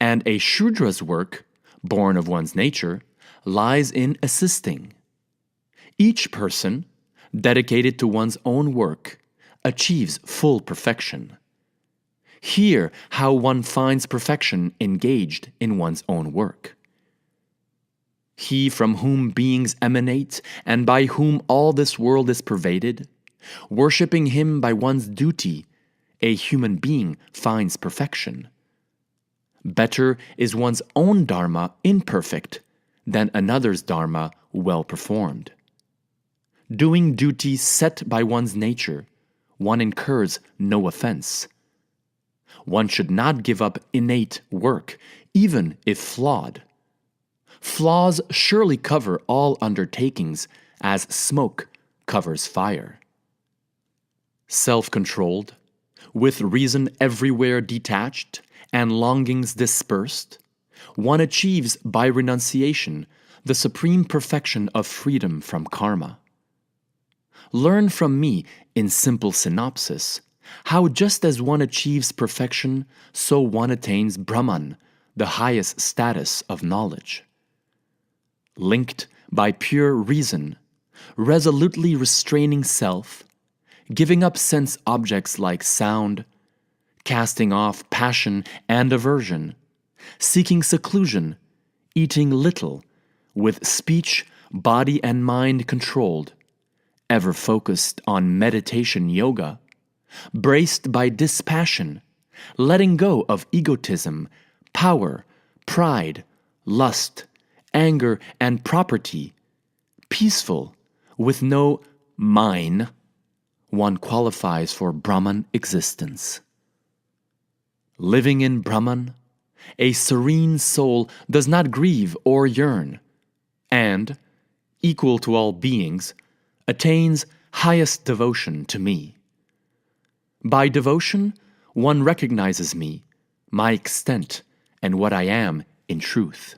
And a Shudra's work, born of one's nature, lies in assisting. Each person, dedicated to one's own work, achieves full perfection. Hear how one finds perfection engaged in one's own work. He from whom beings emanate and by whom all this world is pervaded, worshipping him by one's duty, a human being finds perfection. Better is one's own dharma imperfect than another's dharma well performed. Doing duty set by one's nature, one incurs no offense. One should not give up innate work, even if flawed. Flaws surely cover all undertakings, as smoke covers fire. Self-controlled, with reason everywhere detached and longings dispersed, one achieves by renunciation the supreme perfection of freedom from karma. Learn from me, in simple synopsis, how just as one achieves perfection, so one attains Brahman, the highest status of knowledge. Linked by pure reason, resolutely restraining self, giving up sense objects like sound, casting off passion and aversion, seeking seclusion, eating little, with speech, body, and mind controlled, ever focused on meditation yoga, braced by dispassion, letting go of egotism, power, pride, lust, anger, and property, peaceful, with no mine, one qualifies for Brahman existence. Living in Brahman, a serene soul does not grieve or yearn, and, equal to all beings, attains highest devotion to me. By devotion, one recognizes me, my extent, and what I am in truth.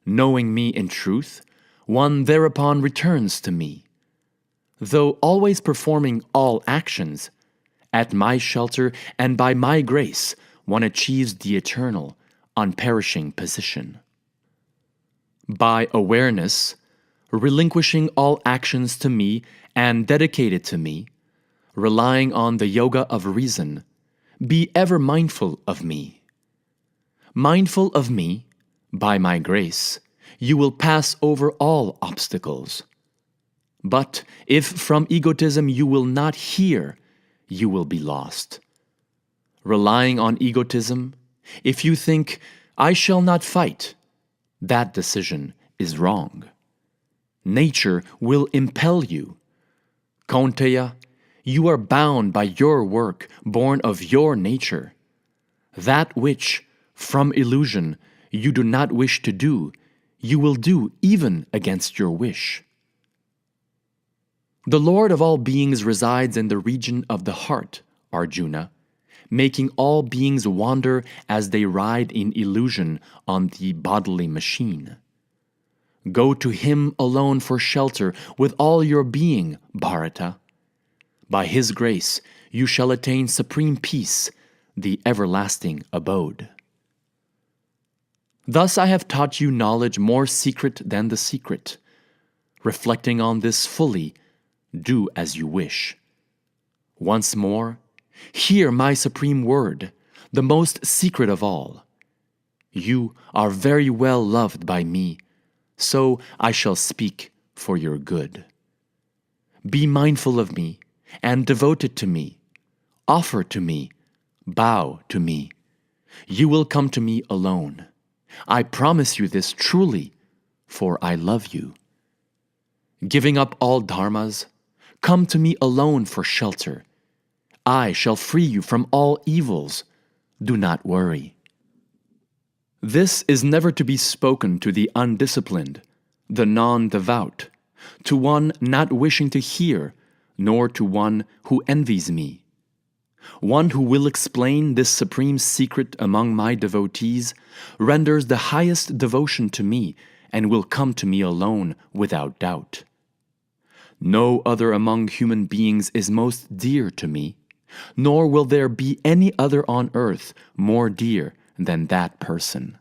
Knowing me in truth, one thereupon returns to me. Though always performing all actions, at my shelter and by my grace, one achieves the eternal, unperishing position. By awareness, relinquishing all actions to me and dedicated to me, relying on the yoga of reason, be ever mindful of me. Mindful of me, by my grace, you will pass over all obstacles. But if from egotism you will not hear, you will be lost. Relying on egotism, if you think, I shall not fight, that decision is wrong. Nature will impel you. Kaunteya, you are bound by your work born of your nature. That which, from illusion, you do not wish to do, you will do even against your wish. The Lord of all beings resides in the region of the heart, Arjuna, making all beings wander as they ride in illusion on the bodily machine. Go to him alone for shelter with all your being, Bharata. By his grace you shall attain supreme peace, the everlasting abode. Thus I have taught you knowledge more secret than the secret. Reflecting on this fully, do as you wish. Once more, hear my supreme word, the most secret of all. You are very well loved by me, so I shall speak for your good. Be mindful of me and devoted to me. Offer to me bow to me. You will come to me alone. I promise you this truly, for I love you. Giving up all dharmas, come to me alone for shelter. I shall free you from all evils. Do not worry. This is never to be spoken to the undisciplined, the non-devout, to one not wishing to hear, nor to one who envies me. One who will explain this supreme secret among my devotees renders the highest devotion to me and will come to me alone without doubt. No other among human beings is most dear to me, nor will there be any other on earth more dear than that person.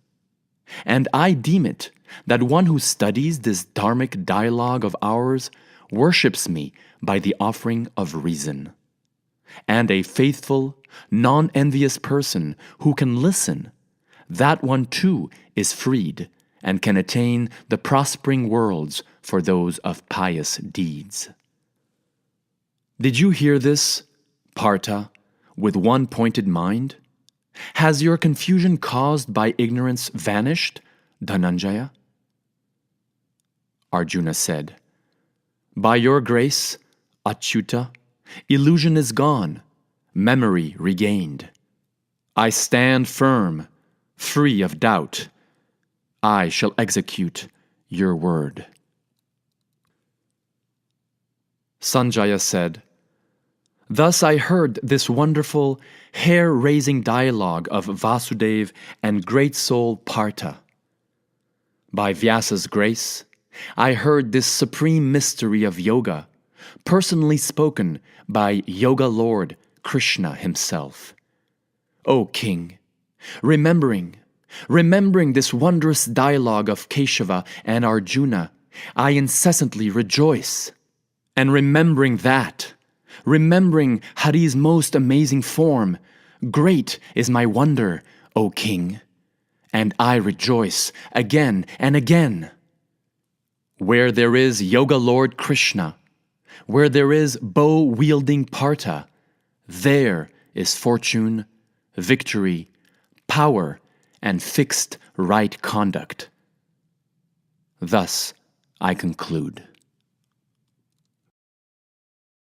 And I deem it that one who studies this dharmic dialogue of ours worships me by the offering of reason. And a faithful, non-envious person who can listen, that one too is freed and can attain the prospering worlds for those of pious deeds. Did you hear this, Partha, with one pointed mind? Has your confusion caused by ignorance vanished, Dhananjaya? Arjuna said, By your grace, Achyuta, illusion is gone, memory regained. I stand firm, free of doubt. I shall execute your word. Sanjaya said, Thus I heard this wonderful, hair-raising dialogue of Vasudeva and great soul Partha. By Vyasa's grace, I heard this supreme mystery of yoga, personally spoken by Yoga Lord Krishna himself. O King, remembering this wondrous dialogue of Keshava and Arjuna, I incessantly rejoice. And remembering Hari's most amazing form, great is my wonder, O King, and I rejoice again and again. Where there is Yoga Lord Krishna, where there is bow-wielding Partha, there is fortune, victory, power, and fixed right conduct. Thus I conclude.